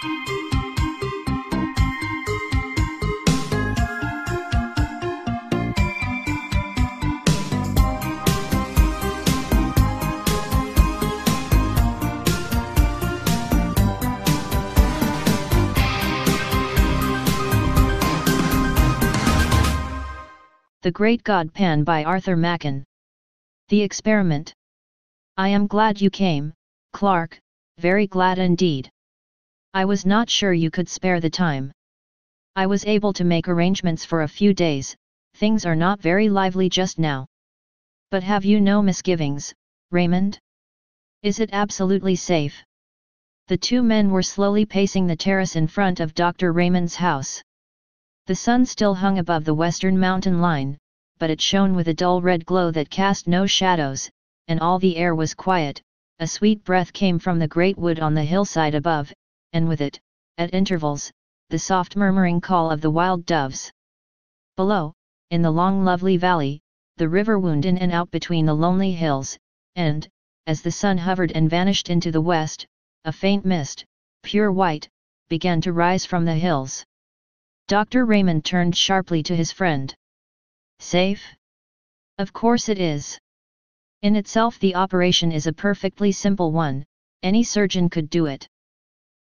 The Great God Pan by Arthur Machen. The Experiment. I am glad you came, Clark, very glad indeed. I was not sure you could spare the time. I was able to make arrangements for a few days. Things are not very lively just now. But have you no misgivings, Raymond? Is it absolutely safe? The two men were slowly pacing the terrace in front of Dr. Raymond's house. The sun still hung above the western mountain line, but it shone with a dull red glow that cast no shadows, and all the air was quiet. A sweet breath came from the great wood on the hillside above, and with it, at intervals, the soft murmuring call of the wild doves. Below, in the long lovely valley, the river wound in and out between the lonely hills, and, as the sun hovered and vanished into the west, a faint mist, pure white, began to rise from the hills. Dr. Raymond turned sharply to his friend. Safe? Of course it is. In itself the operation is a perfectly simple one, any surgeon could do it.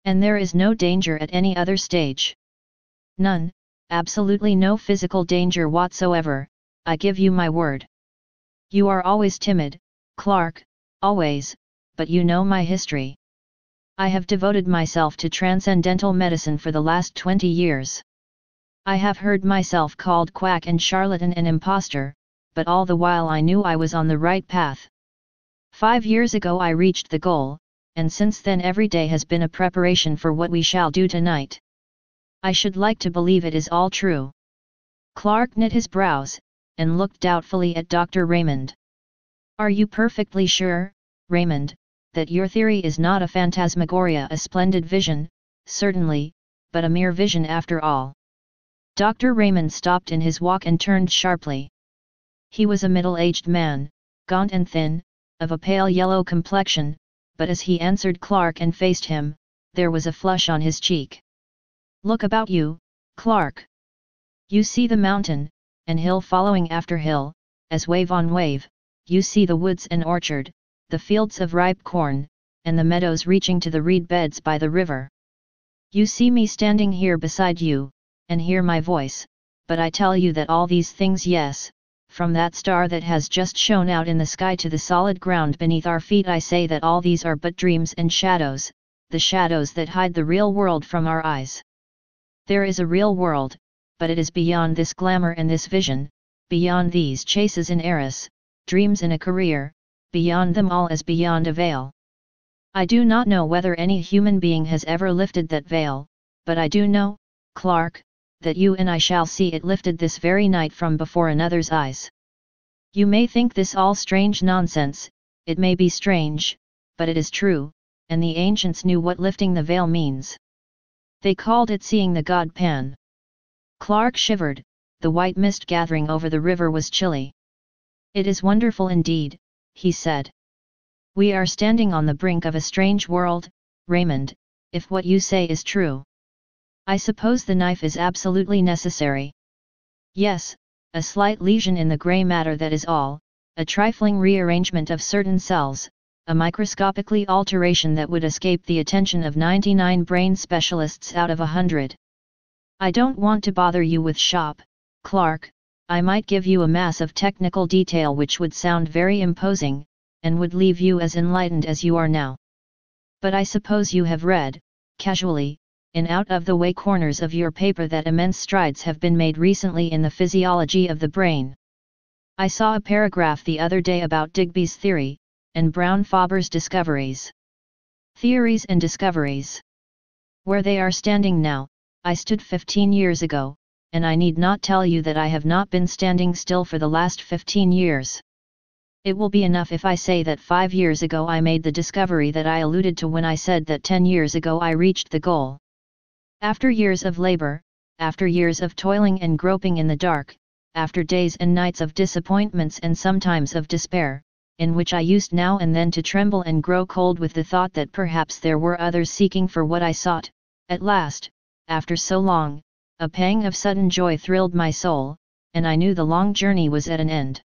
And there is no danger at any other stage. None, absolutely no physical danger whatsoever, I give you my word. You are always timid, Clark, always, but you know my history. I have devoted myself to transcendental medicine for the last 20 years. I have heard myself called quack and charlatan and impostor, but all the while I knew I was on the right path. 5 years ago I reached the goal, and since then every day has been a preparation for what we shall do tonight. I should like to believe it is all true. Clark knit his brows, and looked doubtfully at Dr. Raymond. Are you perfectly sure, Raymond, that your theory is not a phantasmagoria, a splendid vision? Certainly, but a mere vision after all. Dr. Raymond stopped in his walk and turned sharply. He was a middle-aged man, gaunt and thin, of a pale yellow complexion, but as he answered Clark and faced him, there was a flush on his cheek. Look about you, Clark. You see the mountain, and hill following after hill, as wave on wave, you see the woods and orchard, the fields of ripe corn, and the meadows reaching to the reed beds by the river. You see me standing here beside you, and hear my voice, but I tell you that all these things, yes, from that star that has just shone out in the sky to the solid ground beneath our feet, I say that all these are but dreams and shadows, the shadows that hide the real world from our eyes. There is a real world, but it is beyond this glamour and this vision, beyond these chases in Eris, dreams in a career, beyond them all as beyond a veil. I do not know whether any human being has ever lifted that veil, but I do know, Clark, that you and I shall see it lifted this very night from before another's eyes. You may think this all strange nonsense, it may be strange, but it is true, and the ancients knew what lifting the veil means. They called it seeing the god Pan. Clark shivered, the white mist gathering over the river was chilly. It is wonderful indeed, he said. We are standing on the brink of a strange world, Raymond, if what you say is true. I suppose the knife is absolutely necessary. Yes, a slight lesion in the grey matter, that is all, a trifling rearrangement of certain cells, a microscopically alteration that would escape the attention of 99 brain specialists out of 100. I don't want to bother you with shop, Clark. I might give you a mass of technical detail which would sound very imposing, and would leave you as enlightened as you are now. But I suppose you have read, casually, in out-of-the-way corners of your paper that immense strides have been made recently in the physiology of the brain. I saw a paragraph the other day about Digby's theory, and Brown-Faber's discoveries. Theories and discoveries. Where they are standing now, I stood 15 years ago, and I need not tell you that I have not been standing still for the last 15 years. It will be enough if I say that 5 years ago I made the discovery that I alluded to when I said that 10 years ago I reached the goal. After years of labor, after years of toiling and groping in the dark, after days and nights of disappointments and sometimes of despair, in which I used now and then to tremble and grow cold with the thought that perhaps there were others seeking for what I sought, At last, after so long, a pang of sudden joy thrilled my soul, and I knew the long journey was at an end.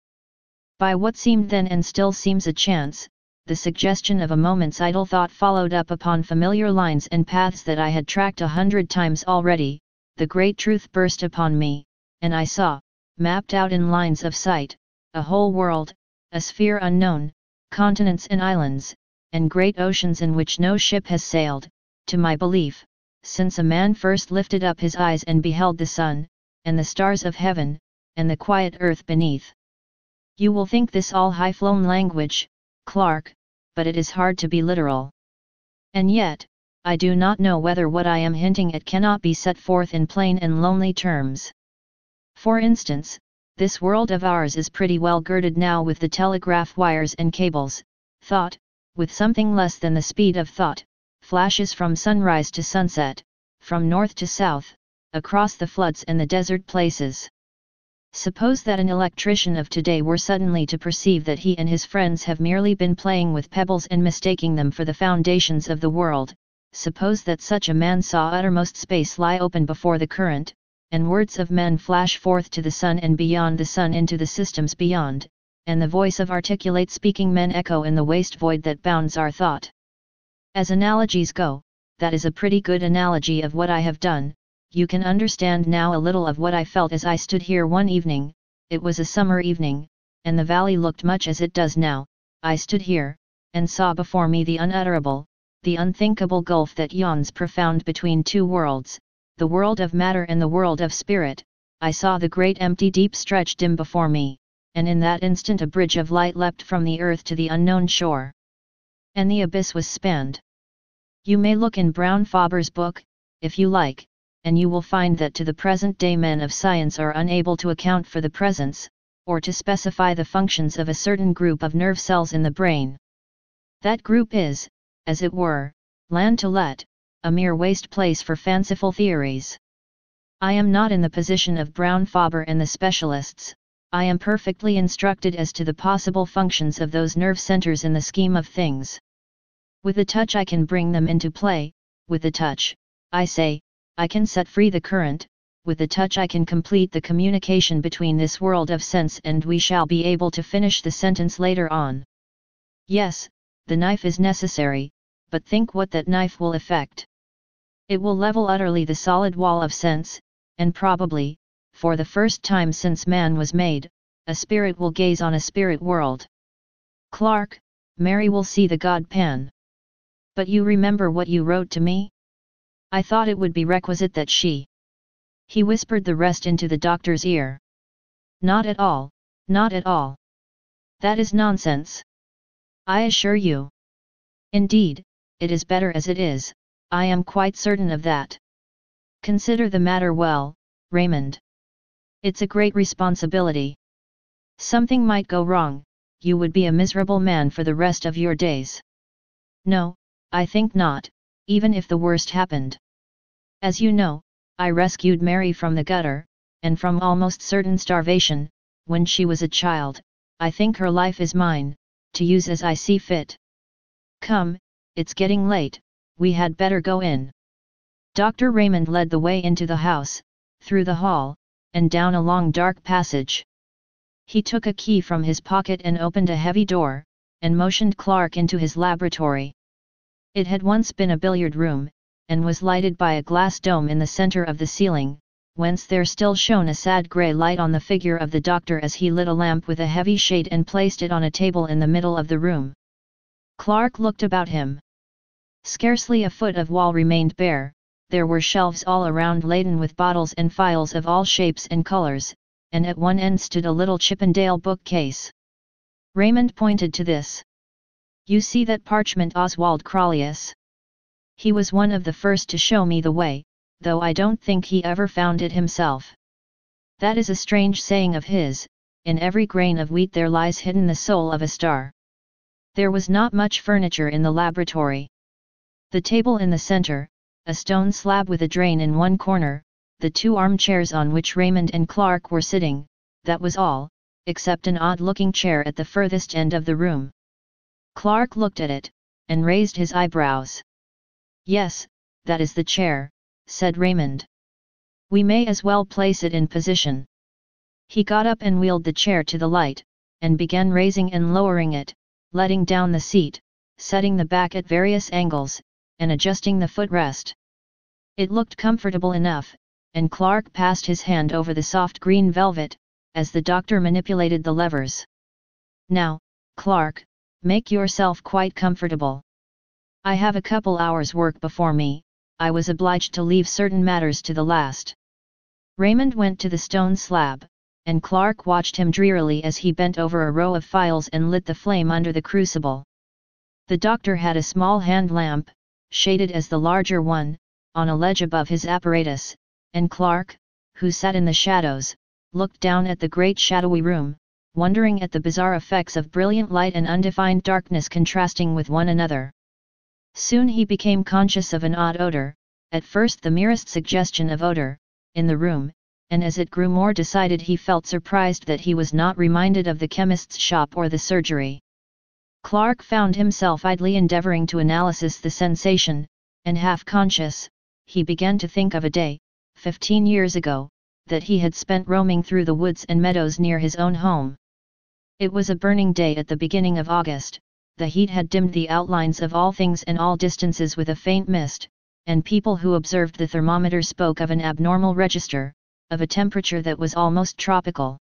By what seemed then and still seems a chance, the suggestion of a moment's idle thought followed up upon familiar lines and paths that I had tracked 100 times already, the great truth burst upon me, and I saw, mapped out in lines of sight, a whole world, a sphere unknown, continents and islands, and great oceans in which no ship has sailed, to my belief, since a man first lifted up his eyes and beheld the sun, and the stars of heaven, and the quiet earth beneath. You will think this all high-flown language, Clark, but it is hard to be literal. And yet, I do not know whether what I am hinting at cannot be set forth in plain and lonely terms. For instance, this world of ours is pretty well girded now with the telegraph wires and cables. Thought, with something less than the speed of thought, flashes from sunrise to sunset, from north to south, across the floods and the desert places. Suppose that an electrician of today were suddenly to perceive that he and his friends have merely been playing with pebbles and mistaking them for the foundations of the world. Suppose that such a man saw uttermost space lie open before the current, and words of men flash forth to the sun and beyond the sun into the systems beyond, and the voice of articulate speaking men echo in the waste void that bounds our thought. As analogies go, that is a pretty good analogy of what I have done. You can understand now a little of what I felt as I stood here one evening. It was a summer evening, and the valley looked much as it does now. I stood here, and saw before me the unutterable, the unthinkable gulf that yawns profound between two worlds, the world of matter and the world of spirit. I saw the great empty deep stretch dim before me, and in that instant a bridge of light leapt from the earth to the unknown shore. And the abyss was spanned. You may look in Brown Faber's book, if you like, and you will find that to the present day men of science are unable to account for the presence, or to specify the functions of a certain group of nerve cells in the brain. That group is, as it were, land to let, a mere waste place for fanciful theories. I am not in the position of Brown Faber and the specialists. I am perfectly instructed as to the possible functions of those nerve centers in the scheme of things. With a touch I can bring them into play, with a touch, I say, I can set free the current, with a touch I can complete the communication between this world of sense, and we shall be able to finish the sentence later on. Yes, the knife is necessary, but think what that knife will effect. It will level utterly the solid wall of sense, and probably, for the first time since man was made, a spirit will gaze on a spirit world. Clark, Mary will see the God Pan. But you remember what you wrote to me? I thought it would be requisite that she. He whispered the rest into the doctor's ear. Not at all, not at all. That is nonsense. I assure you. Indeed, it is better as it is, I am quite certain of that. Consider the matter well, Raymond. It's a great responsibility. Something might go wrong, you would be a miserable man for the rest of your days. No, I think not, even if the worst happened. As you know, I rescued Mary from the gutter, and from almost certain starvation, when she was a child. I think her life is mine, to use as I see fit. Come, it's getting late, we had better go in. Dr. Raymond led the way into the house, through the hall, and down a long dark passage. He took a key from his pocket and opened a heavy door, and motioned Clark into his laboratory. It had once been a billiard room, and was lighted by a glass dome in the center of the ceiling, whence there still shone a sad grey light on the figure of the doctor as he lit a lamp with a heavy shade and placed it on a table in the middle of the room. Clark looked about him. Scarcely a foot of wall remained bare, there were shelves all around laden with bottles and phials of all shapes and colors, and at one end stood a little Chippendale bookcase. Raymond pointed to this. You see that parchment Oswald Crollius? He was one of the first to show me the way, though I don't think he ever found it himself. That is a strange saying of his, in every grain of wheat there lies hidden the soul of a star. There was not much furniture in the laboratory. The table in the center, a stone slab with a drain in one corner, the two armchairs on which Raymond and Clark were sitting, that was all, except an odd-looking chair at the furthest end of the room. Clark looked at it, and raised his eyebrows. Yes, that is the chair, said Raymond. "We may as well place it in position." He got up and wheeled the chair to the light, and began raising and lowering it, letting down the seat, setting the back at various angles, and adjusting the footrest. It looked comfortable enough, and Clark passed his hand over the soft green velvet, as the doctor manipulated the levers. "Now, Clark, make yourself quite comfortable. I have a couple hours' work before me. I was obliged to leave certain matters to the last." Raymond went to the stone slab, and Clark watched him drearily as he bent over a row of files and lit the flame under the crucible. The doctor had a small hand lamp, shaded as the larger one, on a ledge above his apparatus, and Clark, who sat in the shadows, looked down at the great shadowy room, wondering at the bizarre effects of brilliant light and undefined darkness contrasting with one another. Soon he became conscious of an odd odor, at first the merest suggestion of odor, in the room, and as it grew more decided he felt surprised that he was not reminded of the chemist's shop or the surgery. Clark found himself idly endeavoring to analyze the sensation, and half-conscious, he began to think of a day, 15 years ago, that he had spent roaming through the woods and meadows near his own home. It was a burning day at the beginning of August, the heat had dimmed the outlines of all things and all distances with a faint mist, and people who observed the thermometer spoke of an abnormal register, of a temperature that was almost tropical.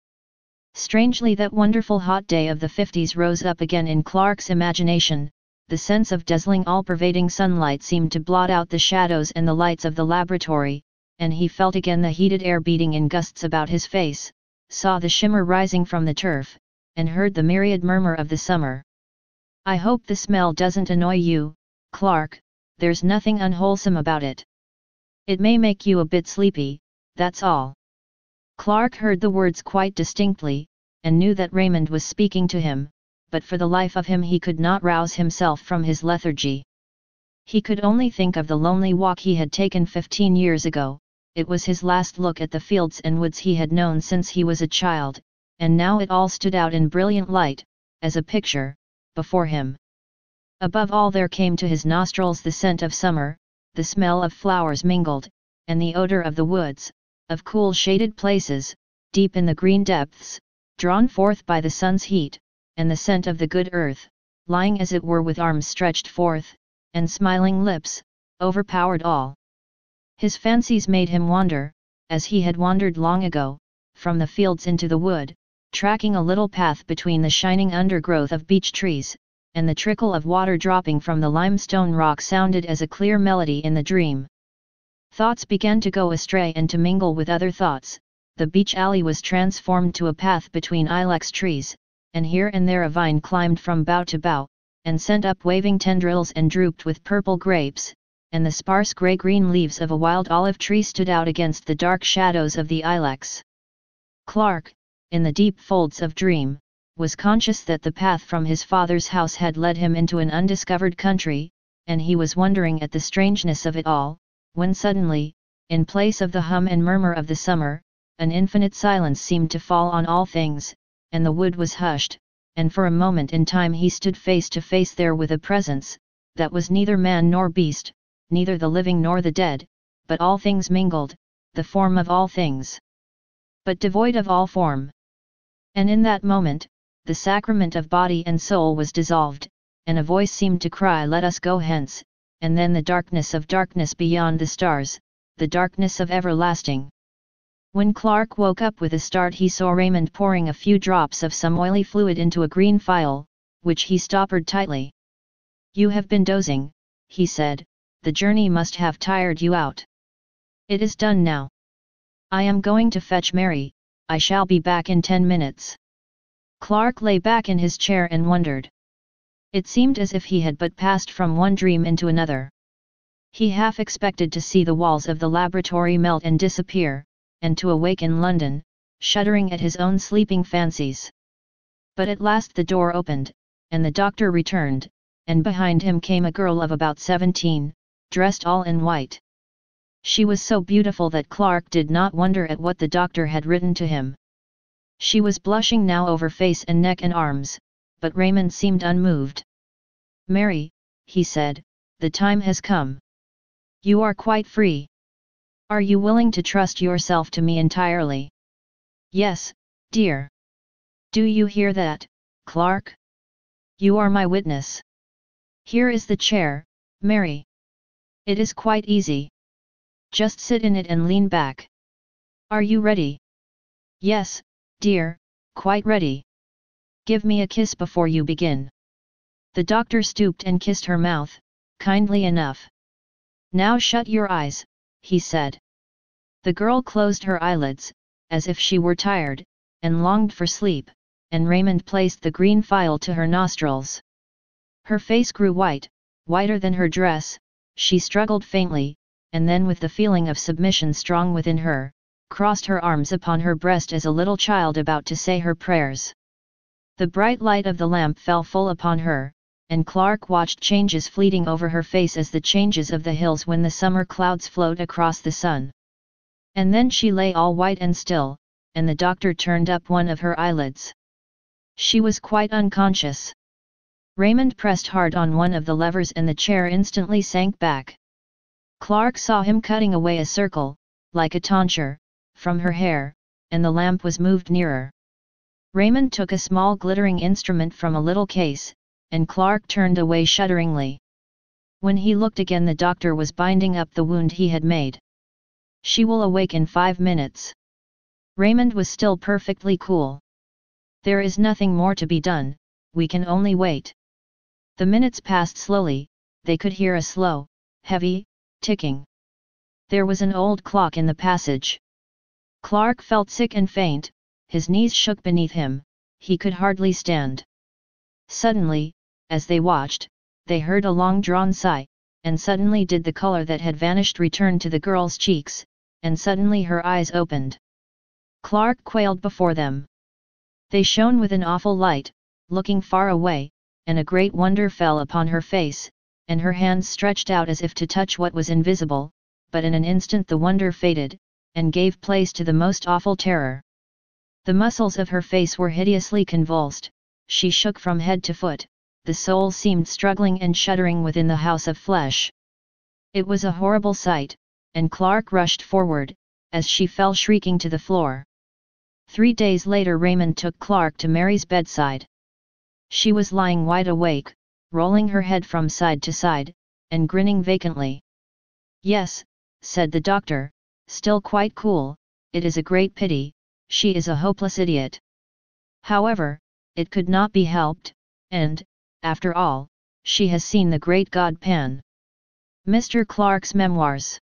Strangely, that wonderful hot day of the 50s rose up again in Clark's imagination. The sense of dazzling all-pervading sunlight seemed to blot out the shadows and the lights of the laboratory, and he felt again the heated air beating in gusts about his face, saw the shimmer rising from the turf, and heard the myriad murmur of the summer. "I hope the smell doesn't annoy you, Clark. There's nothing unwholesome about it. It may make you a bit sleepy, that's all." Clark heard the words quite distinctly, and knew that Raymond was speaking to him, but for the life of him he could not rouse himself from his lethargy. He could only think of the lonely walk he had taken 15 years ago. It was his last look at the fields and woods he had known since he was a child, and now it all stood out in brilliant light, as a picture, before him. Above all there came to his nostrils the scent of summer, the smell of flowers mingled, and the odor of the woods, of cool shaded places, deep in the green depths, drawn forth by the sun's heat, and the scent of the good earth, lying as it were with arms stretched forth, and smiling lips, overpowered all. His fancies made him wander, as he had wandered long ago, from the fields into the wood, tracking a little path between the shining undergrowth of beech trees, and the trickle of water dropping from the limestone rock sounded as a clear melody in the dream. Thoughts began to go astray and to mingle with other thoughts. The beech alley was transformed to a path between ilex trees, and here and there a vine climbed from bough to bough, and sent up waving tendrils and drooped with purple grapes, and the sparse grey-green leaves of a wild olive tree stood out against the dark shadows of the ilex. Clark, in the deep folds of dream, was conscious that the path from his father's house had led him into an undiscovered country, and he was wondering at the strangeness of it all, when suddenly, in place of the hum and murmur of the summer, an infinite silence seemed to fall on all things, and the wood was hushed, and for a moment in time he stood face to face there with a presence, that was neither man nor beast, neither the living nor the dead, but all things mingled, the form of all things, but devoid of all form. And in that moment, the sacrament of body and soul was dissolved, and a voice seemed to cry, "Let us go hence," and then the darkness of darkness beyond the stars, the darkness of everlasting. When Clark woke up with a start he saw Raymond pouring a few drops of some oily fluid into a green phial, which he stoppered tightly. "You have been dozing," he said, "the journey must have tired you out. It is done now. I am going to fetch Mary. I shall be back in 10 minutes. Clark lay back in his chair and wondered. It seemed as if he had but passed from one dream into another. He half expected to see the walls of the laboratory melt and disappear, and to awake in London, shuddering at his own sleeping fancies. But at last the door opened, and the doctor returned, and behind him came a girl of about 17, dressed all in white. She was so beautiful that Clark did not wonder at what the doctor had written to him. She was blushing now over face and neck and arms, but Raymond seemed unmoved. "Mary," he said, "the time has come. You are quite free. Are you willing to trust yourself to me entirely? Yes, dear. Do you hear that, Clark? You are my witness. Here is the chair, Mary. It is quite easy. Just sit in it and lean back. Are you ready? Yes, dear, quite ready. Give me a kiss before you begin. The doctor stooped and kissed her mouth, kindly enough. Now shut your eyes, he said. The girl closed her eyelids, as if she were tired, and longed for sleep, and Raymond placed the green phial to her nostrils. Her face grew white, whiter than her dress, she struggled faintly, and then with the feeling of submission strong within her, crossed her arms upon her breast as a little child about to say her prayers. The bright light of the lamp fell full upon her, and Clark watched changes fleeting over her face as the changes of the hills when the summer clouds float across the sun. And then she lay all white and still, and the doctor turned up one of her eyelids. She was quite unconscious. Raymond pressed hard on one of the levers and the chair instantly sank back. Clark saw him cutting away a circle, like a tonsure, from her hair, and the lamp was moved nearer. Raymond took a small glittering instrument from a little case, and Clark turned away shudderingly. When he looked again, the doctor was binding up the wound he had made. She will awake in 5 minutes. Raymond was still perfectly cool. There is nothing more to be done, we can only wait. The minutes passed slowly, they could hear a slow, heavy, ticking. There was an old clock in the passage. Clark felt sick and faint, his knees shook beneath him, he could hardly stand. Suddenly, as they watched, they heard a long-drawn sigh, and suddenly did the color that had vanished return to the girl's cheeks, and suddenly her eyes opened. Clark quailed before them. They shone with an awful light, looking far away, and a great wonder fell upon her face, and her hands stretched out as if to touch what was invisible, but in an instant the wonder faded, and gave place to the most awful terror. The muscles of her face were hideously convulsed, she shook from head to foot, the soul seemed struggling and shuddering within the house of flesh. It was a horrible sight, and Clark rushed forward, as she fell shrieking to the floor. 3 days later Raymond took Clark to Mary's bedside. She was lying wide awake, rolling her head from side to side, and grinning vacantly. Yes, said the doctor, still quite cool, it is a great pity, she is a hopeless idiot. However, it could not be helped, and, after all, she has seen the great god Pan. Mr. Clark's Memoirs.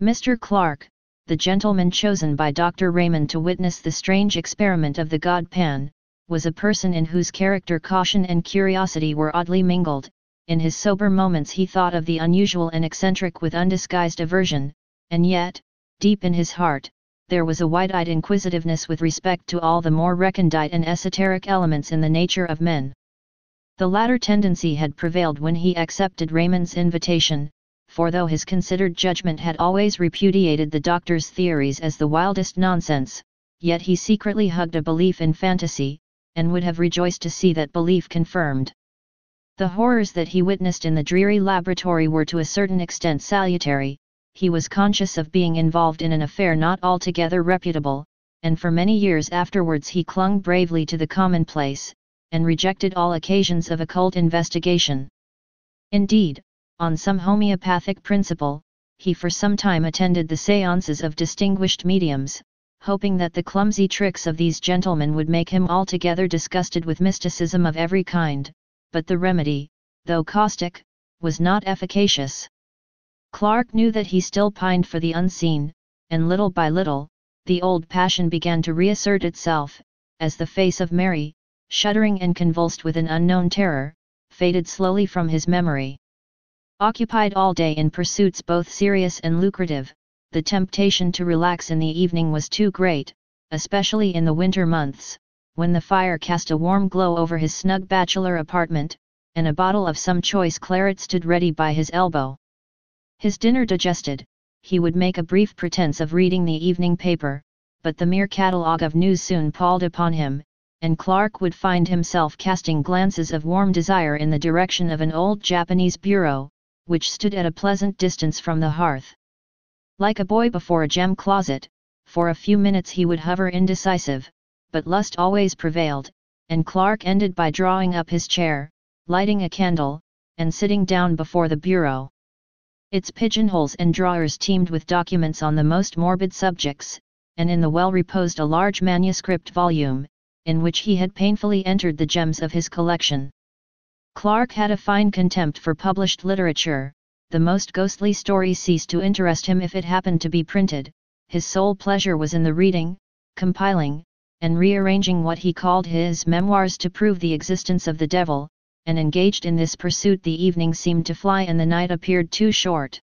Mr. Clark, the gentleman chosen by Dr. Raymond to witness the strange experiment of the god Pan, was a person in whose character caution and curiosity were oddly mingled. In his sober moments he thought of the unusual and eccentric with undisguised aversion, and yet, deep in his heart, there was a wide-eyed inquisitiveness with respect to all the more recondite and esoteric elements in the nature of men. The latter tendency had prevailed when he accepted Raymond's invitation, for though his considered judgment had always repudiated the doctor's theories as the wildest nonsense, yet he secretly hugged a belief in fantasy, and would have rejoiced to see that belief confirmed. The horrors that he witnessed in the dreary laboratory were to a certain extent salutary. He was conscious of being involved in an affair not altogether reputable, and for many years afterwards he clung bravely to the commonplace, and rejected all occasions of occult investigation. Indeed, on some homeopathic principle, he for some time attended the séances of distinguished mediums, hoping that the clumsy tricks of these gentlemen would make him altogether disgusted with mysticism of every kind, but the remedy, though caustic, was not efficacious. Clark knew that he still pined for the unseen, and little by little, the old passion began to reassert itself, as the face of Mary, shuddering and convulsed with an unknown terror, faded slowly from his memory. Occupied all day in pursuits both serious and lucrative, the temptation to relax in the evening was too great, especially in the winter months, when the fire cast a warm glow over his snug bachelor apartment, and a bottle of some choice claret stood ready by his elbow. His dinner digested, he would make a brief pretense of reading the evening paper, but the mere catalogue of news soon palled upon him, and Clark would find himself casting glances of warm desire in the direction of an old Japanese bureau, which stood at a pleasant distance from the hearth. Like a boy before a gem closet, for a few minutes he would hover indecisive, but lust always prevailed, and Clark ended by drawing up his chair, lighting a candle, and sitting down before the bureau. Its pigeonholes and drawers teemed with documents on the most morbid subjects, and in the well reposed a large manuscript volume, in which he had painfully entered the gems of his collection. Clark had a fine contempt for published literature. The most ghostly story ceased to interest him if it happened to be printed. His sole pleasure was in the reading, compiling, and rearranging what he called his memoirs to prove the existence of the devil, and engaged in this pursuit the evening seemed to fly and the night appeared too short.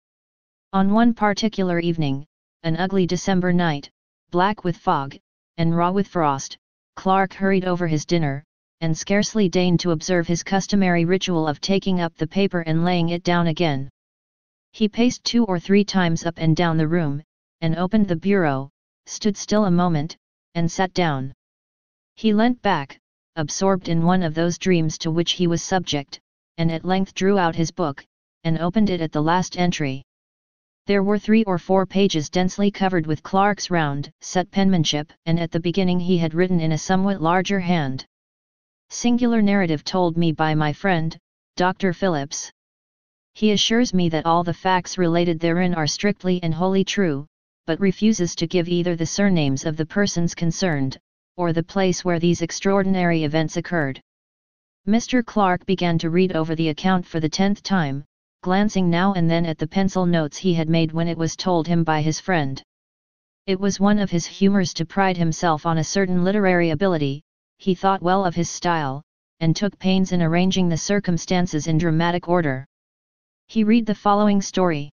On one particular evening, an ugly December night, black with fog, and raw with frost, Clark hurried over his dinner, and scarcely deigned to observe his customary ritual of taking up the paper and laying it down again. He paced 2 or 3 times up and down the room, and opened the bureau, stood still a moment, and sat down. He leant back, absorbed in one of those dreams to which he was subject, and at length drew out his book, and opened it at the last entry. There were 3 or 4 pages densely covered with Clark's round, set penmanship, and at the beginning he had written in a somewhat larger hand: "Singular narrative told me by my friend, Dr. Phillips. He assures me that all the facts related therein are strictly and wholly true, but refuses to give either the surnames of the persons concerned, or the place where these extraordinary events occurred." Mr. Clark began to read over the account for the 10th time, glancing now and then at the pencil notes he had made when it was told him by his friend. It was one of his humors to pride himself on a certain literary ability. He thought well of his style, and took pains in arranging the circumstances in dramatic order. He read the following story.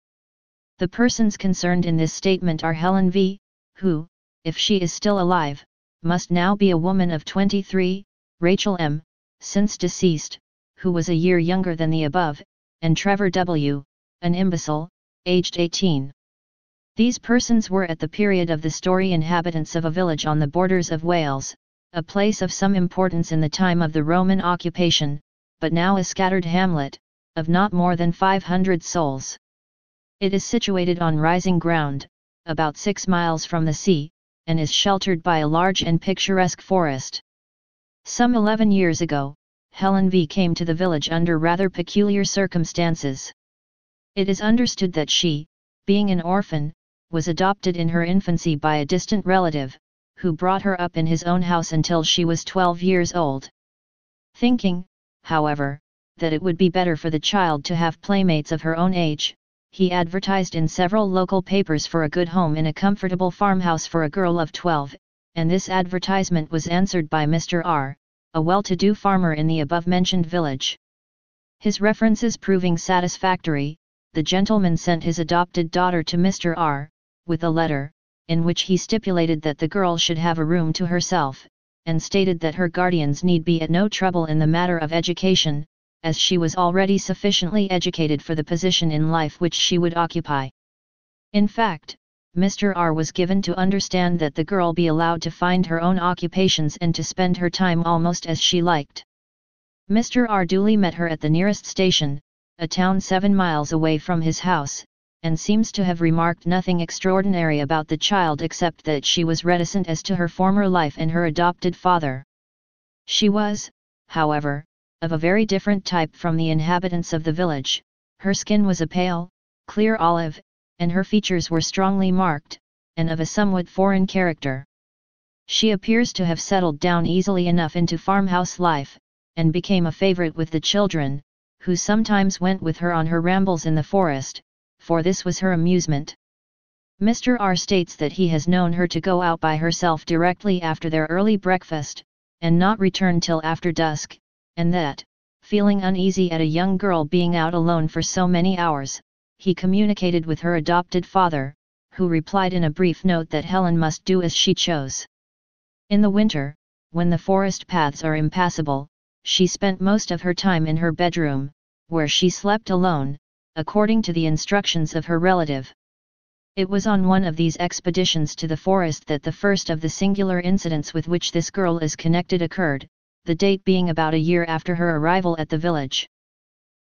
The persons concerned in this statement are Helen V., who, if she is still alive, must now be a woman of 23, Rachel M., since deceased, who was a year younger than the above, and Trevor W., an imbecile, aged 18. These persons were at the period of the story inhabitants of a village on the borders of Wales, a place of some importance in the time of the Roman occupation, but now a scattered hamlet, of not more than 500 souls. It is situated on rising ground, about 6 miles from the sea, and is sheltered by a large and picturesque forest. Some 11 years ago, Helen V. came to the village under rather peculiar circumstances. It is understood that she, being an orphan, was adopted in her infancy by a distant relative, who brought her up in his own house until she was 12 years old. Thinking, however, that it would be better for the child to have playmates of her own age, he advertised in several local papers for a good home in a comfortable farmhouse for a girl of 12, and this advertisement was answered by Mr. R., a well-to-do farmer in the above-mentioned village. His references proving satisfactory, the gentleman sent his adopted daughter to Mr. R., with a letter, in which he stipulated that the girl should have a room to herself, and stated that her guardians need be at no trouble in the matter of education, as she was already sufficiently educated for the position in life which she would occupy. In fact, Mr. R. was given to understand that the girl be allowed to find her own occupations and to spend her time almost as she liked. Mr. R. duly met her at the nearest station, a town 7 miles away from his house, and seems to have remarked nothing extraordinary about the child except that she was reticent as to her former life and her adopted father. She was, however, of a very different type from the inhabitants of the village. Her skin was a pale, clear olive, and her features were strongly marked, and of a somewhat foreign character. She appears to have settled down easily enough into farmhouse life, and became a favorite with the children, who sometimes went with her on her rambles in the forest, for this was her amusement. Mr. R. states that he has known her to go out by herself directly after their early breakfast, and not return till after dusk, and that, feeling uneasy at a young girl being out alone for so many hours, he communicated with her adopted father, who replied in a brief note that Helen must do as she chose. In the winter, when the forest paths are impassable, she spent most of her time in her bedroom, where she slept alone, according to the instructions of her relative. It was on one of these expeditions to the forest that the first of the singular incidents with which this girl is connected occurred, the date being about a year after her arrival at the village.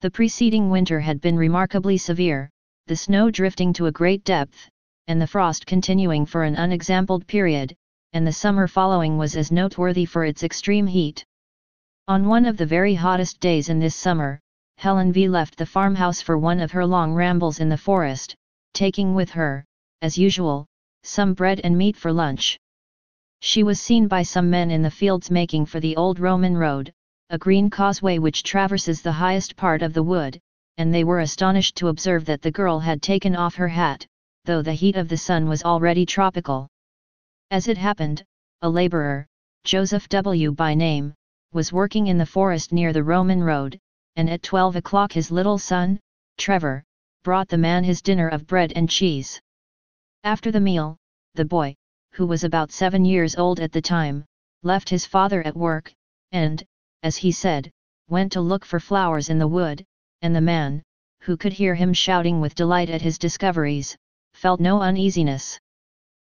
The preceding winter had been remarkably severe, the snow drifting to a great depth, and the frost continuing for an unexampled period, and the summer following was as noteworthy for its extreme heat. On one of the very hottest days in this summer, Helen V. left the farmhouse for one of her long rambles in the forest, taking with her, as usual, some bread and meat for lunch. She was seen by some men in the fields making for the old Roman road, a green causeway which traverses the highest part of the wood, and they were astonished to observe that the girl had taken off her hat, though the heat of the sun was already tropical. As it happened, a laborer, Joseph W. by name, was working in the forest near the Roman road, and at 12 o'clock his little son, Trevor, brought the man his dinner of bread and cheese. After the meal, the boy, who was about 7 years old at the time, left his father at work, and, as he said, went to look for flowers in the wood, and the man, who could hear him shouting with delight at his discoveries, felt no uneasiness.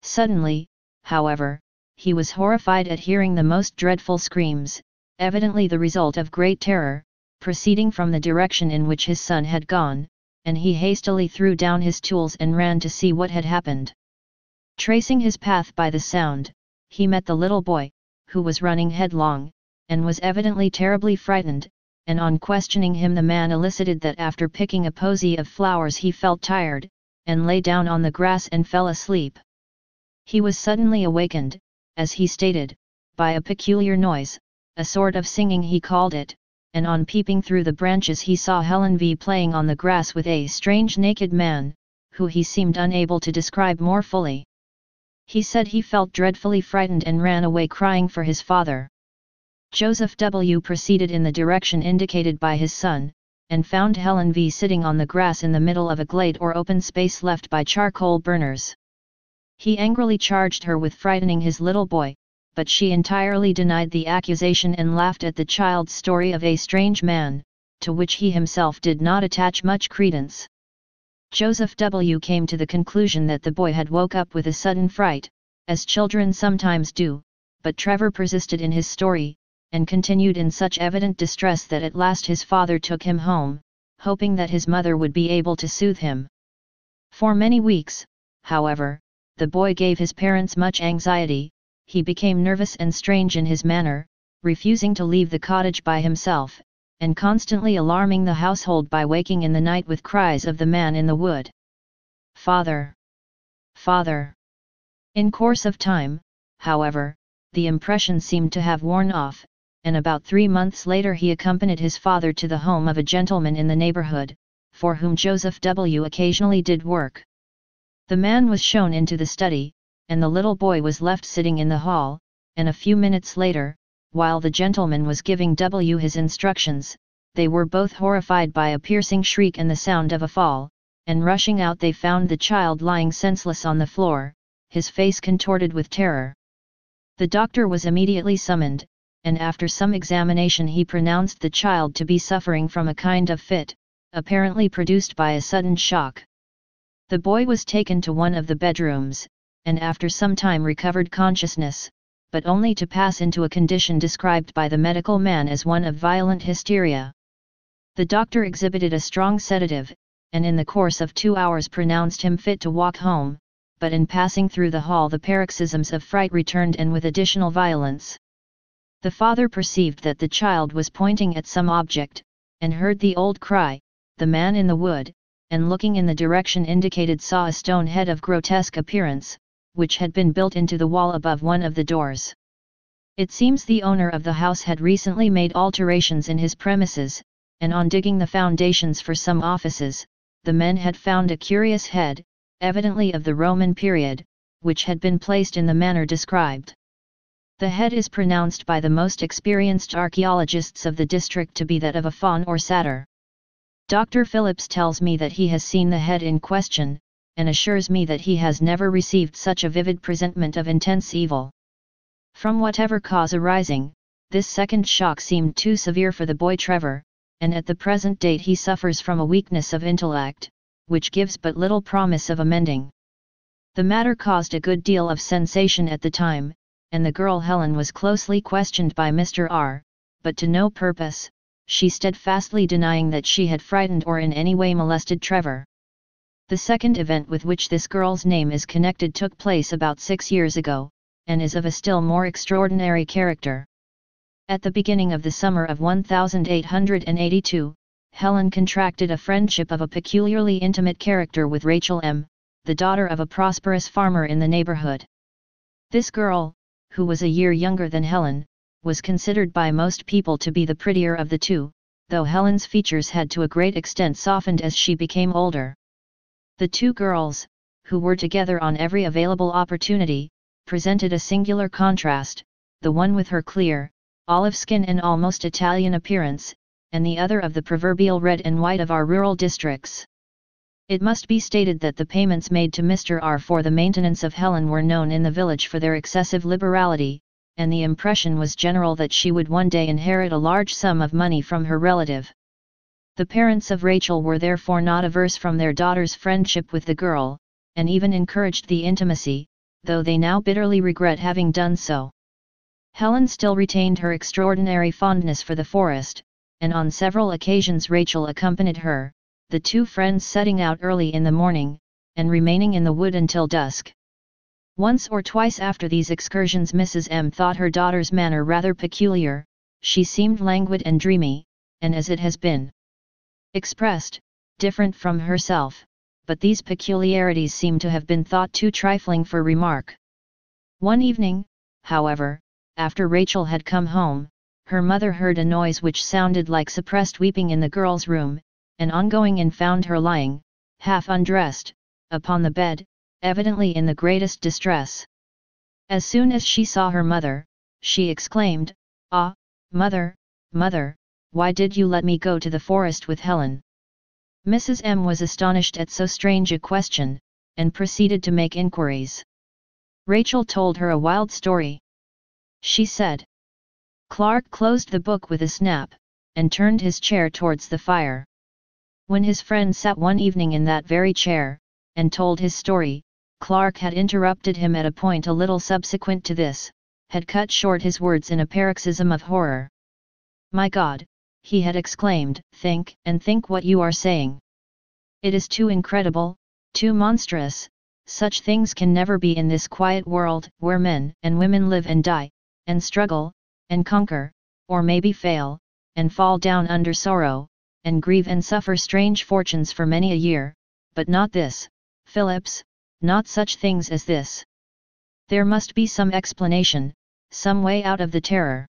Suddenly, however, he was horrified at hearing the most dreadful screams, evidently the result of great terror, proceeding from the direction in which his son had gone, and he hastily threw down his tools and ran to see what had happened. Tracing his path by the sound, he met the little boy, who was running headlong, and was evidently terribly frightened, and on questioning him the man elicited that after picking a posy of flowers he felt tired, and lay down on the grass and fell asleep. He was suddenly awakened, as he stated, by a peculiar noise, a sort of singing he called it, and on peeping through the branches he saw Helen V. playing on the grass with a strange naked man, who he seemed unable to describe more fully. He said he felt dreadfully frightened and ran away crying for his father. Joseph W. proceeded in the direction indicated by his son, and found Helen V. sitting on the grass in the middle of a glade or open space left by charcoal burners. He angrily charged her with frightening his little boy, but she entirely denied the accusation and laughed at the child's story of a strange man, to which he himself did not attach much credence. Joseph W. came to the conclusion that the boy had woke up with a sudden fright, as children sometimes do, but Trevor persisted in his story, and continued in such evident distress that at last his father took him home, hoping that his mother would be able to soothe him. For many weeks, however, the boy gave his parents much anxiety. He became nervous and strange in his manner, refusing to leave the cottage by himself, and constantly alarming the household by waking in the night with cries of the man in the wood. "Father! Father!" In course of time, however, the impression seemed to have worn off, and about 3 months later he accompanied his father to the home of a gentleman in the neighborhood, for whom Joseph W. occasionally did work. The man was shown into the study, and the little boy was left sitting in the hall, and a few minutes later, while the gentleman was giving W. his instructions, they were both horrified by a piercing shriek and the sound of a fall, and rushing out they found the child lying senseless on the floor, his face contorted with terror. The doctor was immediately summoned, and after some examination he pronounced the child to be suffering from a kind of fit, apparently produced by a sudden shock. The boy was taken to one of the bedrooms, and after some time recovered consciousness, but only to pass into a condition described by the medical man as one of violent hysteria. The doctor exhibited a strong sedative, and in the course of 2 hours pronounced him fit to walk home, but in passing through the hall the paroxysms of fright returned and with additional violence. The father perceived that the child was pointing at some object, and heard the old cry, "The man in the wood," and looking in the direction indicated saw a stone head of grotesque appearance, which had been built into the wall above one of the doors. It seems the owner of the house had recently made alterations in his premises, and on digging the foundations for some offices, the men had found a curious head, evidently of the Roman period, which had been placed in the manner described. The head is pronounced by the most experienced archaeologists of the district to be that of a faun or satyr. Dr. Phillips tells me that he has seen the head in question, and assures me that he has never received such a vivid presentiment of intense evil. From whatever cause arising, this second shock seemed too severe for the boy Trevor, and at the present date he suffers from a weakness of intellect, which gives but little promise of amending. The matter caused a good deal of sensation at the time, and the girl Helen was closely questioned by Mr. R., but to no purpose, she steadfastly denying that she had frightened or in any way molested Trevor. The second event with which this girl's name is connected took place about 6 years ago, and is of a still more extraordinary character. At the beginning of the summer of 1882, Helen contracted a friendship of a peculiarly intimate character with Rachel M., the daughter of a prosperous farmer in the neighborhood. This girl, who was a year younger than Helen, was considered by most people to be the prettier of the two, though Helen's features had to a great extent softened as she became older. The two girls, who were together on every available opportunity, presented a singular contrast, the one with her clear, olive skin and almost Italian appearance, and the other of the proverbial red and white of our rural districts. It must be stated that the payments made to Mr. R for the maintenance of Helen were known in the village for their excessive liberality, and the impression was general that she would one day inherit a large sum of money from her relative. The parents of Rachel were therefore not averse from their daughter's friendship with the girl, and even encouraged the intimacy, though they now bitterly regret having done so. Helen still retained her extraordinary fondness for the forest, and on several occasions Rachel accompanied her, the two friends setting out early in the morning, and remaining in the wood until dusk. Once or twice after these excursions Mrs. M. thought her daughter's manner rather peculiar, she seemed languid and dreamy, and as it has been expressed, different from herself, but these peculiarities seem to have been thought too trifling for remark. One evening, however, after Rachel had come home, her mother heard a noise which sounded like suppressed weeping in the girl's room, and on going in found her lying, half undressed, upon the bed, evidently in the greatest distress. As soon as she saw her mother, she exclaimed, "Ah, mother, mother, why did you let me go to the forest with Helen?" Mrs. M. was astonished at so strange a question, and proceeded to make inquiries. Rachel told her a wild story. She said. Clark closed the book with a snap, and turned his chair towards the fire. When his friend sat one evening in that very chair, and told his story, Clark had interrupted him at a point a little subsequent to this, had cut short his words in a paroxysm of horror. "My God," he had exclaimed, "think what you are saying. It is too incredible, too monstrous, such things can never be in this quiet world, where men and women live and die, and struggle, and conquer, or maybe fail, and fall down under sorrow, and grieve and suffer strange fortunes for many a year, but not this, Phillips, not such things as this. There must be some explanation, some way out of the terror.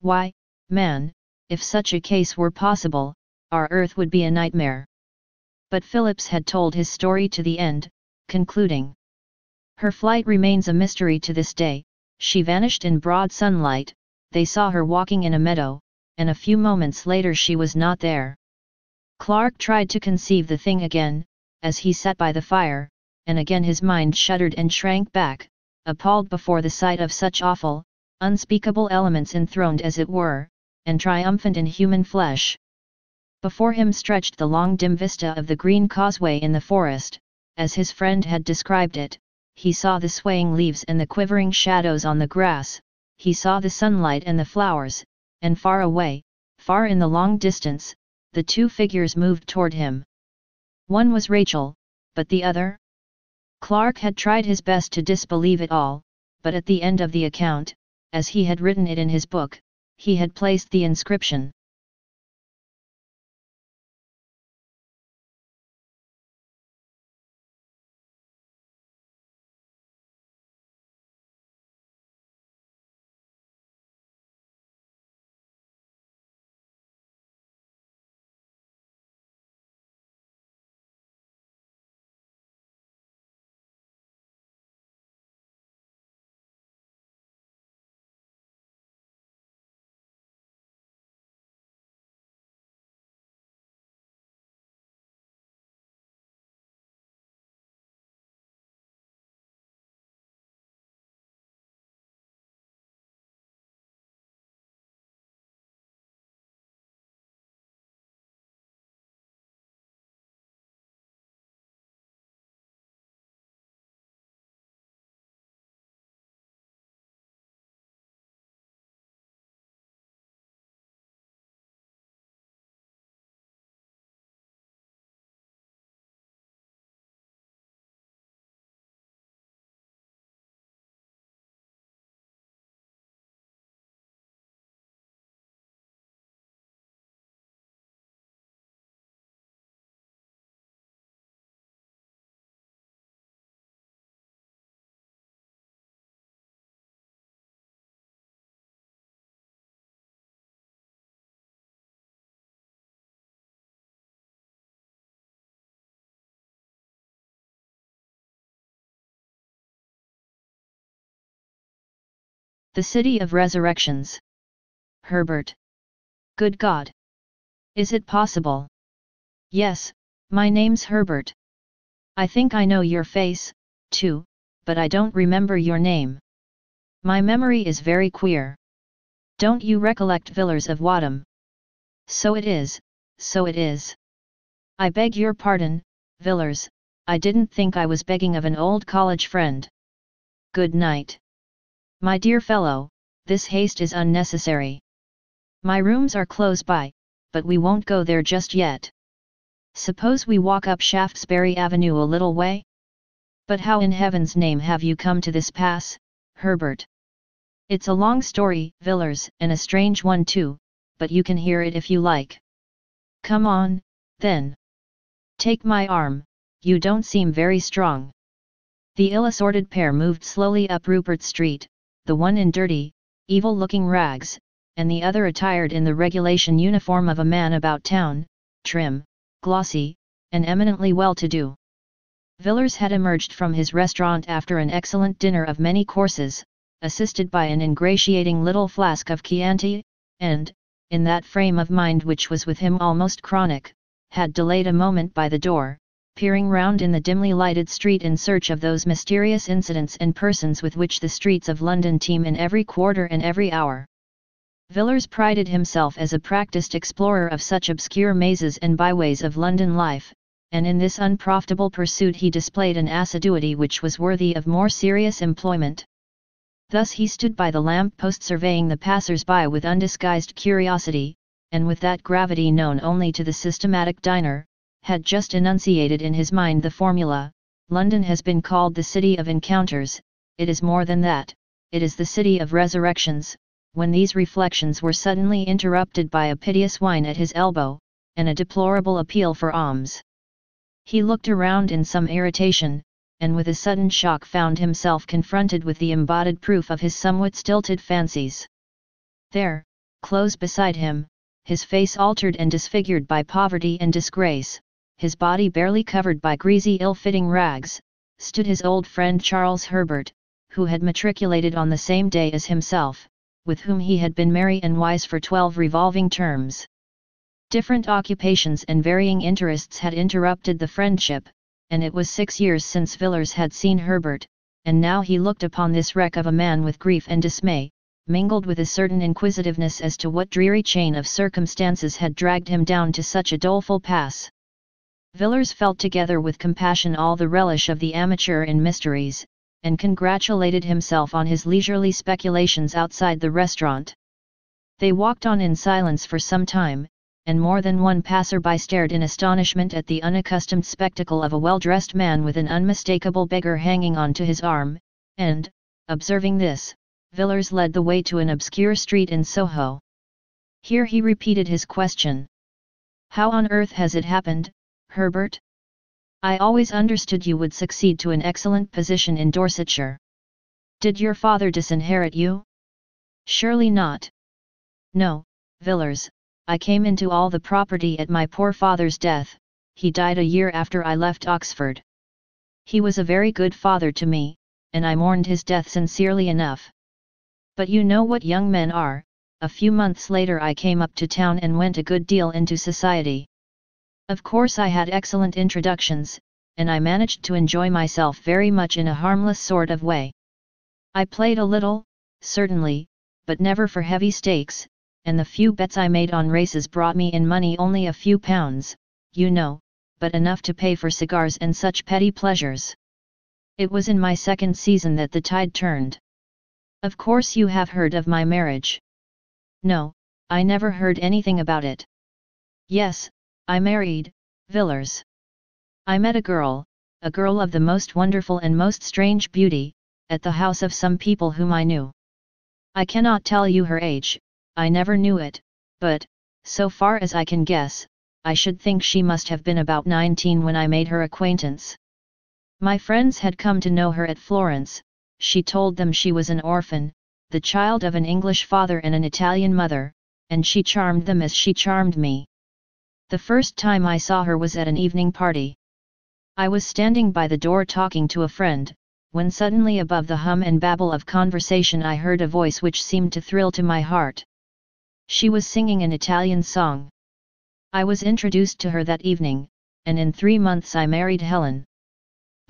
Why, man, if such a case were possible, our earth would be a nightmare." But Phillips had told his story to the end, concluding, "Her flight remains a mystery to this day. She vanished in broad sunlight, they saw her walking in a meadow, and a few moments later she was not there." Clark tried to conceive the thing again, as he sat by the fire, and again his mind shuddered and shrank back, appalled before the sight of such awful, unspeakable elements enthroned as it were, and triumphant in human flesh. Before him stretched the long dim vista of the green causeway in the forest, as his friend had described it. He saw the swaying leaves and the quivering shadows on the grass, he saw the sunlight and the flowers, and far away, far in the long distance, the two figures moved toward him. One was Rachel, but the other? Clark had tried his best to disbelieve it all, but at the end of the account, as he had written it in his book, he had placed the inscription, The city of resurrections. Herbert. Good God! Is it possible? Yes, my name's Herbert. I think I know your face, too, but I don't remember your name. My memory is very queer. Don't you recollect Villers of Wadham? So it is, so it is. I beg your pardon, Villers, I didn't think I was begging of an old college friend. Good night. My dear fellow, this haste is unnecessary. My rooms are close by, but we won't go there just yet. Suppose we walk up Shaftesbury Avenue a little way? But how in heaven's name have you come to this pass, Herbert? It's a long story, Villers, and a strange one too, but you can hear it if you like. Come on, then. Take my arm, you don't seem very strong. The ill-assorted pair moved slowly up Rupert Street, the one in dirty, evil-looking rags, and the other attired in the regulation uniform of a man about town, trim, glossy, and eminently well-to-do. Villers had emerged from his restaurant after an excellent dinner of many courses, assisted by an ingratiating little flask of Chianti, and, in that frame of mind which was with him almost chronic, had delayed a moment by the door, peering round in the dimly lighted street in search of those mysterious incidents and persons with which the streets of London teem in every quarter and every hour. Villers prided himself as a practised explorer of such obscure mazes and byways of London life, and in this unprofitable pursuit he displayed an assiduity which was worthy of more serious employment. Thus he stood by the lamp-post surveying the passers-by with undisguised curiosity, and with that gravity known only to the systematic diner, had just enunciated in his mind the formula, London has been called the city of encounters, it is more than that, it is the city of resurrections, when these reflections were suddenly interrupted by a piteous whine at his elbow, and a deplorable appeal for alms. He looked around in some irritation, and with a sudden shock found himself confronted with the embodied proof of his somewhat stilted fancies. There, close beside him, his face altered and disfigured by poverty and disgrace, his body barely covered by greasy ill-fitting rags, stood his old friend Charles Herbert, who had matriculated on the same day as himself, with whom he had been merry and wise for 12 revolving terms. Different occupations and varying interests had interrupted the friendship, and it was 6 years since Villers had seen Herbert, and now he looked upon this wreck of a man with grief and dismay, mingled with a certain inquisitiveness as to what dreary chain of circumstances had dragged him down to such a doleful pass. Villers felt together with compassion all the relish of the amateur in mysteries, and congratulated himself on his leisurely speculations outside the restaurant. They walked on in silence for some time, and more than one passer-by stared in astonishment at the unaccustomed spectacle of a well-dressed man with an unmistakable beggar hanging on to his arm, and, observing this, Villers led the way to an obscure street in Soho. Here he repeated his question. "How on earth has it happened, Herbert? I always understood you would succeed to an excellent position in Dorsetshire. Did your father disinherit you?" "Surely not. No, Villers, I came into all the property at my poor father's death. He died a year after I left Oxford. He was a very good father to me, and I mourned his death sincerely enough. But you know what young men are, a few months later I came up to town and went a good deal into society. Of course I had excellent introductions, and I managed to enjoy myself very much in a harmless sort of way. I played a little, certainly, but never for heavy stakes, and the few bets I made on races brought me in money only a few pounds, you know, but enough to pay for cigars and such petty pleasures. It was in my second season that the tide turned. Of course you have heard of my marriage?" "No, I never heard anything about it." "Yes, I married, Villers. I met a girl of the most wonderful and most strange beauty, at the house of some people whom I knew. I cannot tell you her age, I never knew it, but, so far as I can guess, I should think she must have been about 19 when I made her acquaintance. My friends had come to know her at Florence. She told them she was an orphan, the child of an English father and an Italian mother, and she charmed them as she charmed me. The first time I saw her was at an evening party. I was standing by the door talking to a friend, when suddenly above the hum and babble of conversation I heard a voice which seemed to thrill to my heart. She was singing an Italian song. I was introduced to her that evening, and in 3 months I married Helen.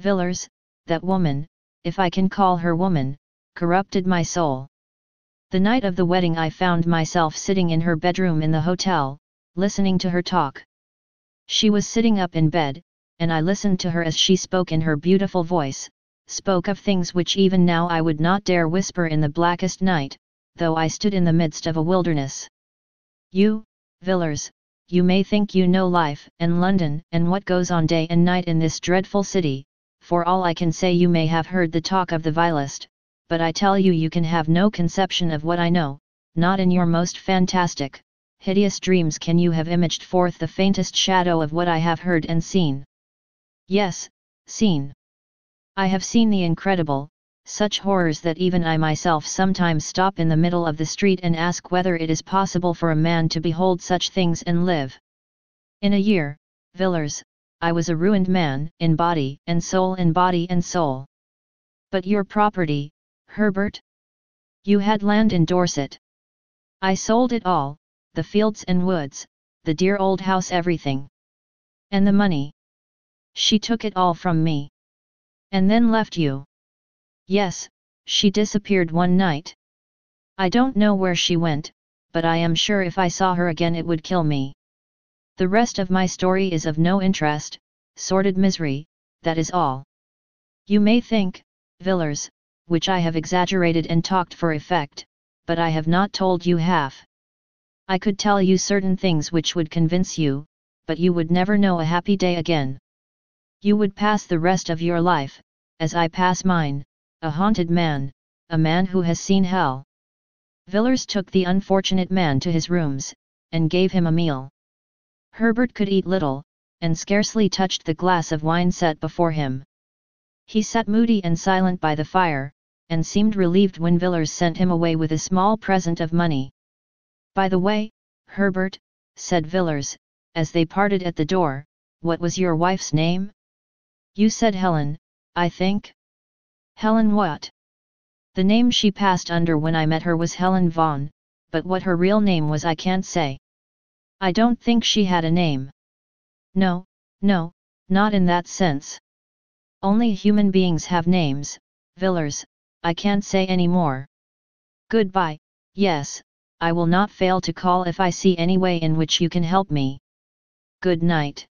Villers, that woman, if I can call her woman, corrupted my soul. The night of the wedding I found myself sitting in her bedroom in the hotel, listening to her talk. She was sitting up in bed, and I listened to her as she spoke in her beautiful voice, spoke of things which even now I would not dare whisper in the blackest night, though I stood in the midst of a wilderness. You, Villers, you may think you know life and London and what goes on day and night in this dreadful city, for all I can say you may have heard the talk of the vilest, but I tell you you can have no conception of what I know, not in your most fantastic, hideous dreams can you have imaged forth the faintest shadow of what I have heard and seen. Yes, seen. I have seen the incredible, such horrors that even I myself sometimes stop in the middle of the street and ask whether it is possible for a man to behold such things and live. In a year, Villers, I was a ruined man, in body and soul, in body and soul. But your property, Herbert? You had land in Dorset. I sold it all, the fields and woods, the dear old house, everything. And the money? She took it all from me. And then left you. Yes, she disappeared one night. I don't know where she went, but I am sure if I saw her again it would kill me. The rest of my story is of no interest, sordid misery, that is all. You may think, Villers, which I have exaggerated and talked for effect, but I have not told you half. I could tell you certain things which would convince you, but you would never know a happy day again. You would pass the rest of your life, as I pass mine, a haunted man, a man who has seen hell. Villers took the unfortunate man to his rooms, and gave him a meal. Herbert could eat little, and scarcely touched the glass of wine set before him. He sat moody and silent by the fire, and seemed relieved when Villers sent him away with a small present of money. By the way, Herbert, said Villers, as they parted at the door, what was your wife's name? You said Helen, I think? Helen what? The name she passed under when I met her was Helen Vaughan, but what her real name was I can't say. I don't think she had a name. No, not in that sense. Only human beings have names, Villers, I can't say any more. Goodbye, yes, I will not fail to call if I see any way in which you can help me. Good night.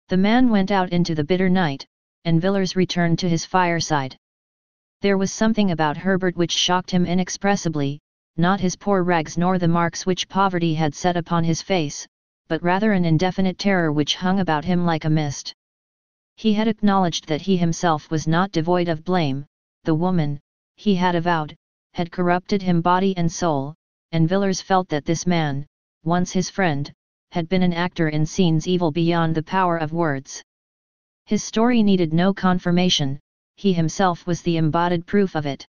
The man went out into the bitter night, and Villers returned to his fireside. There was something about Herbert which shocked him inexpressibly, not his poor rags nor the marks which poverty had set upon his face, but rather an indefinite terror which hung about him like a mist. He had acknowledged that he himself was not devoid of blame. The woman, he had avowed, had corrupted him body and soul, and Villers felt that this man, once his friend, had been an actor in scenes evil beyond the power of words. His story needed no confirmation, he himself was the embodied proof of it.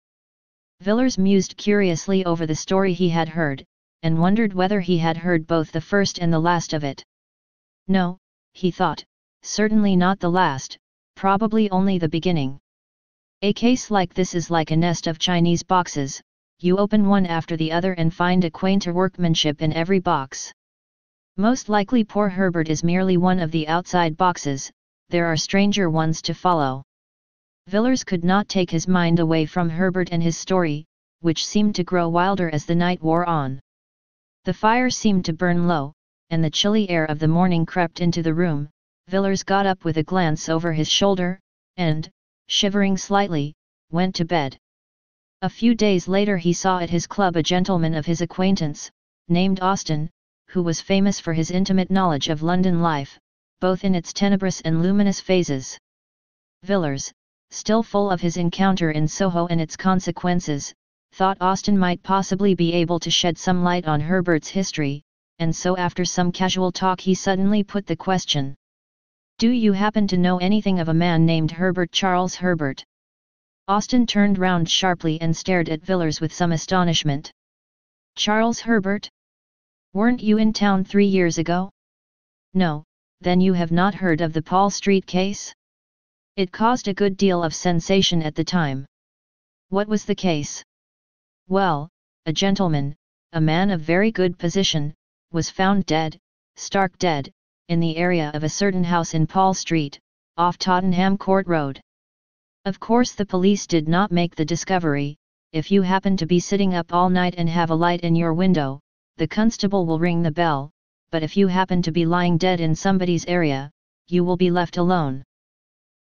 Villers mused curiously over the story he had heard, and wondered whether he had heard both the first and the last of it. No, he thought, certainly not the last, probably only the beginning. A case like this is like a nest of Chinese boxes, you open one after the other and find a quainter workmanship in every box. Most likely poor Herbert is merely one of the outside boxes, there are stranger ones to follow. Villers could not take his mind away from Herbert and his story, which seemed to grow wilder as the night wore on. The fire seemed to burn low, and the chilly air of the morning crept into the room. Villers got up with a glance over his shoulder, and, shivering slightly, went to bed. A few days later he saw at his club a gentleman of his acquaintance, named Austen, who was famous for his intimate knowledge of London life, both in its tenebrous and luminous phases. Villers, still full of his encounter in Soho and its consequences, thought Austen might possibly be able to shed some light on Herbert's history, and so after some casual talk he suddenly put the question. Do you happen to know anything of a man named Herbert Charles Herbert? Austen turned round sharply and stared at Villers with some astonishment. Charles Herbert? Weren't you in town 3 years ago? No, then you have not heard of the Paul Street case? It caused a good deal of sensation at the time. What was the case? Well, a gentleman, a man of very good position, was found dead, stark dead, in the area of a certain house in Paul Street, off Tottenham Court Road. Of course the police did not make the discovery. If you happen to be sitting up all night and have a light in your window, the constable will ring the bell, but if you happen to be lying dead in somebody's area, you will be left alone.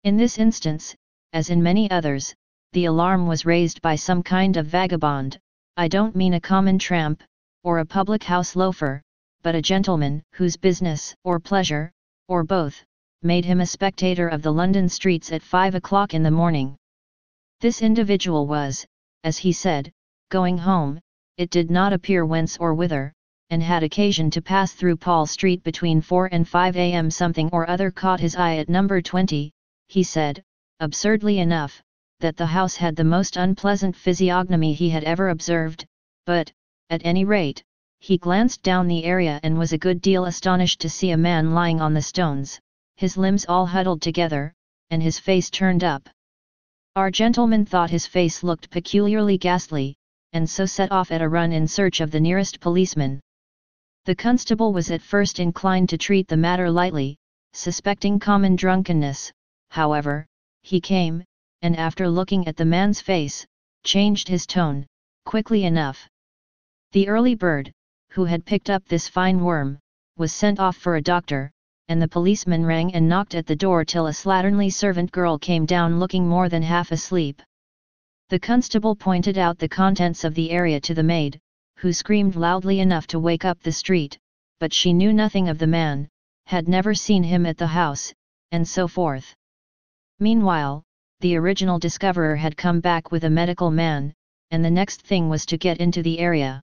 In this instance, as in many others, the alarm was raised by some kind of vagabond. I don't mean a common tramp, or a public house loafer, but a gentleman whose business, or pleasure, or both, made him a spectator of the London streets at 5 o'clock in the morning. This individual was, as he said, going home, it did not appear whence or whither, and had occasion to pass through Paul Street between 4 and 5 a.m. Something or other caught his eye at number 20, he said, absurdly enough, that the house had the most unpleasant physiognomy he had ever observed, but, at any rate, he glanced down the area and was a good deal astonished to see a man lying on the stones, his limbs all huddled together, and his face turned up. Our gentleman thought his face looked peculiarly ghastly, and so set off at a run in search of the nearest policeman. The constable was at first inclined to treat the matter lightly, suspecting common drunkenness. However, he came, and after looking at the man's face, changed his tone, quickly enough. The early bird, who had picked up this fine worm, was sent off for a doctor, and the policeman rang and knocked at the door till a slatternly servant girl came down looking more than half asleep. The constable pointed out the contents of the area to the maid, who screamed loudly enough to wake up the street, but she knew nothing of the man, had never seen him at the house, and so forth. Meanwhile, the original discoverer had come back with a medical man, and the next thing was to get into the area.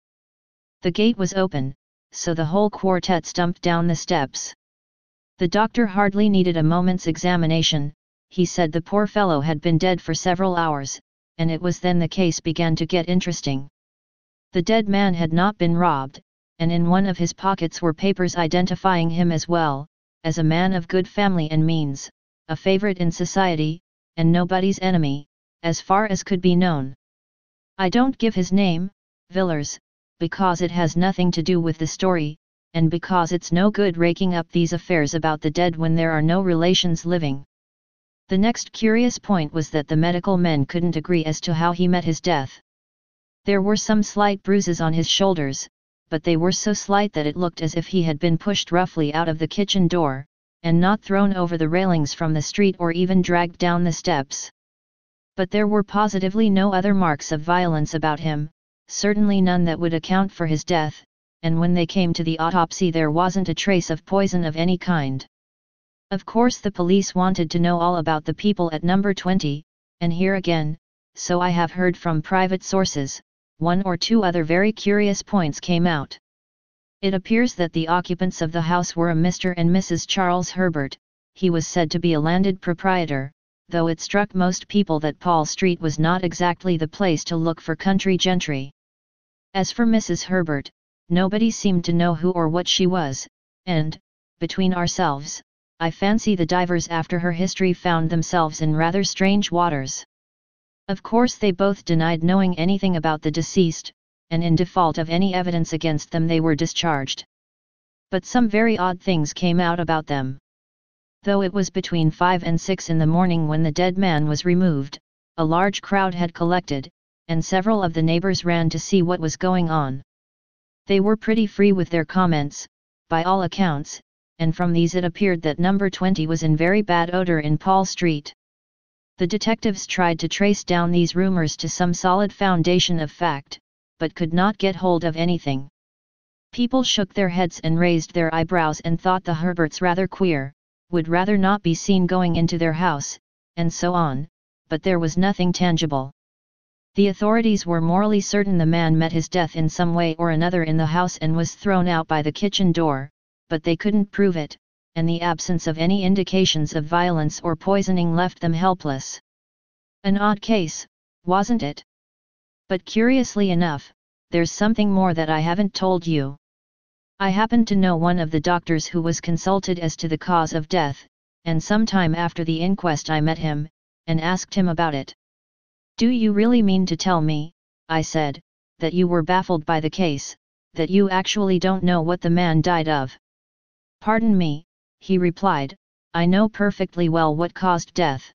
The gate was open, so the whole quartet stumped down the steps. The doctor hardly needed a moment's examination. He said the poor fellow had been dead for several hours, and it was then the case began to get interesting. The dead man had not been robbed, and in one of his pockets were papers identifying him as well, as a man of good family and means, a favorite in society, and nobody's enemy, as far as could be known. I don't give his name, Villers, because it has nothing to do with the story, and because it's no good raking up these affairs about the dead when there are no relations living. The next curious point was that the medical men couldn't agree as to how he met his death. There were some slight bruises on his shoulders, but they were so slight that it looked as if he had been pushed roughly out of the kitchen door, and not thrown over the railings from the street or even dragged down the steps. But there were positively no other marks of violence about him, certainly none that would account for his death, and when they came to the autopsy there wasn't a trace of poison of any kind. Of course the police wanted to know all about the people at number 20, and here again, so I have heard from private sources, one or two other very curious points came out. It appears that the occupants of the house were a Mr. and Mrs. Charles Herbert. He was said to be a landed proprietor, though it struck most people that Paul Street was not exactly the place to look for country gentry. As for Mrs. Herbert, nobody seemed to know who or what she was, and, between ourselves, I fancy the divers after her history found themselves in rather strange waters. Of course they both denied knowing anything about the deceased, and in default of any evidence against them they were discharged. But some very odd things came out about them. Though it was between 5 and 6 in the morning when the dead man was removed, a large crowd had collected, and several of the neighbors ran to see what was going on. They were pretty free with their comments, by all accounts, and from these it appeared that number 20 was in very bad odor in Paul Street. The detectives tried to trace down these rumors to some solid foundation of fact, but could not get hold of anything. People shook their heads and raised their eyebrows and thought the Herberts rather queer, would rather not be seen going into their house, and so on, but there was nothing tangible. The authorities were morally certain the man met his death in some way or another in the house and was thrown out by the kitchen door, but they couldn't prove it, and the absence of any indications of violence or poisoning left them helpless. An odd case, wasn't it? But curiously enough, there's something more that I haven't told you. I happen to know one of the doctors who was consulted as to the cause of death, and some time after the inquest I met him, and asked him about it. "Do you really mean to tell me," I said, "that you were baffled by the case, that you actually don't know what the man died of?" "Pardon me," he replied, "I know perfectly well what caused death.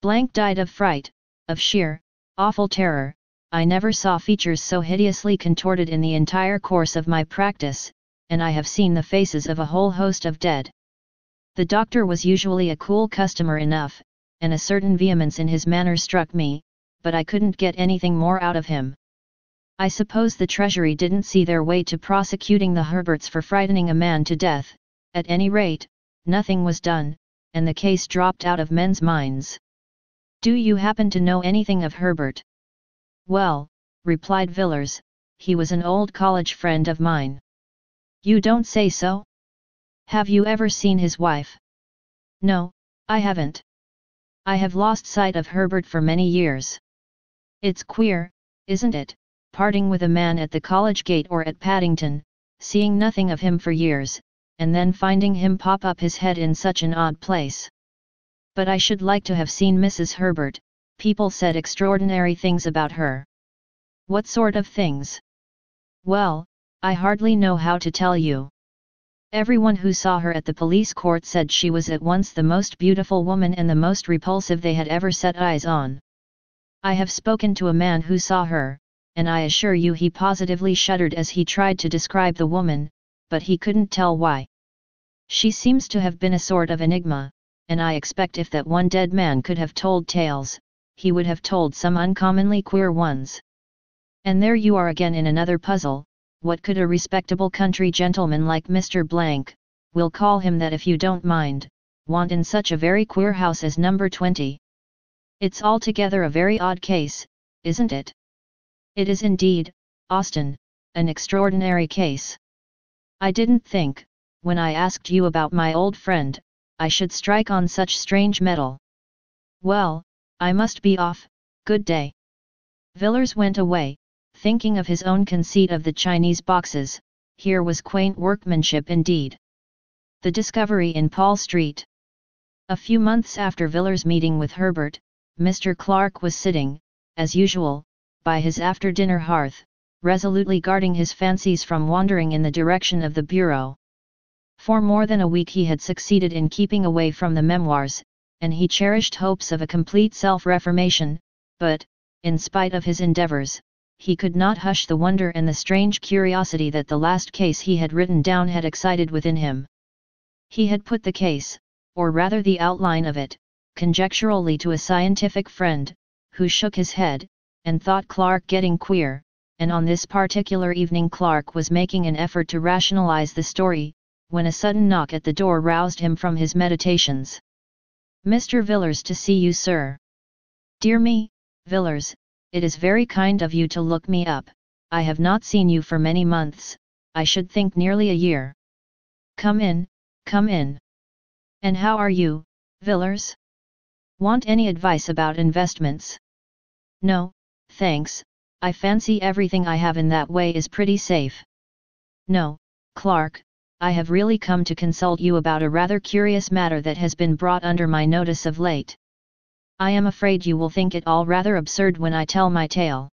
Blank died of fright, of sheer, awful terror. I never saw features so hideously contorted in the entire course of my practice, and I have seen the faces of a whole host of dead." The doctor was usually a cool customer enough, and a certain vehemence in his manner struck me, but I couldn't get anything more out of him. I suppose the Treasury didn't see their way to prosecuting the Herberts for frightening a man to death. At any rate, nothing was done, and the case dropped out of men's minds. "Do you happen to know anything of Herbert?" "Well," replied Villers, "he was an old college friend of mine." "You don't say so? Have you ever seen his wife?" "No, I haven't. I have lost sight of Herbert for many years. It's queer, isn't it, parting with a man at the college gate or at Paddington, seeing nothing of him for years, and then finding him pop up his head in such an odd place. But I should like to have seen Mrs. Herbert. People said extraordinary things about her." "What sort of things?" "Well, I hardly know how to tell you. Everyone who saw her at the police court said she was at once the most beautiful woman and the most repulsive they had ever set eyes on. I have spoken to a man who saw her, and I assure you he positively shuddered as he tried to describe the woman, but he couldn't tell why. She seems to have been a sort of enigma, and I expect if that one dead man could have told tales, he would have told some uncommonly queer ones. And there you are again in another puzzle. What could a respectable country gentleman like Mr. Blank, we'll call him that if you don't mind, want in such a very queer house as number 20? It's altogether a very odd case, isn't it?" "It is indeed, Austin, an extraordinary case. I didn't think, when I asked you about my old friend, I should strike on such strange metal. Well, I must be off, good day." Villers went away, thinking of his own conceit of the Chinese boxes. Here was quaint workmanship indeed. The discovery in Paul Street. A few months after Villers' meeting with Herbert, Mr. Clark was sitting, as usual, by his after-dinner hearth, resolutely guarding his fancies from wandering in the direction of the bureau. For more than a week he had succeeded in keeping away from the Memoirs, and he cherished hopes of a complete self-reformation, but, in spite of his endeavors, he could not hush the wonder and the strange curiosity that the last case he had written down had excited within him. He had put the case, or rather the outline of it, conjecturally to a scientific friend, who shook his head, and thought Clark getting queer, and on this particular evening Clark was making an effort to rationalize the story, when a sudden knock at the door roused him from his meditations. "Mr. Villers to see you, sir." "Dear me, Villers, it is very kind of you to look me up. I have not seen you for many months, I should think nearly a year." Come in, come in. And how are you, Villers? Want any advice about investments?" "No, thanks, I fancy everything I have in that way is pretty safe." "No, Clark, I have really come to consult you about a rather curious matter that has been brought under my notice of late. I am afraid you will think it all rather absurd when I tell my tale.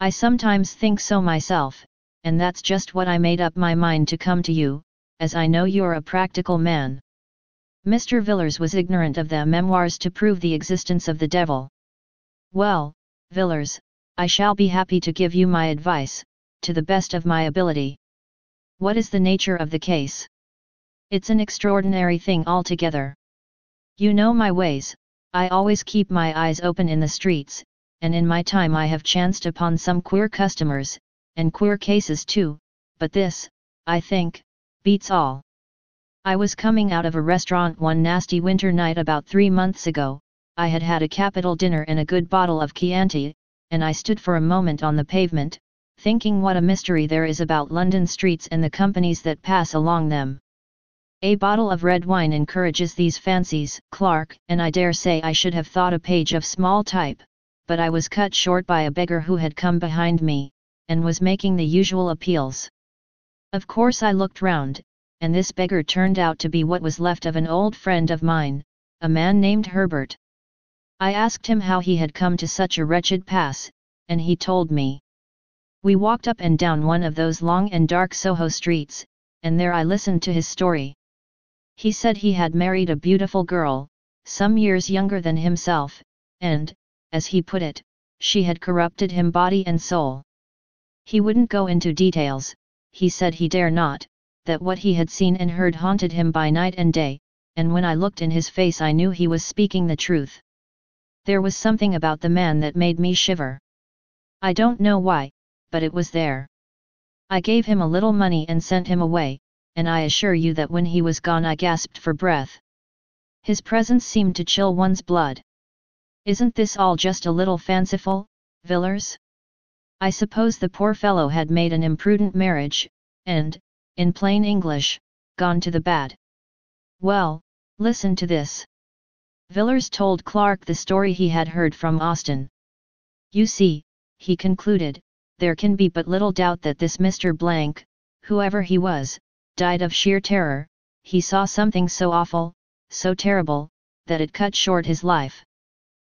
I sometimes think so myself, and that's just what I made up my mind to come to you, as I know you're a practical man." Mr. Villers was ignorant of the Memoirs to prove the existence of the devil. "Well, Villers, I shall be happy to give you my advice, to the best of my ability. What is the nature of the case?" "It's an extraordinary thing altogether. You know my ways, I always keep my eyes open in the streets, and in my time I have chanced upon some queer customers, and queer cases too, but this, I think, beats all. I was coming out of a restaurant one nasty winter night about 3 months ago. I had had a capital dinner and a good bottle of Chianti, and I stood for a moment on the pavement, thinking what a mystery there is about London streets and the companies that pass along them. A bottle of red wine encourages these fancies, Clark, and I dare say I should have thought a page of small type, but I was cut short by a beggar who had come behind me, and was making the usual appeals. Of course I looked round, and this beggar turned out to be what was left of an old friend of mine, a man named Herbert. I asked him how he had come to such a wretched pass, and he told me. We walked up and down one of those long and dark Soho streets, and there I listened to his story. He said he had married a beautiful girl, some years younger than himself, and, as he put it, she had corrupted him body and soul. He wouldn't go into details, he said he dare not, that what he had seen and heard haunted him by night and day, and when I looked in his face I knew he was speaking the truth. There was something about the man that made me shiver. I don't know why, but it was there. I gave him a little money and sent him away, and I assure you that when he was gone I gasped for breath. His presence seemed to chill one's blood. Isn't this all just a little fanciful, Villers? I suppose the poor fellow had made an imprudent marriage, and, in plain English, gone to the bad. Well, listen to this. Villers told Clark the story he had heard from Austin. You see, he concluded, there can be but little doubt that this Mr. Blank, whoever he was, died of sheer terror. He saw something so awful, so terrible, that it cut short his life.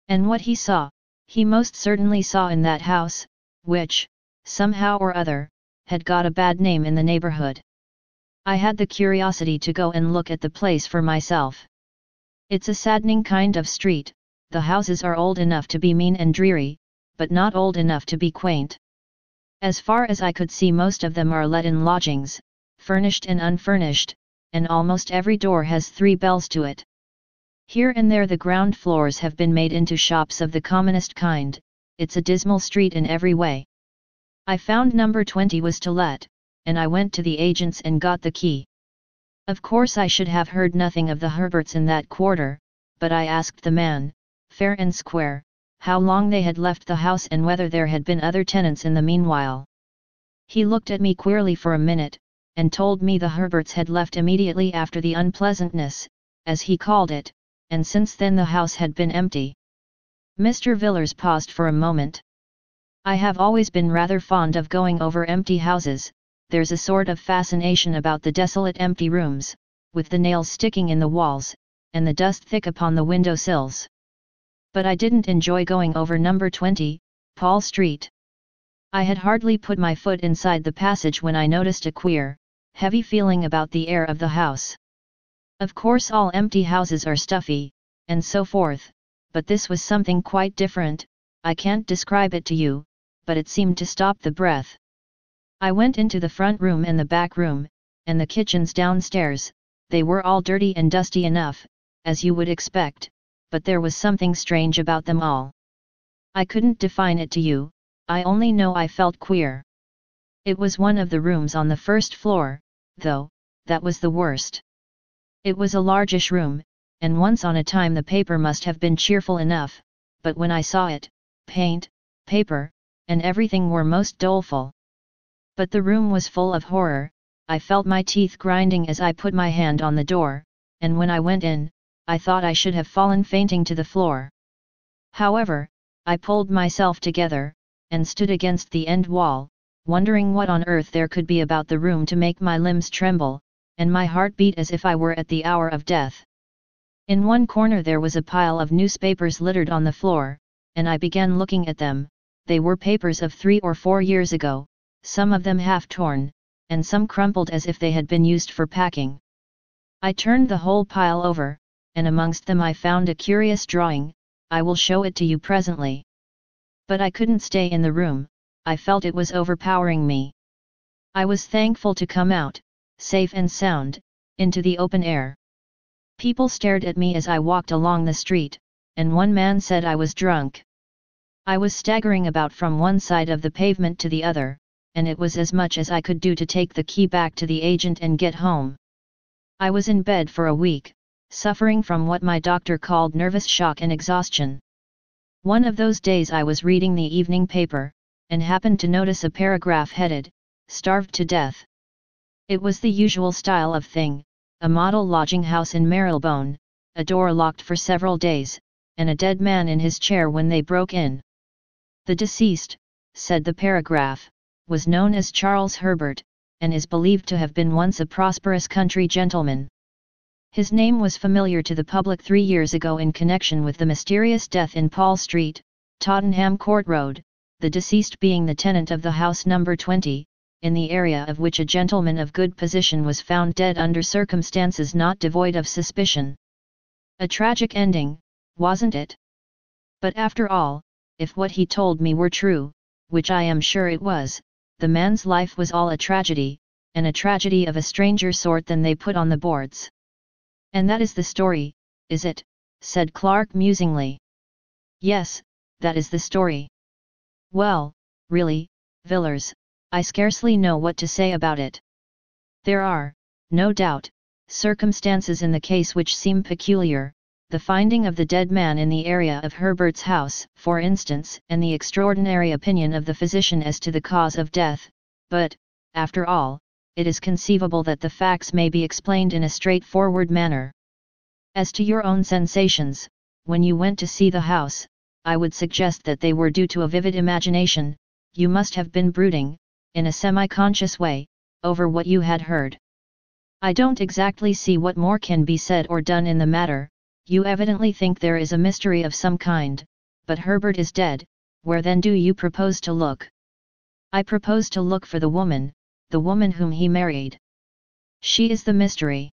And what he saw, he most certainly saw in that house, which, somehow or other, had got a bad name in the neighborhood. I had the curiosity to go and look at the place for myself. It's a saddening kind of street. The houses are old enough to be mean and dreary, but not old enough to be quaint. As far as I could see, most of them are let in lodgings, furnished and unfurnished, and almost every door has 3 bells to it. Here and there the ground floors have been made into shops of the commonest kind. It's a dismal street in every way. I found number 20 was to let, and I went to the agents and got the key. Of course I should have heard nothing of the Herberts in that quarter, but I asked the man, fair and square, how long they had left the house and whether there had been other tenants in the meanwhile. He looked at me queerly for a minute, and told me the Herberts had left immediately after the unpleasantness, as he called it, and since then the house had been empty. Mr. Villers paused for a moment. I have always been rather fond of going over empty houses. There's a sort of fascination about the desolate empty rooms, with the nails sticking in the walls, and the dust thick upon the window sills. But I didn't enjoy going over number 20, Paul Street. I had hardly put my foot inside the passage when I noticed a queer, heavy feeling about the air of the house. Of course all empty houses are stuffy, and so forth, but this was something quite different. I can't describe it to you, but it seemed to stop the breath. I went into the front room and the back room, and the kitchens downstairs. They were all dirty and dusty enough, as you would expect, but there was something strange about them all. I couldn't define it to you, I only know I felt queer. It was one of the rooms on the first floor, though, that was the worst. It was a largish room, and once on a time the paper must have been cheerful enough, but when I saw it, paint, paper, and everything were most doleful. But the room was full of horror. I felt my teeth grinding as I put my hand on the door, and when I went in, I thought I should have fallen fainting to the floor. However, I pulled myself together, and stood against the end wall, wondering what on earth there could be about the room to make my limbs tremble, and my heart beat as if I were at the hour of death. In one corner there was a pile of newspapers littered on the floor, and I began looking at them. They were papers of 3 or 4 years ago, some of them half torn, and some crumpled as if they had been used for packing. I turned the whole pile over, and amongst them I found a curious drawing. I will show it to you presently. But I couldn't stay in the room, I felt it was overpowering me. I was thankful to come out, safe and sound, into the open air. People stared at me as I walked along the street, and one man said I was drunk. I was staggering about from one side of the pavement to the other, and it was as much as I could do to take the key back to the agent and get home. I was in bed for a week, suffering from what my doctor called nervous shock and exhaustion. One of those days I was reading the evening paper, and happened to notice a paragraph headed, "Starved to Death." It was the usual style of thing, a model lodging house in Marylebone, a door locked for several days, and a dead man in his chair when they broke in. The deceased, said the paragraph, was known as Charles Herbert, and is believed to have been once a prosperous country gentleman. His name was familiar to the public 3 years ago in connection with the mysterious death in Paul Street, Tottenham Court Road, the deceased being the tenant of the house number 20, in the area of which a gentleman of good position was found dead under circumstances not devoid of suspicion. A tragic ending, wasn't it? But after all, if what he told me were true, which I am sure it was, the man's life was all a tragedy, and a tragedy of a stranger sort than they put on the boards. And that is the story, is it? Said Clark musingly. Yes, that is the story. Well, really, Villars, I scarcely know what to say about it. There are, no doubt, circumstances in the case which seem peculiar, the finding of the dead man in the area of Herbert's house, for instance, and the extraordinary opinion of the physician as to the cause of death, but, after all, it is conceivable that the facts may be explained in a straightforward manner. As to your own sensations, when you went to see the house, I would suggest that they were due to a vivid imagination. You must have been brooding, in a semi-conscious way, over what you had heard. I don't exactly see what more can be said or done in the matter. You evidently think there is a mystery of some kind, but Herbert is dead. Where then do you propose to look? I propose to look for the woman whom he married. She is the mystery.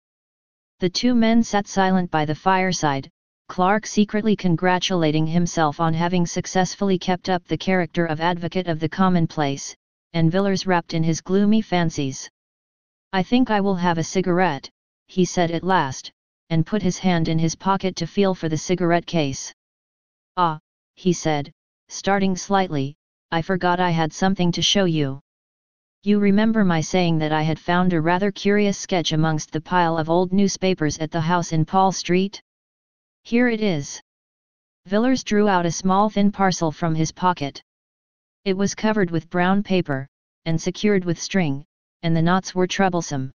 The two men sat silent by the fireside, Clark secretly congratulating himself on having successfully kept up the character of advocate of the commonplace, and Villars wrapped in his gloomy fancies. I think I will have a cigarette, he said at last, and put his hand in his pocket to feel for the cigarette case. Ah, he said, starting slightly, I forgot I had something to show you. You remember my saying that I had found a rather curious sketch amongst the pile of old newspapers at the house in Paul Street? Here it is. Villars drew out a small thin parcel from his pocket. It was covered with brown paper, and secured with string, and the knots were troublesome.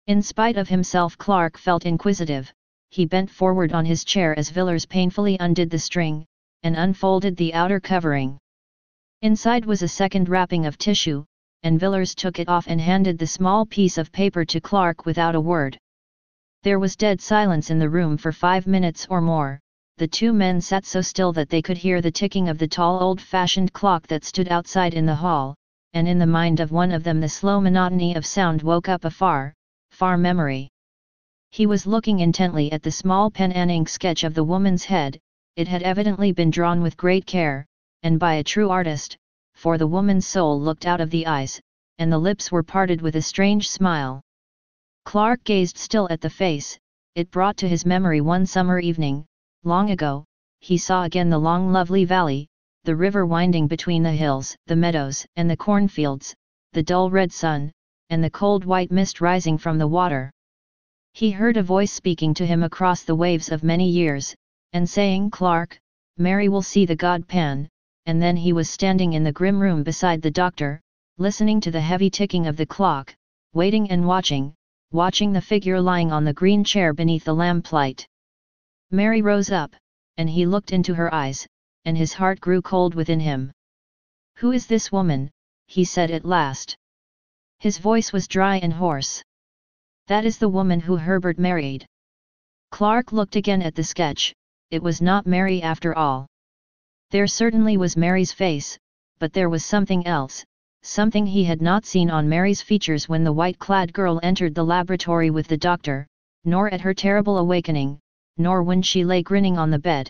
In spite of himself, Clark felt inquisitive. He bent forward on his chair as Villars painfully undid the string, and unfolded the outer covering. Inside was a second wrapping of tissue, and Villars took it off and handed the small piece of paper to Clark without a word. There was dead silence in the room for 5 minutes or more. The two men sat so still that they could hear the ticking of the tall old-fashioned clock that stood outside in the hall, and in the mind of one of them the slow monotony of sound woke up a far memory. He was looking intently at the small pen and ink sketch of the woman's head. It had evidently been drawn with great care, and by a true artist, for the woman's soul looked out of the eyes, and the lips were parted with a strange smile. Clark gazed still at the face. It brought to his memory one summer evening, long ago. He saw again the long lovely valley, the river winding between the hills, the meadows and the cornfields, the dull red sun, and the cold white mist rising from the water. He heard a voice speaking to him across the waves of many years, and saying, "Clark, Mary will see the god Pan," and then he was standing in the grim room beside the doctor, listening to the heavy ticking of the clock, waiting and watching the figure lying on the green chair beneath the lamplight. Mary rose up, and he looked into her eyes, and his heart grew cold within him. "Who is this woman?" he said at last. His voice was dry and hoarse. "That is the woman who Herbert married." Clark looked again at the sketch. It was not Mary after all. There certainly was Mary's face, but there was something else, something he had not seen on Mary's features when the white-clad girl entered the laboratory with the doctor, nor at her terrible awakening, nor when she lay grinning on the bed.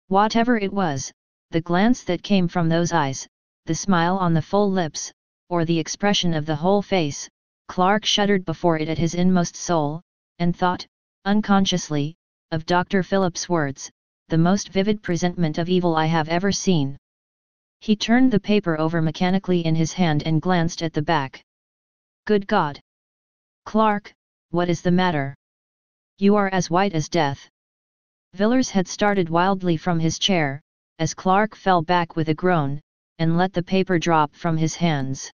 Whatever it was, the glance that came from those eyes, the smile on the full lips, or the expression of the whole face, Clark shuddered before it at his inmost soul, and thought, unconsciously, of Dr. Philip's words, "the most vivid presentment of evil I have ever seen." He turned the paper over mechanically in his hand and glanced at the back. "Good God! Clark, what is the matter? You are as white as death." Villars had started wildly from his chair, as Clark fell back with a groan, and let the paper drop from his hands.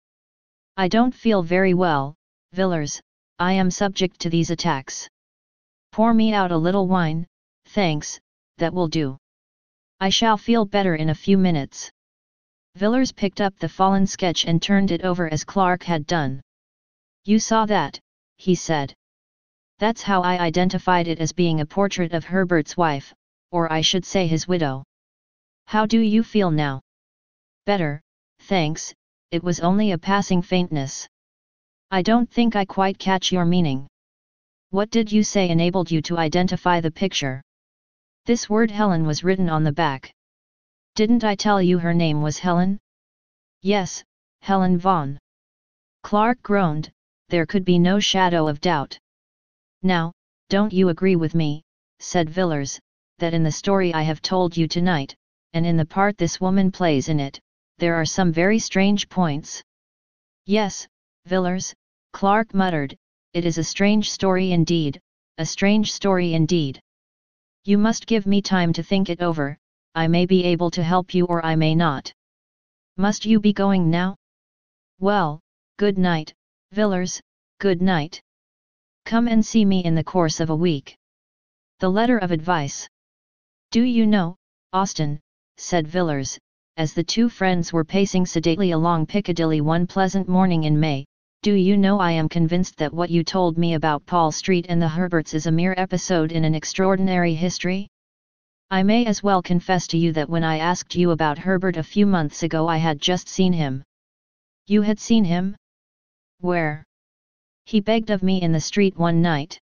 "I don't feel very well, Villars. I am subject to these attacks. Pour me out a little wine, thanks, that will do. I shall feel better in a few minutes." Villars picked up the fallen sketch and turned it over as Clark had done. You saw that, he said. That's how I identified it as being a portrait of Herbert's wife, or I should say his widow. How do you feel now? Better, thanks, it was only a passing faintness. I don't think I quite catch your meaning. What did you say enabled you to identify the picture? This word Helen was written on the back. Didn't I tell you her name was Helen? Yes, Helen Vaughan. Clark groaned, there could be no shadow of doubt. Now, don't you agree with me, said Villars, that in the story I have told you tonight, and in the part this woman plays in it, there are some very strange points? Yes, Villars, Clark muttered, it is a strange story indeed, a strange story indeed. You must give me time to think it over, I may be able to help you or I may not. Must you be going now? Well, good night, Villars, good night. Come and see me in the course of a week. The letter of advice. Do you know, Austin, said Villars, as the two friends were pacing sedately along Piccadilly one pleasant morning in May, do you know I am convinced that what you told me about Paul Street and the Herberts is a mere episode in an extraordinary history? I may as well confess to you that when I asked you about Herbert a few months ago I had just seen him. You had seen him? Where? He begged of me in the street one night.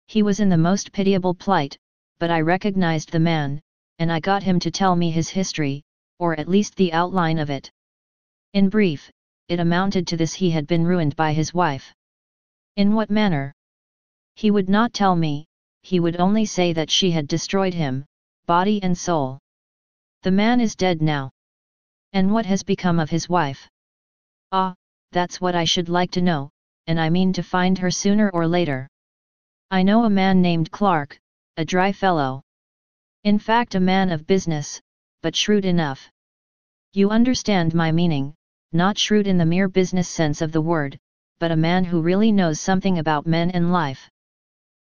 He was in the most pitiable plight, but I recognized the man, and I got him to tell me his history, or at least the outline of it. In brief, it amounted to this: he had been ruined by his wife. In what manner? He would not tell me, he would only say that she had destroyed him, body and soul. The man is dead now. And what has become of his wife? Ah, that's what I should like to know, and I mean to find her sooner or later. I know a man named Clark, a dry fellow. In fact, a man of business, but shrewd enough. You understand my meaning, not shrewd in the mere business sense of the word, but a man who really knows something about men and life.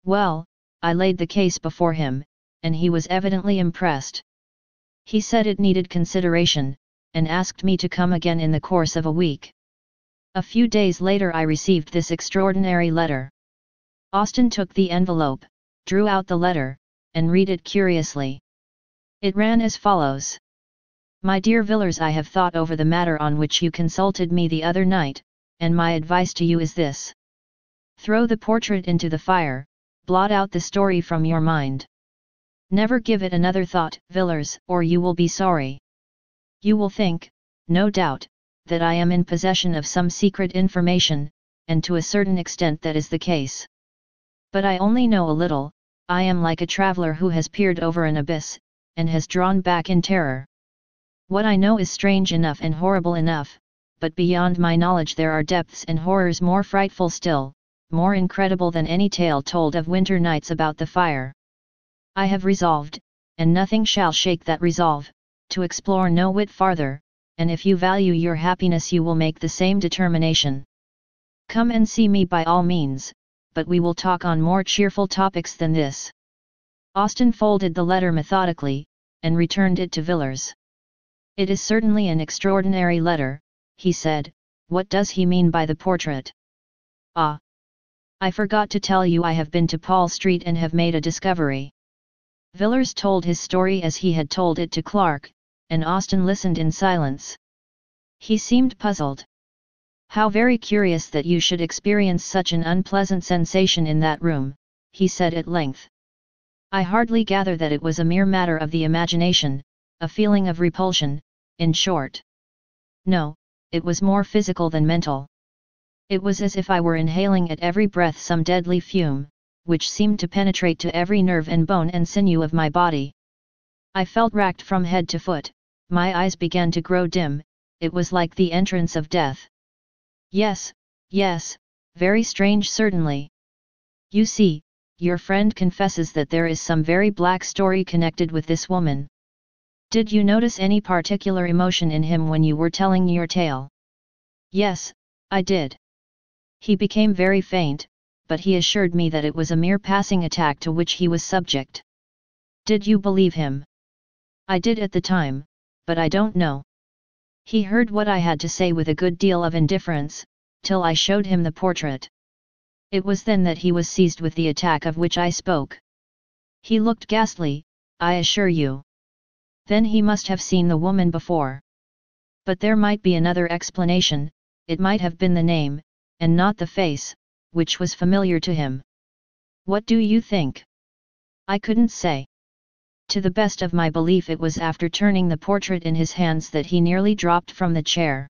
Well, I laid the case before him, and he was evidently impressed. He said it needed consideration, and asked me to come again in the course of a week. A few days later I received this extraordinary letter. Austin took the envelope, drew out the letter, and read it curiously. It ran as follows. My dear Villars, I have thought over the matter on which you consulted me the other night, and my advice to you is this. Throw the portrait into the fire, blot out the story from your mind. Never give it another thought, Villars, or you will be sorry. You will think, no doubt, that I am in possession of some secret information, and to a certain extent that is the case. But I only know a little, I am like a traveler who has peered over an abyss, and has drawn back in terror. What I know is strange enough and horrible enough, but beyond my knowledge there are depths and horrors more frightful still, more incredible than any tale told of winter nights about the fire. I have resolved, and nothing shall shake that resolve, to explore no whit farther, and if you value your happiness you will make the same determination. Come and see me by all means, but we will talk on more cheerful topics than this. Austin folded the letter methodically, and returned it to Villars. It is certainly an extraordinary letter, he said. What does he mean by the portrait? Ah! I forgot to tell you I have been to Paul Street and have made a discovery. Villars told his story as he had told it to Clark, and Austin listened in silence. He seemed puzzled. How very curious that you should experience such an unpleasant sensation in that room, he said at length. I hardly gather that it was a mere matter of the imagination, a feeling of repulsion, in short. No, it was more physical than mental. It was as if I were inhaling at every breath some deadly fume, which seemed to penetrate to every nerve and bone and sinew of my body. I felt racked from head to foot, my eyes began to grow dim, it was like the entrance of death. Yes, yes, very strange certainly. You see, your friend confesses that there is some very black story connected with this woman. Did you notice any particular emotion in him when you were telling your tale? Yes, I did. He became very faint, but he assured me that it was a mere passing attack to which he was subject. Did you believe him? I did at the time, but I don't know. He heard what I had to say with a good deal of indifference, till I showed him the portrait. It was then that he was seized with the attack of which I spoke. He looked ghastly, I assure you. Then he must have seen the woman before. But there might be another explanation, it might have been the name, and not the face, which was familiar to him. What do you think? I couldn't say. To the best of my belief it was after turning the portrait in his hands that he nearly dropped from the chair.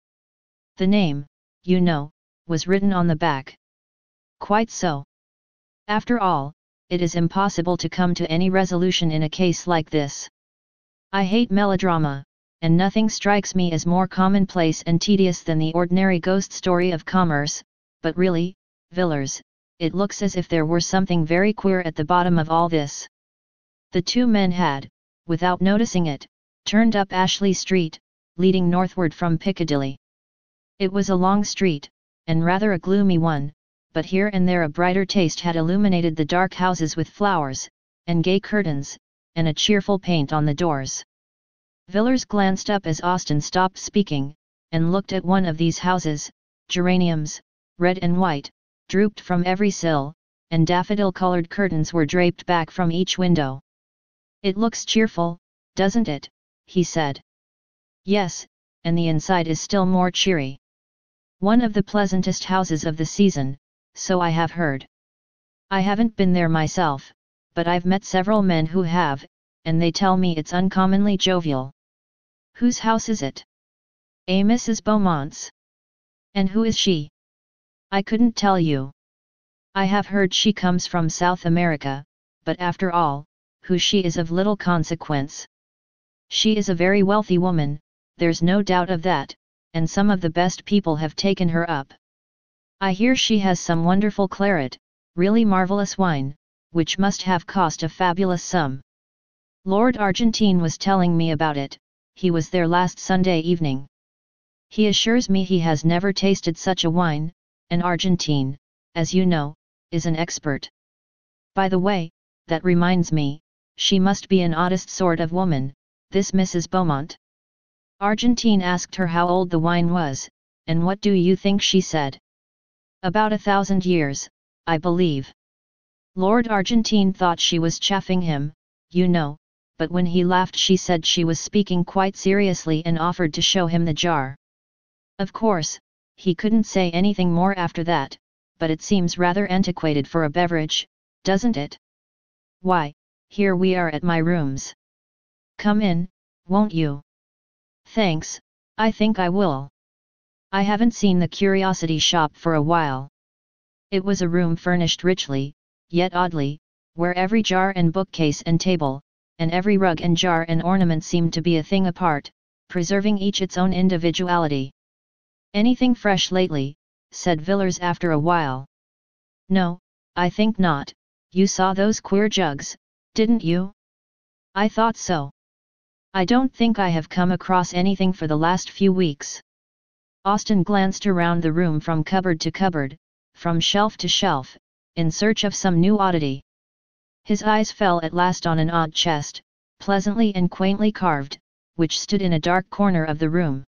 The name, you know, was written on the back. Quite so. After all, it is impossible to come to any resolution in a case like this. I hate melodrama, and nothing strikes me as more commonplace and tedious than the ordinary ghost story of commerce, but really, Villers, it looks as if there were something very queer at the bottom of all this. The two men had, without noticing it, turned up Ashley Street, leading northward from Piccadilly. It was a long street, and rather a gloomy one, but here and there a brighter taste had illuminated the dark houses with flowers, and gay curtains, and a cheerful paint on the doors. Villers glanced up as Austin stopped speaking, and looked at one of these houses. Geraniums, red and white, drooped from every sill, and daffodil-colored curtains were draped back from each window. "It looks cheerful, doesn't it?" he said. "Yes, and the inside is still more cheery. One of the pleasantest houses of the season, so I have heard. I haven't been there myself, but I've met several men who have, and they tell me it's uncommonly jovial." "Whose house is it?" "A Mrs. Beaumont's." "And who is she?" "I couldn't tell you. I have heard she comes from South America, but after all, who she is of little consequence. She is a very wealthy woman, there's no doubt of that, and some of the best people have taken her up. I hear she has some wonderful claret, really marvellous wine, which must have cost a fabulous sum. Lord Argentine was telling me about it, he was there last Sunday evening. He assures me he has never tasted such a wine, and Argentine, as you know, is an expert. By the way, that reminds me, she must be an oddest sort of woman, this Mrs. Beaumont." Argentine asked her how old the wine was, and what do you think she said? "About 1,000 years, I believe." Lord Argentine thought she was chaffing him, you know, but when he laughed she said she was speaking quite seriously and offered to show him the jar. Of course, he couldn't say anything more after that, but it seems rather antiquated for a beverage, doesn't it? "Why, here we are at my rooms. Come in, won't you?" "Thanks, I think I will. I haven't seen the curiosity shop for a while." It was a room furnished richly, yet oddly, where every jar and bookcase and table, and every rug and jar and ornament seemed to be a thing apart, preserving each its own individuality. "Anything fresh lately?" said Villers after a while. "No, I think not. You saw those queer jugs, didn't you?" "I thought so. I don't think I have come across anything for the last few weeks." Austin glanced around the room from cupboard to cupboard, from shelf to shelf, in search of some new oddity. His eyes fell at last on an odd chest, pleasantly and quaintly carved, which stood in a dark corner of the room.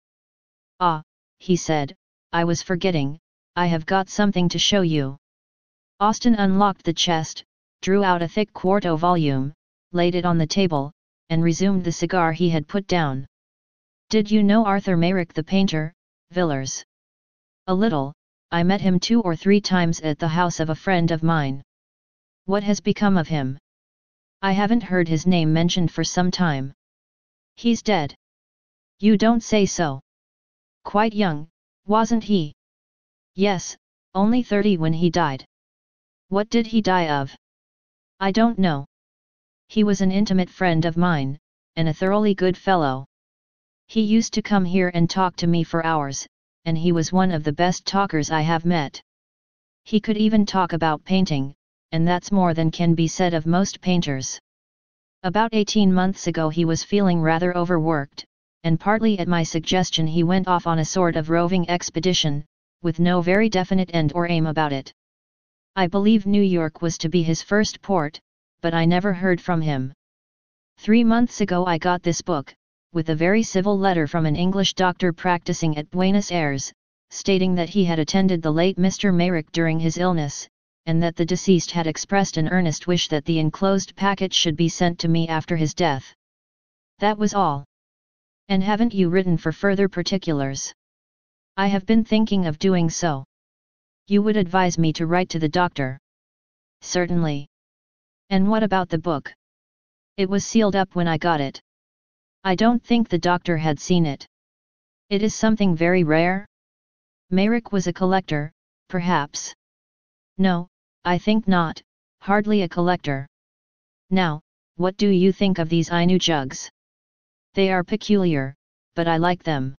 "Ah," he said, "I was forgetting, I have got something to show you." Austin unlocked the chest, drew out a thick quarto volume, laid it on the table, and resumed the cigar he had put down. "Did you know Arthur Mayrick the painter, Villers?" "A little, I met him 2 or 3 times at the house of a friend of mine." "What has become of him?" "I haven't heard his name mentioned for some time." "He's dead." "You don't say so. Quite young, wasn't he?" "Yes, only 30 when he died." "What did he die of?" "I don't know. He was an intimate friend of mine, and a thoroughly good fellow. He used to come here and talk to me for hours, and he was one of the best talkers I have met. He could even talk about painting, and that's more than can be said of most painters. About 18 months ago he was feeling rather overworked, and partly at my suggestion he went off on a sort of roving expedition, with no very definite end or aim about it. I believe New York was to be his first port, but I never heard from him. 3 months ago I got this book, with a very civil letter from an English doctor practicing at Buenos Aires, stating that he had attended the late Mr. Merrick during his illness, and that the deceased had expressed an earnest wish that the enclosed packet should be sent to me after his death. That was all. And haven't you written for further particulars? I have been thinking of doing so. You would advise me to write to the doctor? Certainly. And what about the book? It was sealed up when I got it. I don't think the doctor had seen it. It is something very rare? Merrick was a collector, perhaps. No, I think not, hardly a collector. Now, what do you think of these Ainu jugs? They are peculiar, but I like them.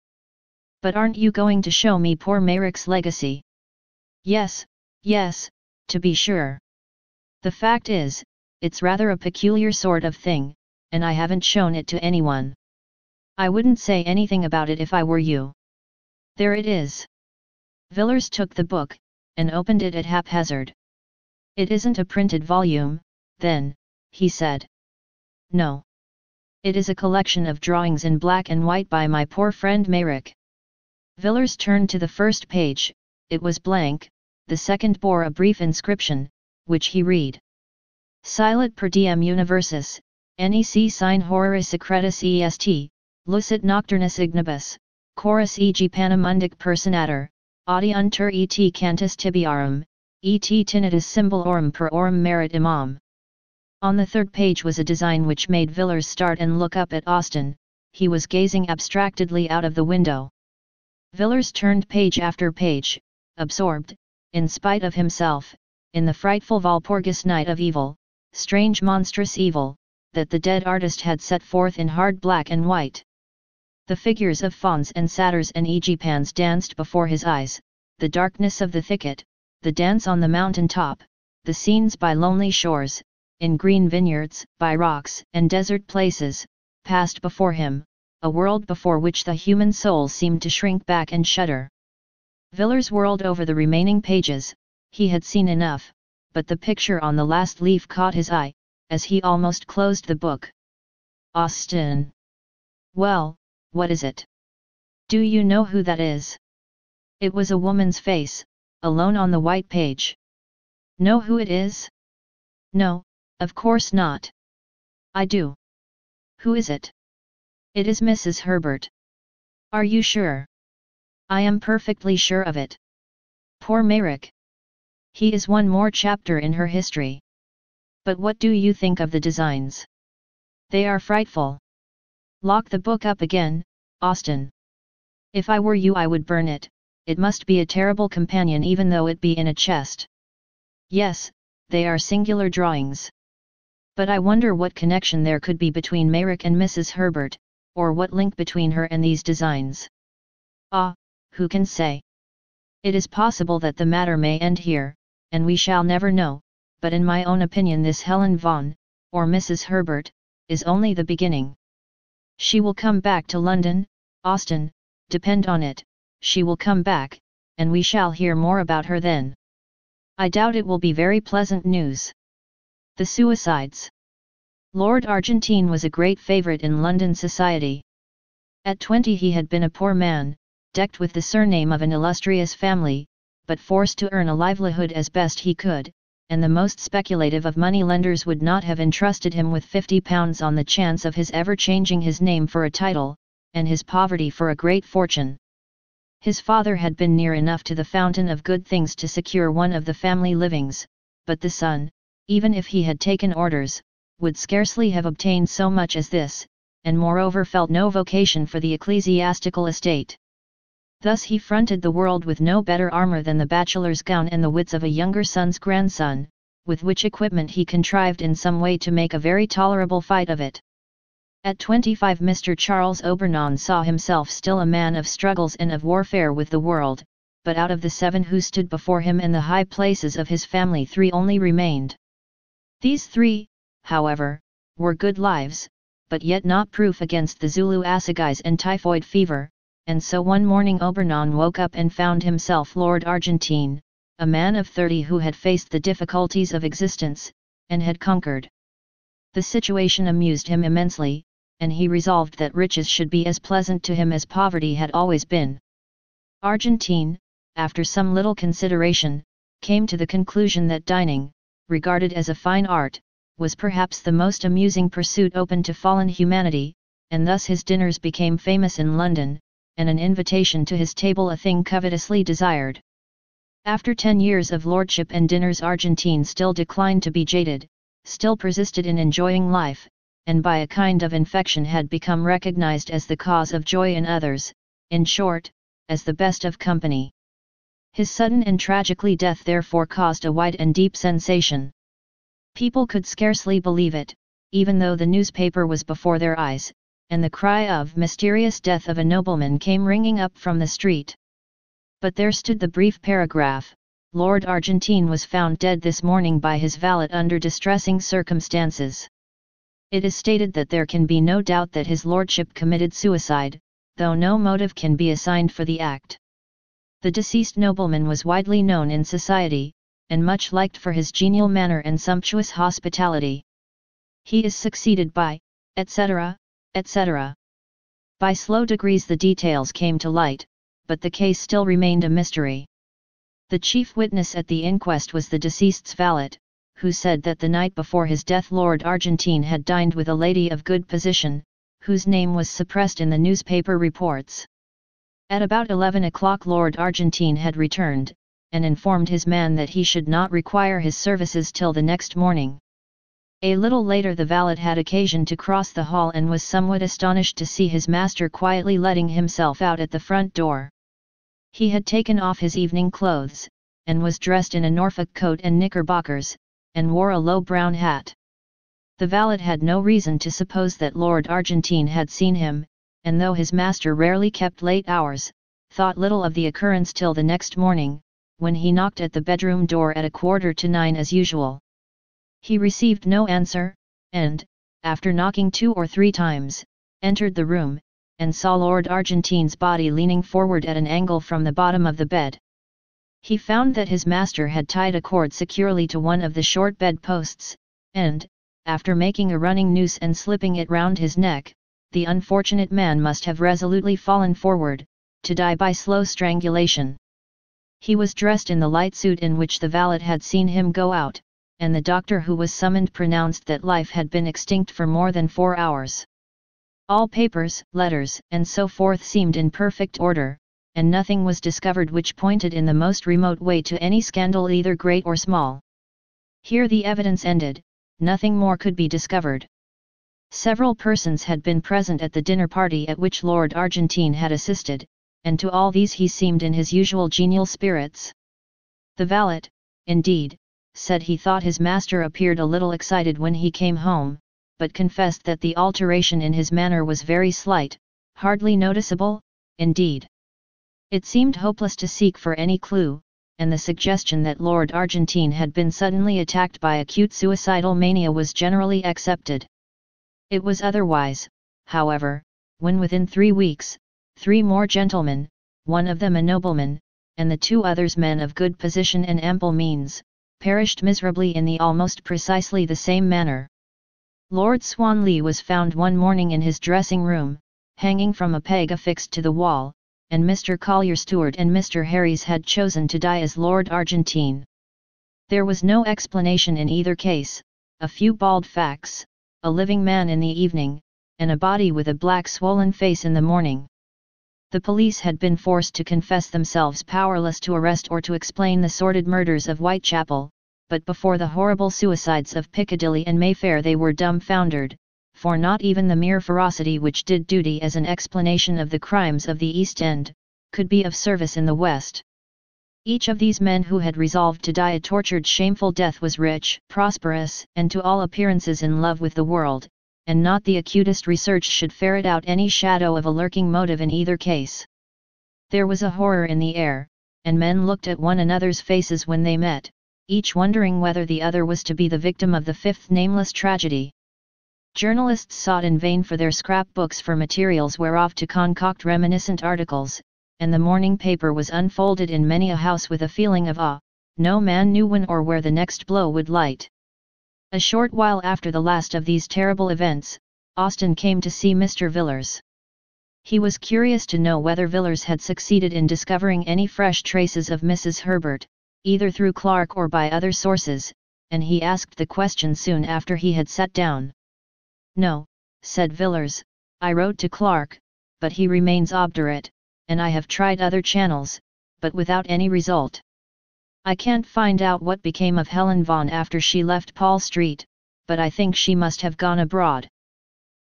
But aren't you going to show me poor Merrick's legacy? Yes, to be sure. The fact is, it's rather a peculiar sort of thing, and I haven't shown it to anyone. I wouldn't say anything about it if I were you. There it is. Villers took the book, and opened it at haphazard. It isn't a printed volume, then, he said. No. It is a collection of drawings in black and white by my poor friend Merrick. Villers turned to the first page. It was blank. The second bore a brief inscription, which he read. Silet per diem universis, nec sine horari secretus est, lucit nocturnus ignibus, chorus eg panamundic personator, audiuntur et cantus tibiarum, et tinnitus symbolorum per orum merit imam. On the third page was a design which made Villers start and look up at Austin. He was gazing abstractedly out of the window. Villers turned page after page, absorbed, in spite of himself, in the frightful Walpurgis night of evil, strange monstrous evil, that the dead artist had set forth in hard black and white. The figures of fauns and satyrs and Egipans danced before his eyes, the darkness of the thicket, the dance on the mountain top, the scenes by lonely shores, in green vineyards, by rocks and desert places, passed before him, a world before which the human soul seemed to shrink back and shudder. Villers whirled over the remaining pages. He had seen enough, but the picture on the last leaf caught his eye, as he almost closed the book. Austin. Well, what is it? Do you know who that is? It was a woman's face, alone on the white page. Know who it is? No, of course not. I do. Who is it? It is Mrs. Herbert. Are you sure? I am perfectly sure of it. Poor Merrick. He is one more chapter in her history. But what do you think of the designs? They are frightful. Lock the book up again, Austin. If I were you I would burn it. It must be a terrible companion even though it be in a chest. Yes, they are singular drawings. But I wonder what connection there could be between Merrick and Mrs. Herbert, or what link between her and these designs. Ah, who can say? It is possible that the matter may end here, and we shall never know, but in my own opinion this Helen Vaughan, or Mrs. Herbert, is only the beginning. She will come back to London, Austin, depend on it, she will come back, and we shall hear more about her then. I doubt it will be very pleasant news. The suicides. Lord Argentine was a great favourite in London society. At 20 he had been a poor man, decked with the surname of an illustrious family, but forced to earn a livelihood as best he could, and the most speculative of money-lenders would not have entrusted him with £50 on the chance of his ever changing his name for a title, and his poverty for a great fortune. His father had been near enough to the fountain of good things to secure one of the family livings, but the son, even if he had taken orders, would scarcely have obtained so much as this, and moreover felt no vocation for the ecclesiastical estate. Thus he fronted the world with no better armour than the bachelor's gown and the wits of a younger son's grandson, with which equipment he contrived in some way to make a very tolerable fight of it. At 25 Mr. Charles Obernon saw himself still a man of struggles and of warfare with the world, but out of the 7 who stood before him in the high places of his family 3 only remained. These 3, however, were good lives, but yet not proof against the Zulu assegais and typhoid fever, and so one morning Obernon woke up and found himself Lord Argentine, a man of 30 who had faced the difficulties of existence, and had conquered. The situation amused him immensely, and he resolved that riches should be as pleasant to him as poverty had always been. Argentine, after some little consideration, came to the conclusion that dining, regarded as a fine art, was perhaps the most amusing pursuit open to fallen humanity, and thus his dinners became famous in London, and an invitation to his table a thing covetously desired. After 10 years of lordship and dinners, Argentine still declined to be jaded, still persisted in enjoying life, and by a kind of infection had become recognized as the cause of joy in others, in short, as the best of company. His sudden and tragically death therefore caused a wide and deep sensation. People could scarcely believe it, even though the newspaper was before their eyes, and the cry of mysterious death of a nobleman came ringing up from the street. But there stood the brief paragraph: Lord Argentine was found dead this morning by his valet under distressing circumstances. It is stated that there can be no doubt that his lordship committed suicide, though no motive can be assigned for the act. The deceased nobleman was widely known in society, and much liked for his genial manner and sumptuous hospitality. He is succeeded by, etc., etc. By slow degrees the details came to light, but the case still remained a mystery. The chief witness at the inquest was the deceased's valet, who said that the night before his death Lord Argentine had dined with a lady of good position, whose name was suppressed in the newspaper reports. At about 11 o'clock Lord Argentine had returned, and informed his man that he should not require his services till the next morning. A little later the valet had occasion to cross the hall and was somewhat astonished to see his master quietly letting himself out at the front door. He had taken off his evening clothes, and was dressed in a Norfolk coat and knickerbockers, and wore a low brown hat. The valet had no reason to suppose that Lord Argentine had seen him, and though his master rarely kept late hours, thought little of the occurrence till the next morning, when he knocked at the bedroom door at 8:45 as usual. He received no answer, and, after knocking 2 or 3 times, entered the room, and saw Lord Argentine's body leaning forward at an angle from the bottom of the bed. He found that his master had tied a cord securely to one of the short bed posts, and, after making a running noose and slipping it round his neck, the unfortunate man must have resolutely fallen forward, to die by slow strangulation. He was dressed in the light suit in which the valet had seen him go out, and the doctor who was summoned pronounced that life had been extinct for more than 4 hours. All papers, letters, and so forth seemed in perfect order, and nothing was discovered which pointed in the most remote way to any scandal either great or small. Here the evidence ended, nothing more could be discovered. Several persons had been present at the dinner party at which Lord Argentine had assisted, and to all these he seemed in his usual genial spirits. The valet, indeed, said he thought his master appeared a little excited when he came home, but confessed that the alteration in his manner was very slight, hardly noticeable, indeed. It seemed hopeless to seek for any clue, and the suggestion that Lord Argentine had been suddenly attacked by acute suicidal mania was generally accepted. It was otherwise, however, when within 3 weeks, 3 more gentlemen, one of them a nobleman, and the 2 others men of good position and ample means, perished miserably in the almost precisely the same manner. Lord Swanley was found one morning in his dressing room, hanging from a peg affixed to the wall, and Mr. Collier Stewart and Mr. Harries had chosen to die as Lord Argentine. There was no explanation in either case, a few bald facts, a living man in the evening, and a body with a black swollen face in the morning. The police had been forced to confess themselves powerless to arrest or to explain the sordid murders of Whitechapel, but before the horrible suicides of Piccadilly and Mayfair they were dumbfoundered, for not even the mere ferocity which did duty as an explanation of the crimes of the East End, could be of service in the West. Each of these men who had resolved to die a tortured shameful death was rich, prosperous, and to all appearances in love with the world, and not the acutest research should ferret out any shadow of a lurking motive in either case. There was a horror in the air, and men looked at one another's faces when they met, each wondering whether the other was to be the victim of the 5th nameless tragedy. Journalists sought in vain for their scrapbooks for materials whereof to concoct reminiscent articles, and the morning paper was unfolded in many a house with a feeling of awe, no man knew when or where the next blow would light. A short while after the last of these terrible events, Austen came to see Mr. Villars. He was curious to know whether Villars had succeeded in discovering any fresh traces of Mrs. Herbert, either through Clark or by other sources, and he asked the question soon after he had sat down. "No," said Villars, "I wrote to Clark, but he remains obdurate, and I have tried other channels, but without any result. I can't find out what became of Helen Vaughan after she left Paul Street, but I think she must have gone abroad.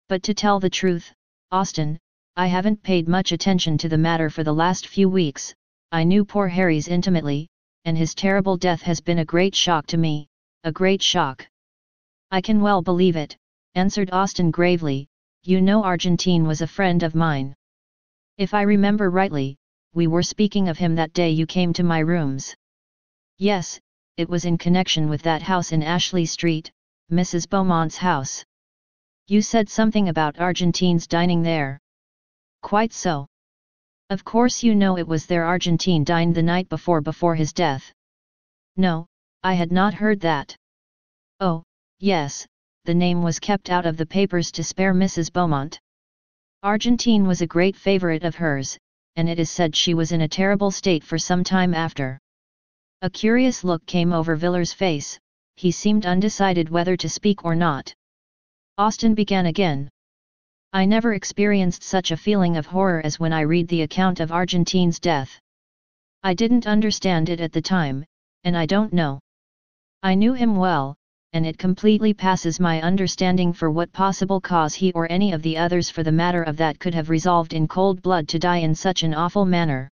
But to tell the truth, Austen, I haven't paid much attention to the matter for the last few weeks. I knew poor Harry's intimately, and his terrible death has been a great shock to me, a great shock." "I can well believe it," answered Austen gravely. "You know Argentine was a friend of mine. If I remember rightly, we were speaking of him that day you came to my rooms." "Yes, it was in connection with that house in Ashley Street, Mrs. Beaumont's house. You said something about Argentine's dining there." "Quite so. Of course you know it was there Argentine dined the night before his death." "No, I had not heard that." "Oh, yes, the name was kept out of the papers to spare Mrs. Beaumont. Argentine was a great favourite of hers, and it is said she was in a terrible state for some time after." A curious look came over Villars' face. He seemed undecided whether to speak or not. Austen began again. "I never experienced such a feeling of horror as when I read the account of Argentine's death. I didn't understand it at the time, and I don't know. I knew him well, and it completely passes my understanding for what possible cause he or any of the others for the matter of that could have resolved in cold blood to die in such an awful manner.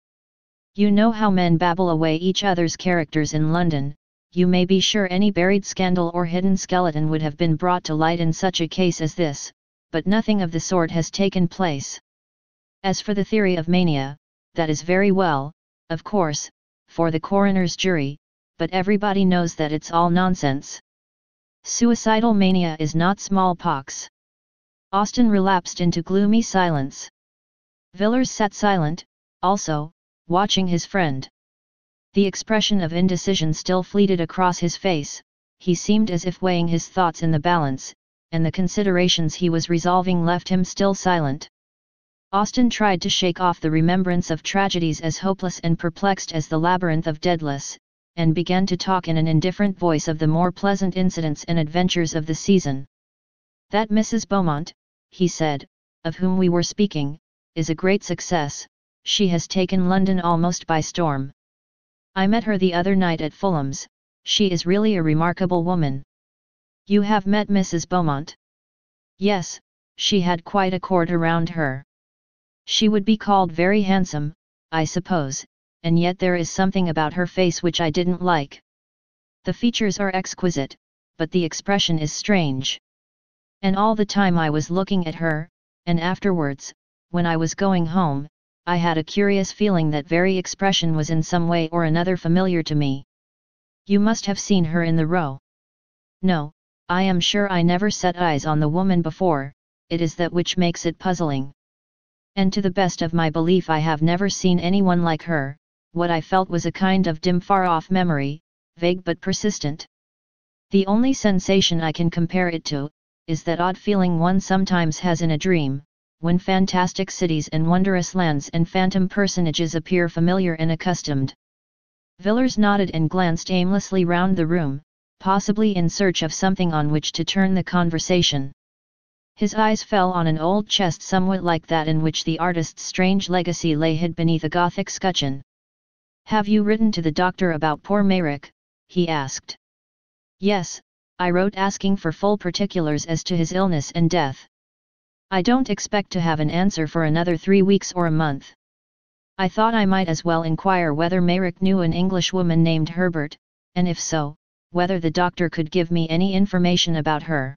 You know how men babble away each other's characters in London. You may be sure any buried scandal or hidden skeleton would have been brought to light in such a case as this, but nothing of the sort has taken place. As for the theory of mania, that is very well, of course, for the coroner's jury, but everybody knows that it's all nonsense. Suicidal mania is not smallpox." Austen relapsed into gloomy silence. Villars sat silent, also, watching his friend. The expression of indecision still fleeted across his face. He seemed as if weighing his thoughts in the balance, and the considerations he was resolving left him still silent. Austen tried to shake off the remembrance of tragedies as hopeless and perplexed as the labyrinth of Daedalus, and began to talk in an indifferent voice of the more pleasant incidents and adventures of the season. "That Mrs. Beaumont," he said, "of whom we were speaking, is a great success. She has taken London almost by storm. I met her the other night at Fulham's. She is really a remarkable woman." "You have met Mrs. Beaumont?" "Yes, she had quite a court around her. She would be called very handsome, I suppose, and yet there is something about her face which I didn't like. The features are exquisite, but the expression is strange. And all the time I was looking at her, and afterwards, when I was going home, I had a curious feeling that very expression was in some way or another familiar to me." "You must have seen her in the Row." "No, I am sure I never set eyes on the woman before. It is that which makes it puzzling. And to the best of my belief I have never seen anyone like her. What I felt was a kind of dim far-off memory, vague but persistent. The only sensation I can compare it to, is that odd feeling one sometimes has in a dream, when fantastic cities and wondrous lands and phantom personages appear familiar and accustomed." Villars nodded and glanced aimlessly round the room, possibly in search of something on which to turn the conversation. His eyes fell on an old chest somewhat like that in which the artist's strange legacy lay hid beneath a Gothic scutcheon. "Have you written to the doctor about poor Merrick?" he asked. "Yes, I wrote asking for full particulars as to his illness and death. I don't expect to have an answer for another 3 weeks or a month. I thought I might as well inquire whether Merrick knew an Englishwoman named Herbert, and if so, whether the doctor could give me any information about her.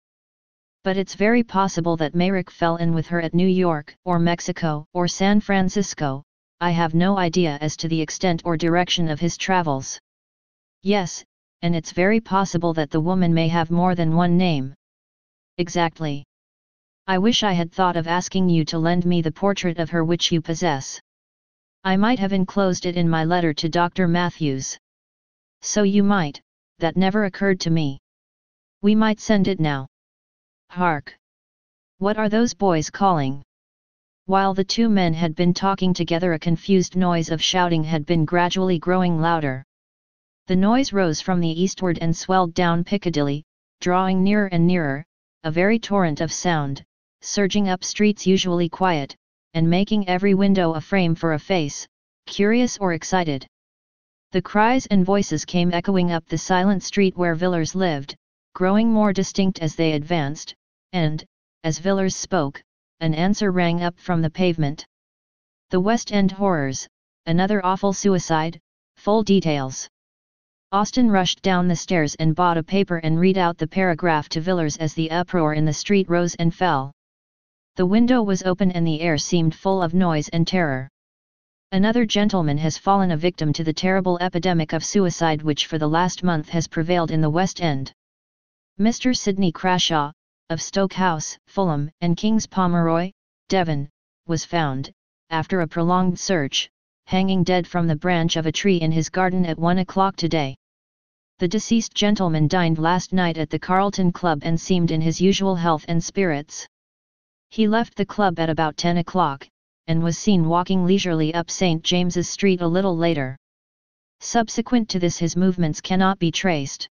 But it's very possible that Merrick fell in with her at New York, or Mexico, or San Francisco. I have no idea as to the extent or direction of his travels." "Yes, and it's very possible that the woman may have more than one name." "Exactly. I wish I had thought of asking you to lend me the portrait of her which you possess. I might have enclosed it in my letter to Dr. Matthews." "So you might, that never occurred to me. We might send it now. Hark! What are those boys calling?" While the two men had been talking together, a confused noise of shouting had been gradually growing louder. The noise rose from the eastward and swelled down Piccadilly, drawing nearer and nearer, a very torrent of sound, surging up streets usually quiet, and making every window a frame for a face, curious or excited. The cries and voices came echoing up the silent street where Villars lived, growing more distinct as they advanced, and, as Villars spoke, an answer rang up from the pavement. The West End horrors, another awful suicide, full details. Austen rushed down the stairs and bought a paper and read out the paragraph to Villars as the uproar in the street rose and fell. The window was open and the air seemed full of noise and terror. Another gentleman has fallen a victim to the terrible epidemic of suicide which for the last month has prevailed in the West End. Mr. Sidney Crashaw, of Stoke House, Fulham, and King's Pomeroy, Devon, was found, after a prolonged search, hanging dead from the branch of a tree in his garden at 1 o'clock today. The deceased gentleman dined last night at the Carlton Club and seemed in his usual health and spirits. He left the club at about 10 o'clock, and was seen walking leisurely up St. James's Street a little later. Subsequent to this his movements cannot be traced.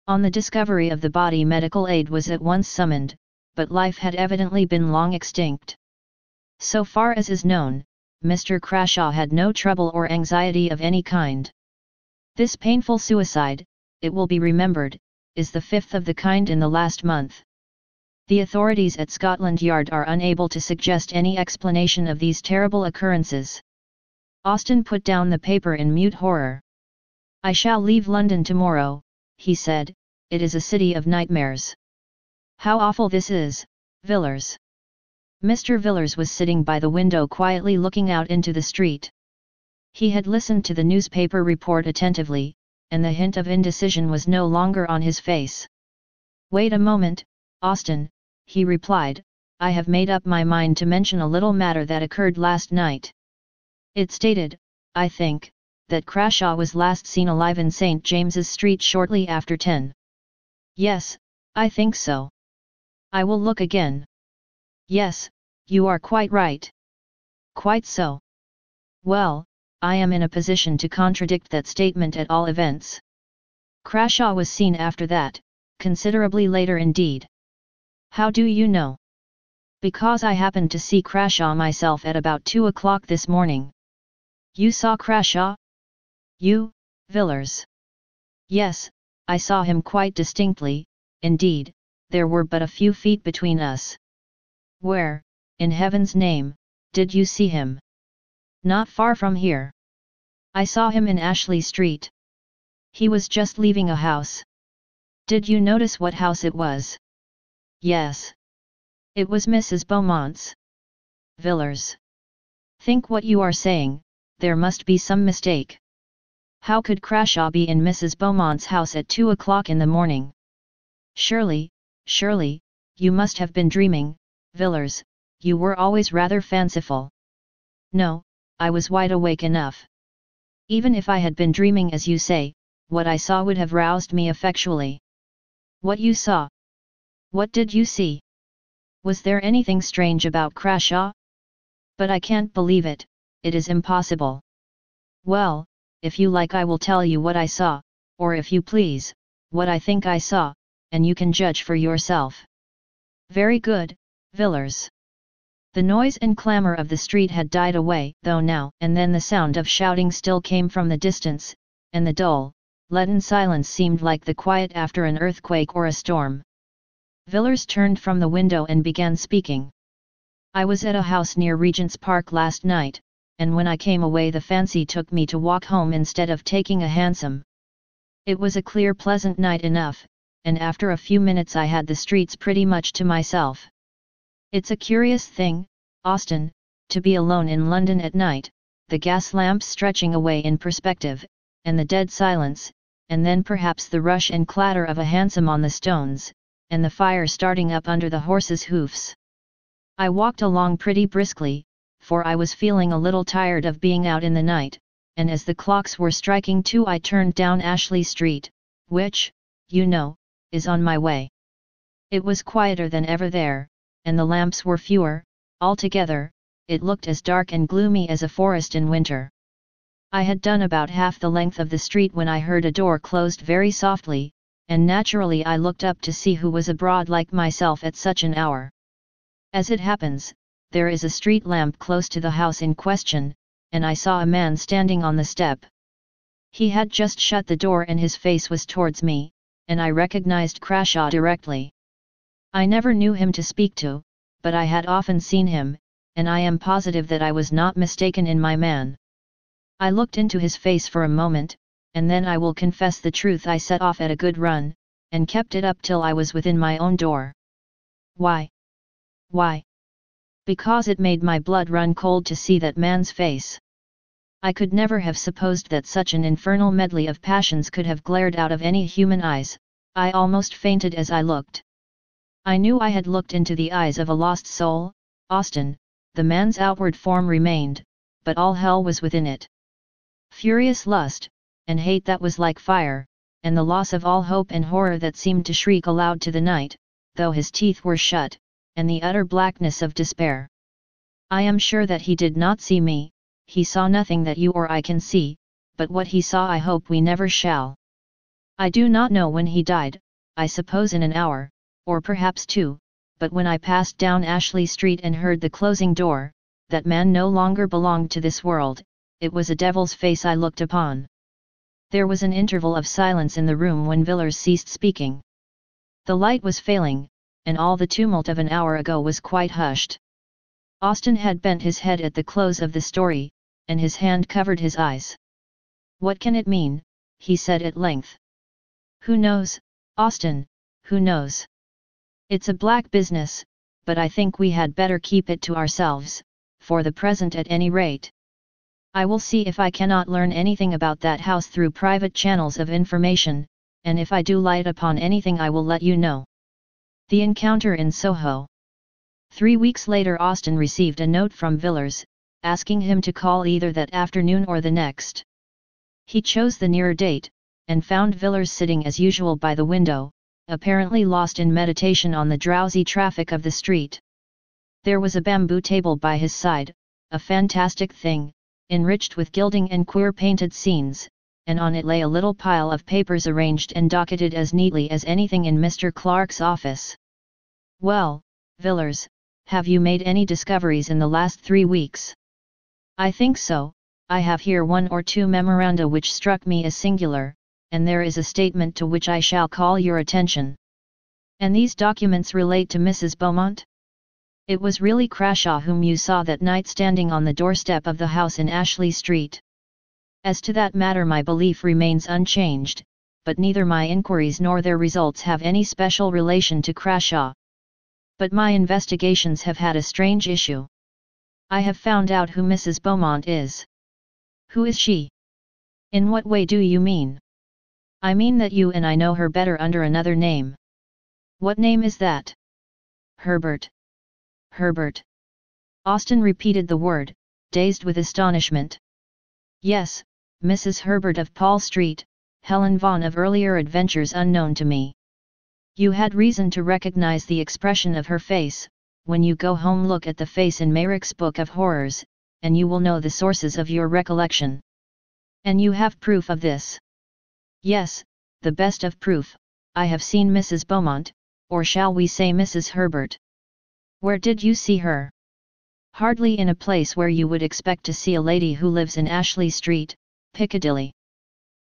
On the discovery of the body medical aid was at once summoned, but life had evidently been long extinct. So far as is known, Mr. Crashaw had no trouble or anxiety of any kind. This painful suicide, it will be remembered, is the fifth of the kind in the last month. The authorities at Scotland Yard are unable to suggest any explanation of these terrible occurrences. Austen put down the paper in mute horror. "I shall leave London tomorrow," he said, "it is a city of nightmares. How awful this is, Villars." Mr. Villars was sitting by the window quietly looking out into the street. He had listened to the newspaper report attentively, and the hint of indecision was no longer on his face. "Wait a moment, Austen," he replied, "I have made up my mind to mention a little matter that occurred last night. It stated, I think, that Crashaw was last seen alive in St. James's Street shortly after 10. "Yes, I think so." "I will look again." "Yes, you are quite right." "Quite so." "Well, I am in a position to contradict that statement at all events. Crashaw was seen after that, considerably later indeed." "How do you know?" "Because I happened to see Crashaw myself at about 2 o'clock this morning." "You saw Crashaw?" "You, Villars?" "Yes, I saw him quite distinctly, indeed, there were but a few feet between us." "Where, in heaven's name, did you see him?" "Not far from here. I saw him in Ashley Street. He was just leaving a house." "Did you notice what house it was?" "Yes. It was Mrs. Beaumont's." "Villars, think what you are saying, there must be some mistake. How could Crashaw be in Mrs. Beaumont's house at 2 o'clock in the morning?" Surely, you must have been dreaming, Villars, you were always rather fanciful." "No, I was wide awake enough. Even if I had been dreaming as you say, what I saw would have roused me effectually." "What you saw? What did you see? Was there anything strange about Crashaw?" "But I can't believe it, it is impossible." "Well, if you like I will tell you what I saw, or if you please, what I think I saw, and you can judge for yourself." "Very good, Villars." The noise and clamour of the street had died away, though now and then the sound of shouting still came from the distance, and the dull, leaden silence seemed like the quiet after an earthquake or a storm. Villars turned from the window and began speaking. "I was at a house near Regent's Park last night, and when I came away the fancy took me to walk home instead of taking a hansom. It was a clear pleasant night enough, and after a few minutes I had the streets pretty much to myself. It's a curious thing, Austen, to be alone in London at night, the gas lamps stretching away in perspective, and the dead silence, and then perhaps the rush and clatter of a hansom on the stones, and the fire starting up under the horses' hoofs. I walked along pretty briskly, for I was feeling a little tired of being out in the night, and as the clocks were striking 2 I turned down Ashley Street, which, you know, is on my way. It was quieter than ever there, and the lamps were fewer, altogether, it looked as dark and gloomy as a forest in winter. I had done about half the length of the street when I heard a door closed very softly, and naturally I looked up to see who was abroad like myself at such an hour. As it happens, there is a street lamp close to the house in question, and I saw a man standing on the step. He had just shut the door and his face was towards me, and I recognized Crashaw directly. I never knew him to speak to, but I had often seen him, and I am positive that I was not mistaken in my man. I looked into his face for a moment, and then I will confess the truth, I set off at a good run, and kept it up till I was within my own door. Why? Why? Because it made my blood run cold to see that man's face. I could never have supposed that such an infernal medley of passions could have glared out of any human eyes. I almost fainted as I looked. I knew I had looked into the eyes of a lost soul. Austin, the man's outward form remained, but all hell was within it. Furious lust, and hate that was like fire, and the loss of all hope and horror that seemed to shriek aloud to the night, though his teeth were shut, and the utter blackness of despair. I am sure that he did not see me, he saw nothing that you or I can see, but what he saw I hope we never shall. I do not know when he died, I suppose in an hour, or perhaps 2, but when I passed down Ashley Street and heard the closing door, that man no longer belonged to this world, it was a devil's face I looked upon. There was an interval of silence in the room when Villars ceased speaking. The light was failing, and all the tumult of an hour ago was quite hushed. Austin had bent his head at the close of the story, and his hand covered his eyes. "What can it mean?" he said at length. "Who knows, Austin, who knows? It's a black business, but I think we had better keep it to ourselves, for the present at any rate. I will see if I cannot learn anything about that house through private channels of information, and if I do light upon anything I will let you know." The encounter in Soho. 3 weeks later Austin received a note from Villars, asking him to call either that afternoon or the next. He chose the nearer date, and found Villars sitting as usual by the window, apparently lost in meditation on the drowsy traffic of the street. There was a bamboo table by his side, a fantastic thing, enriched with gilding and queer painted scenes, and on it lay a little pile of papers arranged and docketed as neatly as anything in Mr. Clark's office. "Well, Villars, have you made any discoveries in the last 3 weeks?" "I think so. I have here 1 or 2 memoranda which struck me as singular, and there is a statement to which I shall call your attention." "And these documents relate to Mrs. Beaumont?" "It was really Crashaw whom you saw that night standing on the doorstep of the house in Ashley Street." "As to that matter my belief remains unchanged, but neither my inquiries nor their results have any special relation to Crashaw. But my investigations have had a strange issue. I have found out who Mrs. Beaumont is." "Who is she?" "In what way do you mean?" "I mean that you and I know her better under another name." "What name is that?" "Herbert." "Herbert." Austin repeated the word, dazed with astonishment. "Yes, Mrs. Herbert of Paul Street, Helen Vaughan of earlier adventures unknown to me. You had reason to recognize the expression of her face. When you go home look at the face in Meyrick's Book of Horrors, and you will know the sources of your recollection." "And you have proof of this?" "Yes, the best of proof. I have seen Mrs. Beaumont, or shall we say Mrs. Herbert." "Where did you see her?" "Hardly in a place where you would expect to see a lady who lives in Ashley Street, Piccadilly.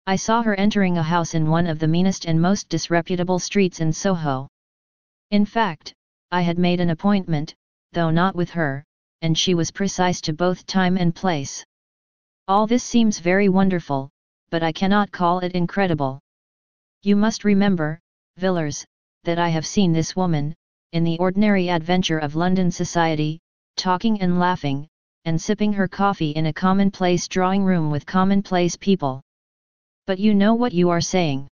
I saw her entering a house in one of the meanest and most disreputable streets in Soho. In fact, I had made an appointment, though not with her, and she was precise to both time and place. All this seems very wonderful, but I cannot call it incredible. You must remember, Villars, that I have seen this woman, in the ordinary adventure of London society, talking and laughing, and sipping her coffee in a commonplace drawing-room with commonplace people. But you know what you are saying."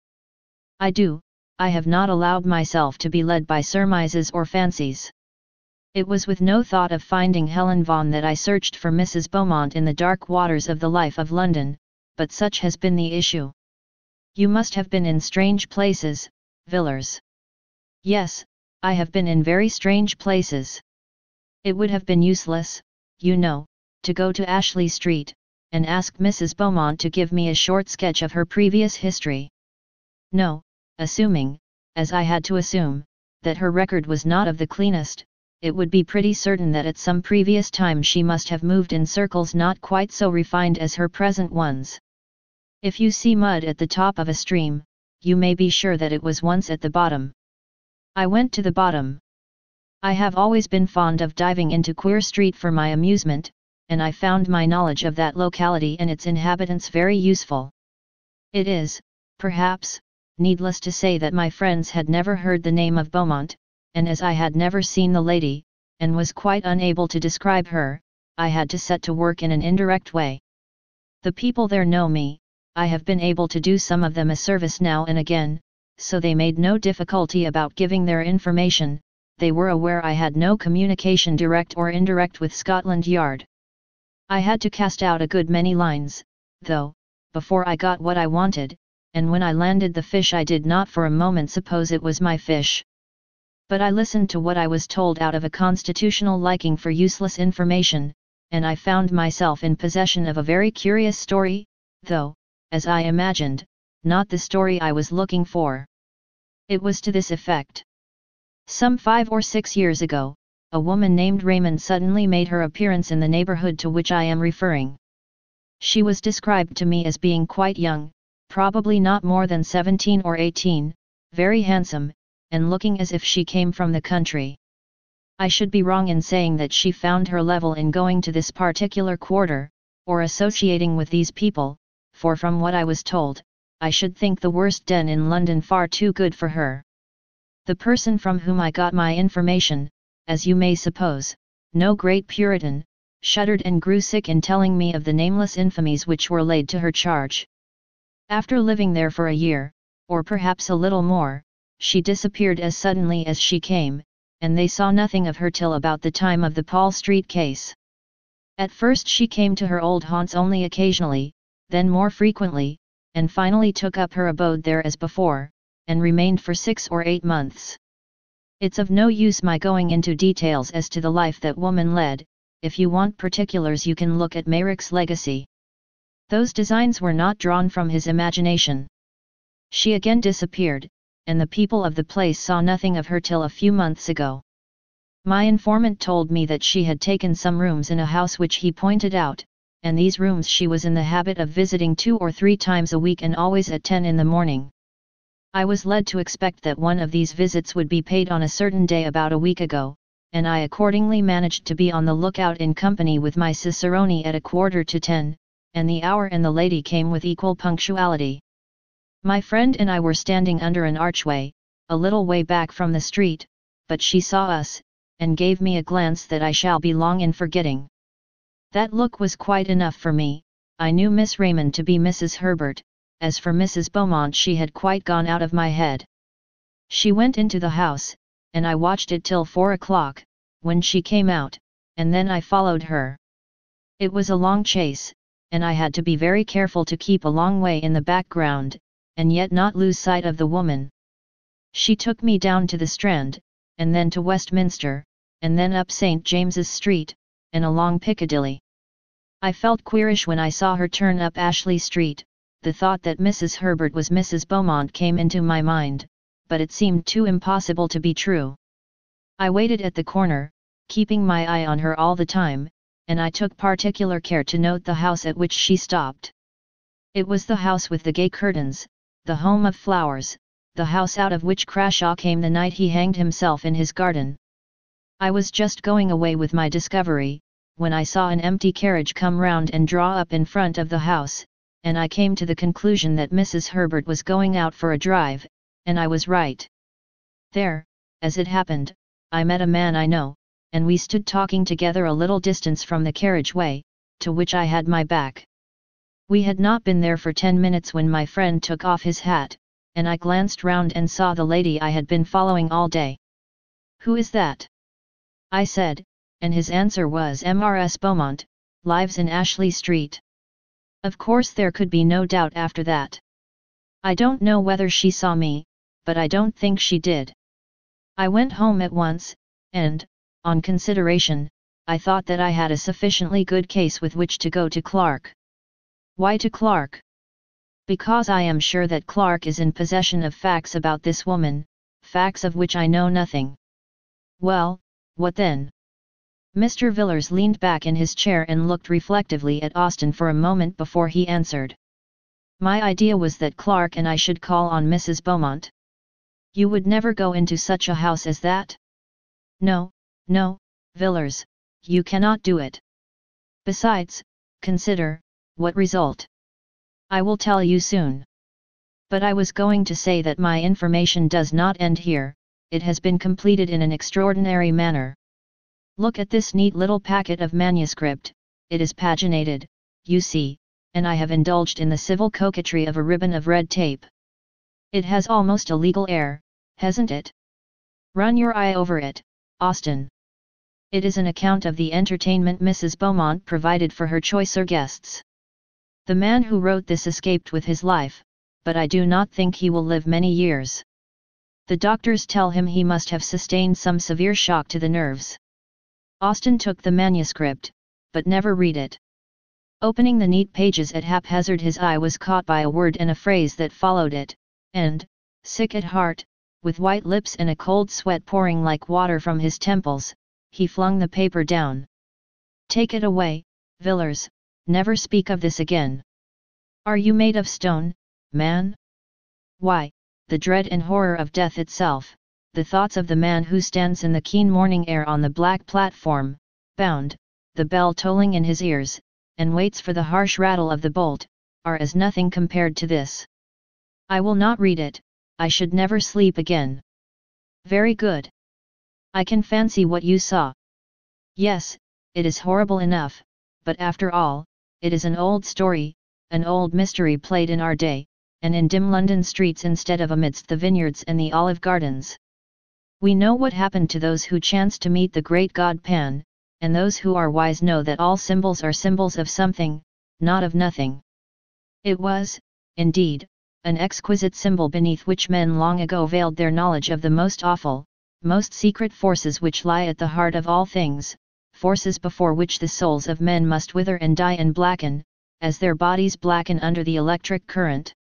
"I do. I have not allowed myself to be led by surmises or fancies. It was with no thought of finding Helen Vaughan that I searched for Mrs. Beaumont in the dark waters of the life of London, but such has been the issue." "You must have been in strange places, Villars." "Yes, I have been in very strange places. It would have been useless, you know, to go to Ashley Street, and ask Mrs. Beaumont to give me a short sketch of her previous history. No, assuming, as I had to assume, that her record was not of the cleanest, it would be pretty certain that at some previous time she must have moved in circles not quite so refined as her present ones. If you see mud at the top of a stream, you may be sure that it was once at the bottom. I went to the bottom. I have always been fond of diving into Queer Street for my amusement, and I found my knowledge of that locality and its inhabitants very useful. It is, perhaps, needless to say that my friends had never heard the name of Beaumont, and as I had never seen the lady, and was quite unable to describe her, I had to set to work in an indirect way. The people there know me, I have been able to do some of them a service now and again, so they made no difficulty about giving their information. They were aware I had no communication direct or indirect with Scotland Yard. I had to cast out a good many lines, though, before I got what I wanted, and when I landed the fish I did not for a moment suppose it was my fish. But I listened to what I was told out of a constitutional liking for useless information, and I found myself in possession of a very curious story, though, as I imagined, not the story I was looking for. It was to this effect. Some 5 or 6 years ago, a woman named Raymond suddenly made her appearance in the neighborhood to which I am referring. She was described to me as being quite young, probably not more than 17 or 18, very handsome, and looking as if she came from the country. I should be wrong in saying that she found her level in going to this particular quarter, or associating with these people, for from what I was told, I should think the worst den in London far too good for her. The person from whom I got my information, as you may suppose, no great Puritan, shuddered and grew sick in telling me of the nameless infamies which were laid to her charge. After living there for a year, or perhaps a little more, she disappeared as suddenly as she came, and they saw nothing of her till about the time of the Paul Street case. At first she came to her old haunts only occasionally, then more frequently, and finally took up her abode there as before, and remained for 6 or 8 months. It's of no use my going into details as to the life that woman led. If you want particulars you can look at Meyrick's legacy. Those designs were not drawn from his imagination. She again disappeared, and the people of the place saw nothing of her till a few months ago. My informant told me that she had taken some rooms in a house which he pointed out, and these rooms she was in the habit of visiting 2 or 3 times a week and always at 10 in the morning. I was led to expect that one of these visits would be paid on a certain day about a week ago, and I accordingly managed to be on the lookout in company with my cicerone at 9:45, and the hour and the lady came with equal punctuality. My friend and I were standing under an archway, a little way back from the street, but she saw us, and gave me a glance that I shall be long in forgetting. That look was quite enough for me. I knew Miss Raymond to be Mrs. Herbert. As for Mrs. Beaumont, she had quite gone out of my head. She went into the house, and I watched it till 4 o'clock, when she came out, and then I followed her. It was a long chase, and I had to be very careful to keep a long way in the background, and yet not lose sight of the woman. She took me down to the Strand, and then to Westminster, and then up St. James's Street, and along Piccadilly. I felt queerish when I saw her turn up Ashley Street. The thought that Mrs. Herbert was Mrs. Beaumont came into my mind, but it seemed too impossible to be true. I waited at the corner, keeping my eye on her all the time, and I took particular care to note the house at which she stopped. It was the house with the gay curtains, the home of flowers, the house out of which Crashaw came the night he hanged himself in his garden. I was just going away with my discovery, when I saw an empty carriage come round and draw up in front of the house, and I came to the conclusion that Mrs. Herbert was going out for a drive, and I was right. There, as it happened, I met a man I know, and we stood talking together a little distance from the carriageway, to which I had my back. We had not been there for 10 minutes when my friend took off his hat, and I glanced round and saw the lady I had been following all day. "Who is that?" I said, and his answer was Mrs. Beaumont, lives in Ashley Street. Of course there could be no doubt after that. I don't know whether she saw me, but I don't think she did. I went home at once, and, on consideration, I thought that I had a sufficiently good case with which to go to Clark. Why to Clark? Because I am sure that Clark is in possession of facts about this woman, facts of which I know nothing. Well, what then? Mr. Villars leaned back in his chair and looked reflectively at Austen for a moment before he answered. My idea was that Clark and I should call on Mrs. Beaumont. You would never go into such a house as that? No, no, Villars, you cannot do it. Besides, consider, what result? I will tell you soon. But I was going to say that my information does not end here, it has been completed in an extraordinary manner. Look at this neat little packet of manuscript, it is paginated, you see, and I have indulged in the civil coquetry of a ribbon of red tape. It has almost a legal air, hasn't it? Run your eye over it, Austen. It is an account of the entertainment Mrs. Beaumont provided for her choicer guests. The man who wrote this escaped with his life, but I do not think he will live many years. The doctors tell him he must have sustained some severe shock to the nerves. Austen took the manuscript, but never read it. Opening the neat pages at haphazard, his eye was caught by a word and a phrase that followed it, and, sick at heart, with white lips and a cold sweat pouring like water from his temples, he flung the paper down. Take it away, Villars, never speak of this again. Are you made of stone, man? Why, the dread and horror of death itself, the thoughts of the man who stands in the keen morning air on the black platform, bound, the bell tolling in his ears, and waits for the harsh rattle of the bolt, are as nothing compared to this. I will not read it, I should never sleep again. Very good. I can fancy what you saw. Yes, it is horrible enough, but after all, it is an old story, an old mystery played in our day, and in dim London streets instead of amidst the vineyards and the olive gardens. We know what happened to those who chanced to meet the great god Pan, and those who are wise know that all symbols are symbols of something, not of nothing. It was, indeed, an exquisite symbol beneath which men long ago veiled their knowledge of the most awful, most secret forces which lie at the heart of all things, forces before which the souls of men must wither and die and blacken, as their bodies blacken under the electric current.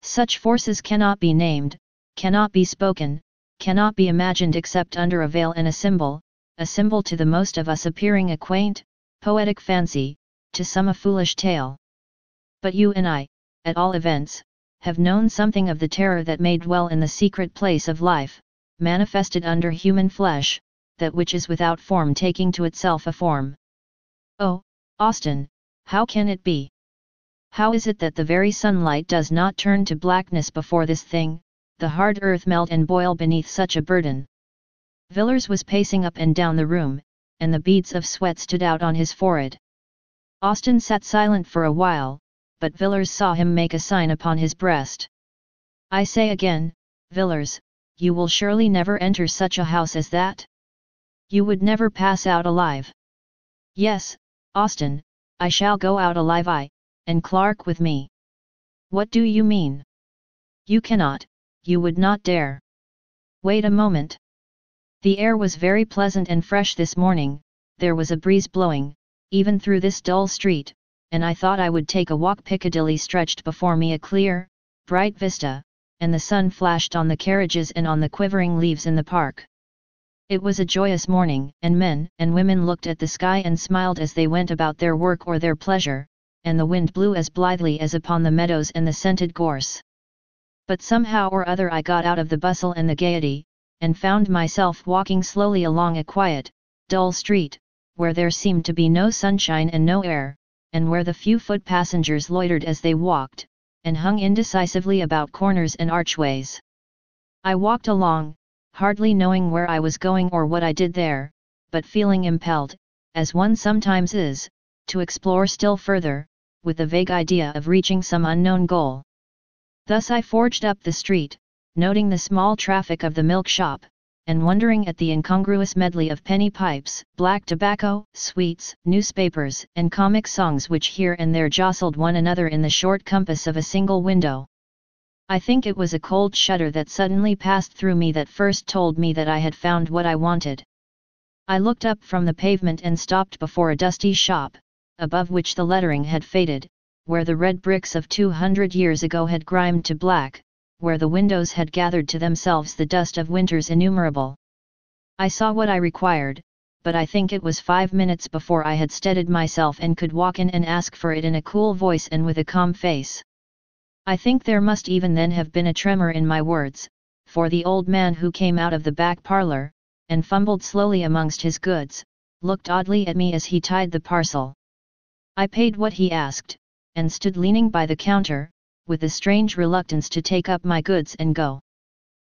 Such forces cannot be named, cannot be spoken, cannot be imagined except under a veil and a symbol to the most of us appearing a quaint, poetic fancy, to some a foolish tale. But you and I, at all events, have known something of the terror that may dwell in the secret place of life, manifested under human flesh, that which is without form taking to itself a form. Oh, Austen, how can it be? How is it that the very sunlight does not turn to blackness before this thing, the hard earth melt and boil beneath such a burden? Villars was pacing up and down the room, and the beads of sweat stood out on his forehead. Austen sat silent for a while, but Villars saw him make a sign upon his breast. I say again, Villars, you will surely never enter such a house as that? You would never pass out alive. Yes, Austen, I shall go out alive, and Clark with me. What do you mean? You cannot, you would not dare. Wait a moment. The air was very pleasant and fresh this morning, there was a breeze blowing, even through this dull street, and I thought I would take a walk. Piccadilly stretched before me a clear, bright vista, and the sun flashed on the carriages and on the quivering leaves in the park. It was a joyous morning, and men and women looked at the sky and smiled as they went about their work or their pleasure, and the wind blew as blithely as upon the meadows and the scented gorse. But somehow or other I got out of the bustle and the gaiety, and found myself walking slowly along a quiet, dull street, where there seemed to be no sunshine and no air, and where the few foot passengers loitered as they walked, and hung indecisively about corners and archways. I walked along, hardly knowing where I was going or what I did there, but feeling impelled, as one sometimes is, to explore still further, with the vague idea of reaching some unknown goal. Thus I forged up the street, noting the small traffic of the milk shop, and wondering at the incongruous medley of penny pipes, black tobacco, sweets, newspapers, and comic songs which here and there jostled one another in the short compass of a single window. I think it was a cold shudder that suddenly passed through me that first told me that I had found what I wanted. I looked up from the pavement and stopped before a dusty shop, above which the lettering had faded, where the red bricks of 200 years ago had grimed to black, where the windows had gathered to themselves the dust of winters innumerable. I saw what I required, but I think it was 5 minutes before I had steadied myself and could walk in and ask for it in a cool voice and with a calm face. I think there must even then have been a tremor in my words, for the old man who came out of the back parlor, and fumbled slowly amongst his goods, looked oddly at me as he tied the parcel. I paid what he asked, and stood leaning by the counter, with a strange reluctance to take up my goods and go.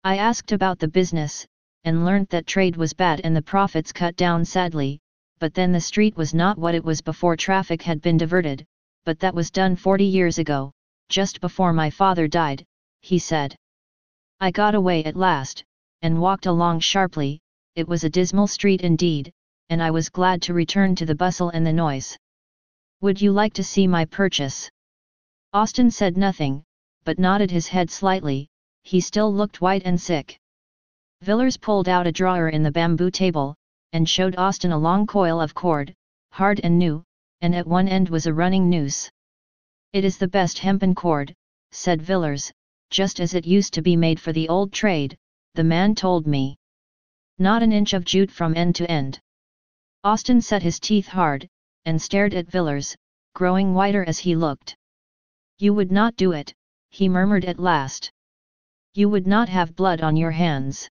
I asked about the business, and learnt that trade was bad and the profits cut down sadly, but then the street was not what it was before traffic had been diverted, but that was done 40 years ago, just before my father died, he said. I got away at last, and walked along sharply. It was a dismal street indeed, and I was glad to return to the bustle and the noise. Would you like to see my purchase? Austin said nothing, but nodded his head slightly. He still looked white and sick. Villars pulled out a drawer in the bamboo table, and showed Austin a long coil of cord, hard and new, and at one end was a running noose. It is the best hempen cord, said Villars, just as it used to be made for the old trade, the man told me. Not an inch of jute from end to end. Austin set his teeth hard, and stared at Villars, growing whiter as he looked. You would not do it, he murmured at last. You would not have blood on your hands.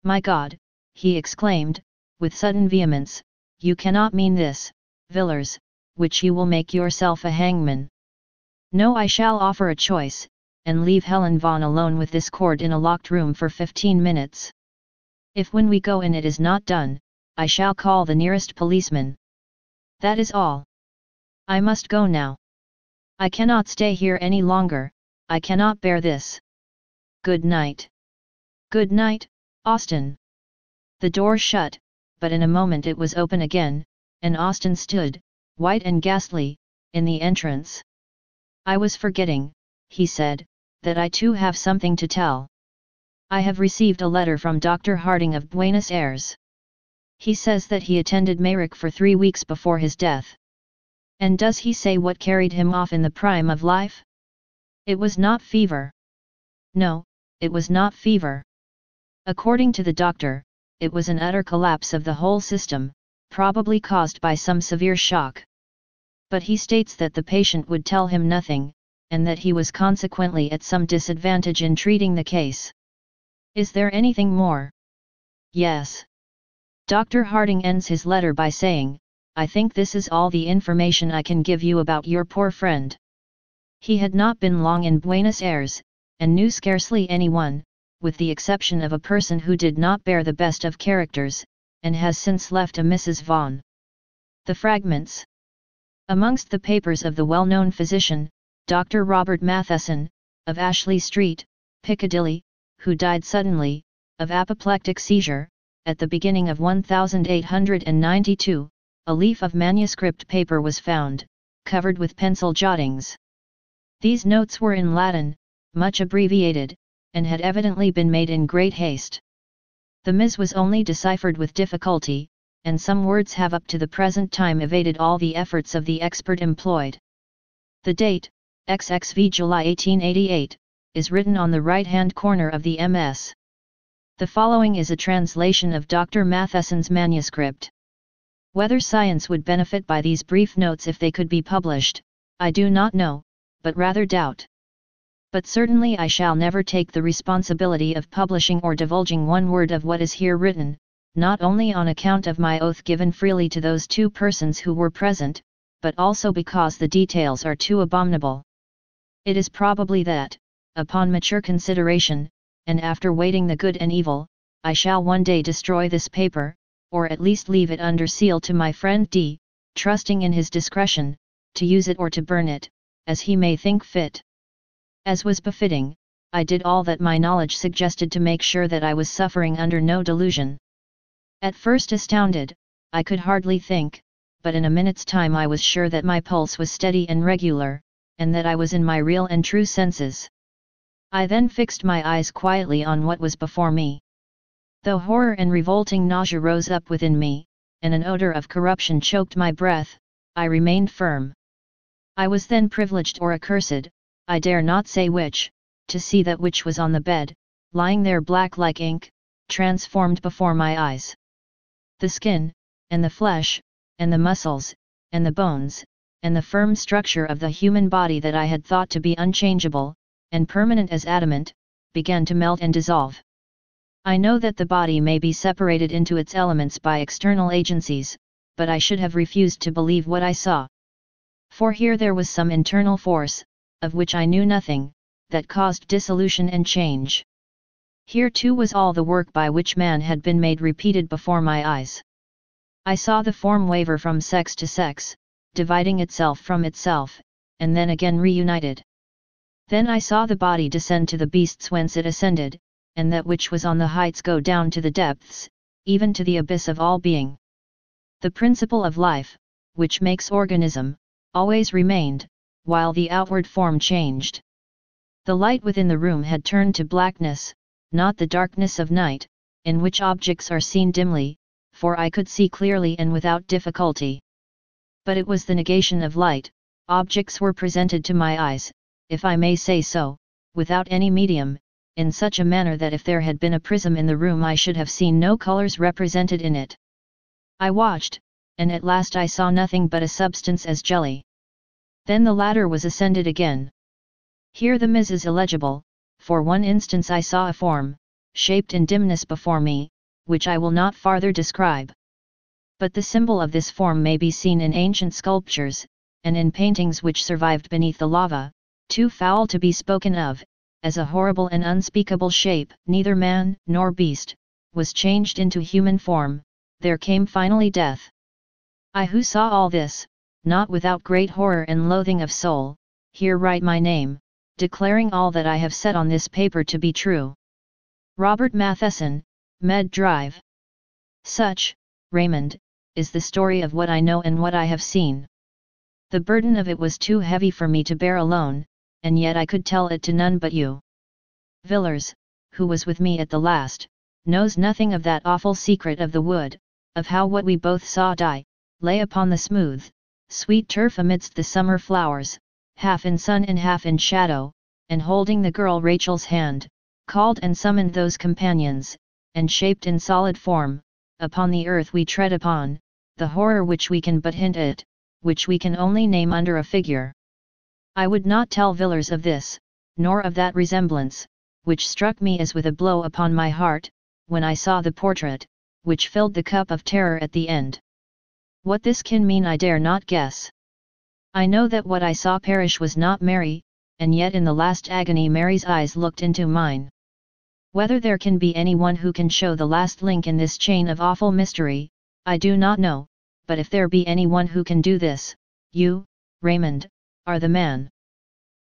My God, he exclaimed, with sudden vehemence, you cannot mean this, Villars, which you will make yourself a hangman. No, I shall offer a choice, and leave Helen Vaughan alone with this cord in a locked room for 15 minutes. If when we go in it is not done, I shall call the nearest policeman. That is all. I must go now. I cannot stay here any longer, I cannot bear this. Good night. Good night, Austin. The door shut, but in a moment it was open again, and Austin stood, white and ghastly, in the entrance. I was forgetting, he said, that I too have something to tell. I have received a letter from Dr. Harding of Buenos Aires. He says that he attended Mayrick for 3 weeks before his death. And does he say what carried him off in the prime of life? It was not fever. No, it was not fever. According to the doctor, it was an utter collapse of the whole system, probably caused by some severe shock. But he states that the patient would tell him nothing, and that he was consequently at some disadvantage in treating the case. Is there anything more? Yes. Dr. Harding ends his letter by saying, I think this is all the information I can give you about your poor friend. He had not been long in Buenos Aires, and knew scarcely anyone, with the exception of a person who did not bear the best of characters, and has since left a Mrs. Vaughan. The fragments. Amongst the papers of the well-known physician, Dr. Robert Matheson, of Ashley Street, Piccadilly, who died suddenly, of apoplectic seizure, at the beginning of 1892, a leaf of manuscript paper was found, covered with pencil jottings. These notes were in Latin, much abbreviated, and had evidently been made in great haste. The Ms. was only deciphered with difficulty, and some words have up to the present time evaded all the efforts of the expert employed. The date, XXV July 1888, is written on the right-hand corner of the MS. The following is a translation of Dr. Matheson's manuscript. Whether science would benefit by these brief notes if they could be published, I do not know, but rather doubt. But certainly I shall never take the responsibility of publishing or divulging one word of what is here written, not only on account of my oath given freely to those 2 persons who were present, but also because the details are too abominable. It is probably that, upon mature consideration, and after weighing the good and evil, I shall one day destroy this paper, or at least leave it under seal to my friend D, trusting in his discretion, to use it or to burn it, as he may think fit. As was befitting, I did all that my knowledge suggested to make sure that I was suffering under no delusion. At first astounded, I could hardly think, but in a minute's time I was sure that my pulse was steady and regular, and that I was in my real and true senses. I then fixed my eyes quietly on what was before me. Though horror and revolting nausea rose up within me, and an odor of corruption choked my breath, I remained firm. I was then privileged or accursed, I dare not say which, to see that which was on the bed, lying there black like ink, transformed before my eyes. The skin, and the flesh, and the muscles, and the bones, and the firm structure of the human body that I had thought to be unchangeable, and permanent as adamant, began to melt and dissolve. I know that the body may be separated into its elements by external agencies, but I should have refused to believe what I saw. For here there was some internal force, of which I knew nothing, that caused dissolution and change. Here too was all the work by which man had been made repeated before my eyes. I saw the form waver from sex to sex, dividing itself from itself, and then again reunited. Then I saw the body descend to the beasts whence it ascended, and that which was on the heights go down to the depths, even to the abyss of all being. The principle of life, which makes organism, always remained, while the outward form changed. The light within the room had turned to blackness, not the darkness of night, in which objects are seen dimly, for I could see clearly and without difficulty. But it was the negation of light, objects were presented to my eyes, if I may say so, without any medium, in such a manner that if there had been a prism in the room I should have seen no colors represented in it. I watched, and at last I saw nothing but a substance as jelly. Then the ladder was ascended again. Here the miss is illegible, for one instance I saw a form, shaped in dimness before me, which I will not farther describe. But the symbol of this form may be seen in ancient sculptures, and in paintings which survived beneath the lava, too foul to be spoken of, as a horrible and unspeakable shape, neither man nor beast, was changed into human form, there came finally death. I who saw all this, not without great horror and loathing of soul, here write my name, declaring all that I have said on this paper to be true. Robert Matheson, Med Drive. Such, Raymond, is the story of what I know and what I have seen. The burden of it was too heavy for me to bear alone, and yet I could tell it to none but you. Villars, who was with me at the last, knows nothing of that awful secret of the wood, of how what we both saw die, lay upon the smooth, sweet turf amidst the summer flowers, half in sun and half in shadow, and holding the girl Rachel's hand, called and summoned those companions, and shaped in solid form, upon the earth we tread upon, the horror which we can but hint at, which we can only name under a figure. I would not tell Villars of this, nor of that resemblance, which struck me as with a blow upon my heart, when I saw the portrait, which filled the cup of terror at the end. What this can mean I dare not guess. I know that what I saw perish was not Mary, and yet in the last agony Mary's eyes looked into mine. Whether there can be anyone who can show the last link in this chain of awful mystery, I do not know, but if there be anyone who can do this, you, Raymond, are the man.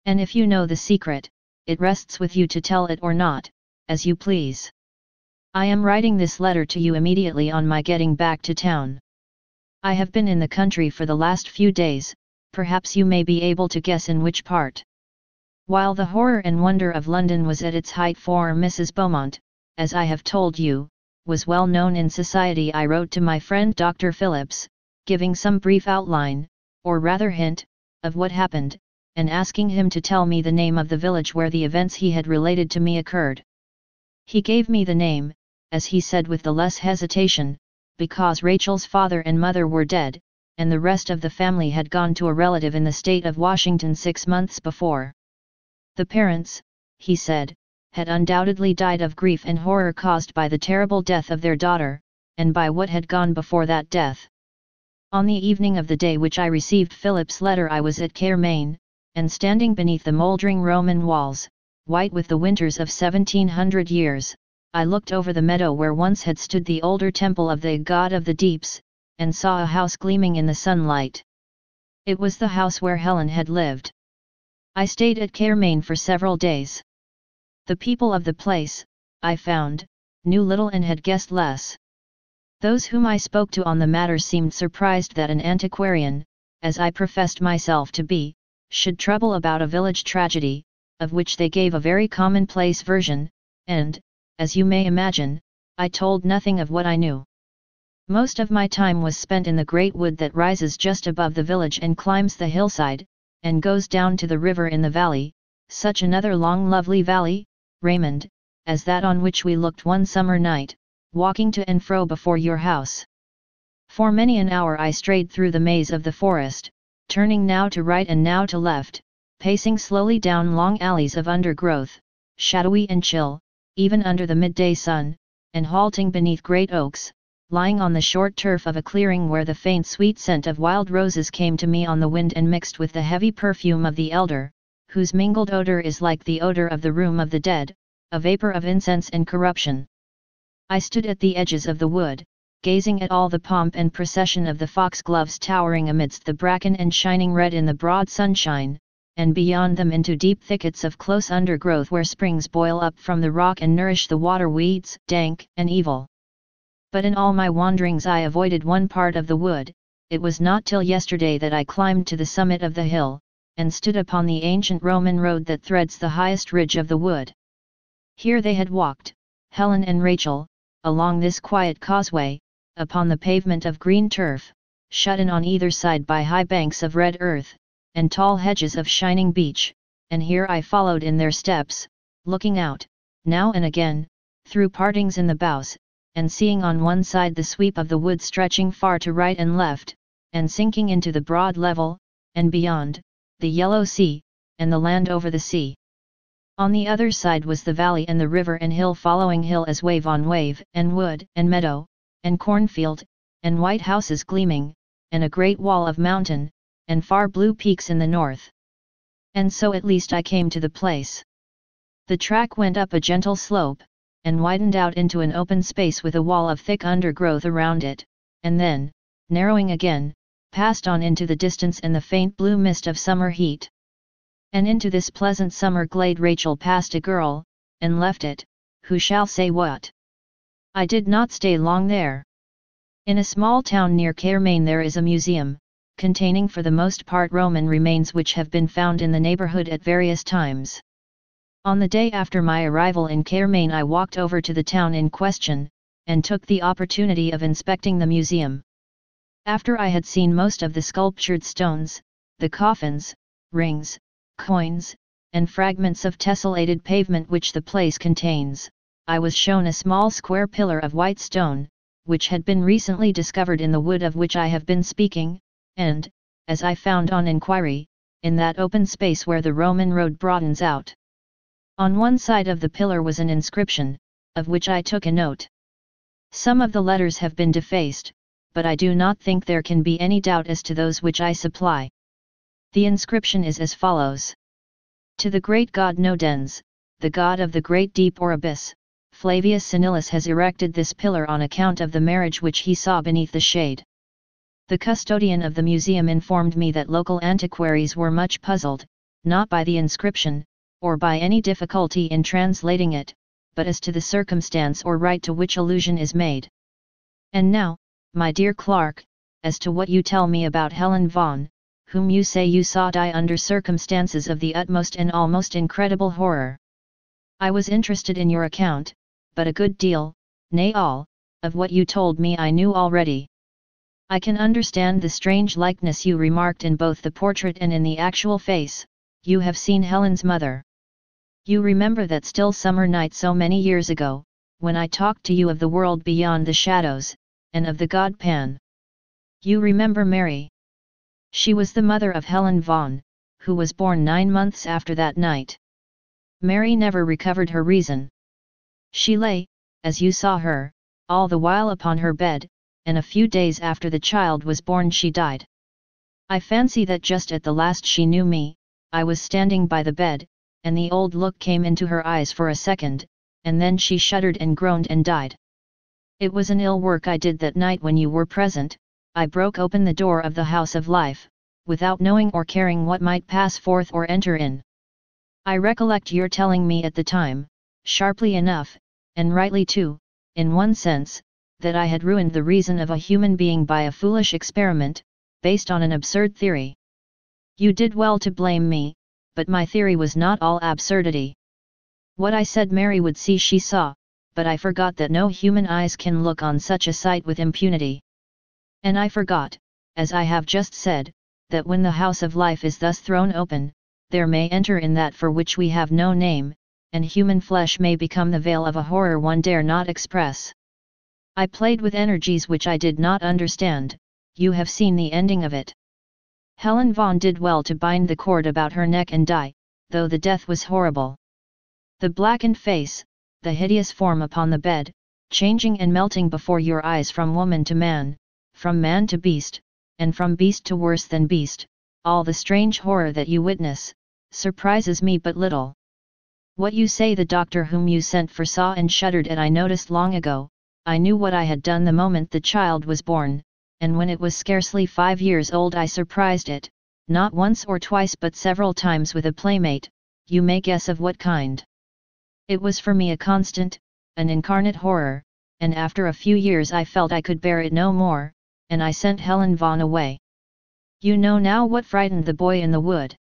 And if you know the secret, it rests with you to tell it or not, as you please. I am writing this letter to you immediately on my getting back to town. I have been in the country for the last few days, perhaps you may be able to guess in which part. While the horror and wonder of London was at its height for Mrs. Beaumont, as I have told you, was well known in society, I wrote to my friend Dr. Phillips, giving some brief outline, or rather hint, of what happened, and asking him to tell me the name of the village where the events he had related to me occurred. He gave me the name, as he said with the less hesitation, because Rachel's father and mother were dead, and the rest of the family had gone to a relative in the state of Washington 6 months before. The parents, he said, had undoubtedly died of grief and horror caused by the terrible death of their daughter, and by what had gone before that death. On the evening of the day which I received Philip's letter I was at Maine, and standing beneath the mouldering Roman walls, white with the winters of 1700 years, I looked over the meadow where once had stood the older temple of the god of the deeps, and saw a house gleaming in the sunlight. It was the house where Helen had lived. I stayed at Maine for several days. The people of the place, I found, knew little and had guessed less. Those whom I spoke to on the matter seemed surprised that an antiquarian, as I professed myself to be, should trouble about a village tragedy, of which they gave a very commonplace version, and, as you may imagine, I told nothing of what I knew. Most of my time was spent in the great wood that rises just above the village and climbs the hillside, and goes down to the river in the valley, such another long lovely valley, Raymond, as that on which we looked one summer night, walking to and fro before your house. For many an hour I strayed through the maze of the forest, turning now to right and now to left, pacing slowly down long alleys of undergrowth, shadowy and chill, even under the midday sun, and halting beneath great oaks, lying on the short turf of a clearing where the faint sweet scent of wild roses came to me on the wind and mixed with the heavy perfume of the elder, whose mingled odor is like the odor of the room of the dead, a vapor of incense and corruption. I stood at the edges of the wood, gazing at all the pomp and procession of the foxgloves towering amidst the bracken and shining red in the broad sunshine, and beyond them into deep thickets of close undergrowth where springs boil up from the rock and nourish the water weeds, dank and evil. But in all my wanderings I avoided one part of the wood. It was not till yesterday that I climbed to the summit of the hill, and stood upon the ancient Roman road that threads the highest ridge of the wood. Here they had walked, Helen and Rachel, along this quiet causeway, upon the pavement of green turf, shut in on either side by high banks of red earth, and tall hedges of shining beech, and here I followed in their steps, looking out, now and again, through partings in the boughs, and seeing on one side the sweep of the wood stretching far to right and left, and sinking into the broad level, and beyond, the yellow sea, and the land over the sea. On the other side was the valley and the river and hill following hill as wave on wave, and wood, and meadow, and cornfield, and white houses gleaming, and a great wall of mountain, and far blue peaks in the north. And so at least I came to the place. The track went up a gentle slope, and widened out into an open space with a wall of thick undergrowth around it, and then, narrowing again, passed on into the distance and the faint blue mist of summer heat. And into this pleasant summer glade Rachel passed a girl, and left it, who shall say what? I did not stay long there. In a small town near Machen there is a museum, containing for the most part Roman remains which have been found in the neighborhood at various times. On the day after my arrival in Machen I walked over to the town in question, and took the opportunity of inspecting the museum. After I had seen most of the sculptured stones, the coffins, rings, coins, and fragments of tessellated pavement which the place contains, I was shown a small square pillar of white stone, which had been recently discovered in the wood of which I have been speaking, and, as I found on inquiry, in that open space where the Roman road broadens out. On one side of the pillar was an inscription, of which I took a note. Some of the letters have been defaced, but I do not think there can be any doubt as to those which I supply. The inscription is as follows. To the great god Nodens, the god of the great deep or abyss, Flavius Senilus has erected this pillar on account of the marriage which he saw beneath the shade. The custodian of the museum informed me that local antiquaries were much puzzled, not by the inscription, or by any difficulty in translating it, but as to the circumstance or rite to which allusion is made. And now, my dear Clark, as to what you tell me about Helen Vaughan, whom you say you saw die under circumstances of the utmost and almost incredible horror. I was interested in your account, but a good deal, nay all, of what you told me I knew already. I can understand the strange likeness you remarked in both the portrait and in the actual face. You have seen Helen's mother. You remember that still summer night so many years ago, when I talked to you of the world beyond the shadows, and of the god Pan. You remember Mary. She was the mother of Helen Vaughan, who was born 9 months after that night. Mary never recovered her reason. She lay, as you saw her, all the while upon her bed, and a few days after the child was born she died. I fancy that just at the last she knew me. I was standing by the bed, and the old look came into her eyes for a second, and then she shuddered and groaned and died. It was an ill work I did that night when you were present. I broke open the door of the house of life, without knowing or caring what might pass forth or enter in. I recollect your telling me at the time, sharply enough, and rightly too, in one sense, that I had ruined the reason of a human being by a foolish experiment, based on an absurd theory. You did well to blame me, but my theory was not all absurdity. What I said Mary would see she saw, but I forgot that no human eyes can look on such a sight with impunity. And I forgot, as I have just said, that when the house of life is thus thrown open, there may enter in that for which we have no name, and human flesh may become the veil of a horror one dare not express. I played with energies which I did not understand. You have seen the ending of it. Helen Vaughn did well to bind the cord about her neck and die, though the death was horrible. The blackened face, the hideous form upon the bed, changing and melting before your eyes from woman to man, from man to beast, and from beast to worse than beast, all the strange horror that you witness, surprises me but little. What you say the doctor whom you sent for saw and shuddered at I noticed long ago. I knew what I had done the moment the child was born, and when it was scarcely 5 years old I surprised it, not once or twice but several times with a playmate, you may guess of what kind. It was for me a constant, an incarnate horror, and after a few years I felt I could bear it no more, and I sent Helen Vaughn away. You know now what frightened the boy in the wood.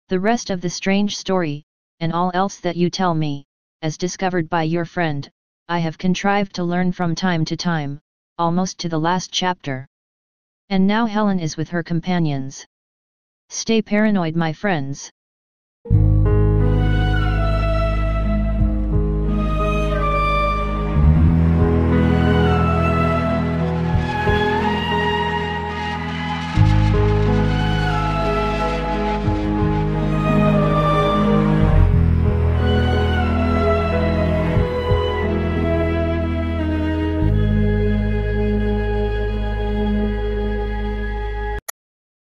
The rest of the strange story, and all else that you tell me, as discovered by your friend, I have contrived to learn from time to time, almost to the last chapter. And now Helen is with her companions. Stay paranoid, my friends.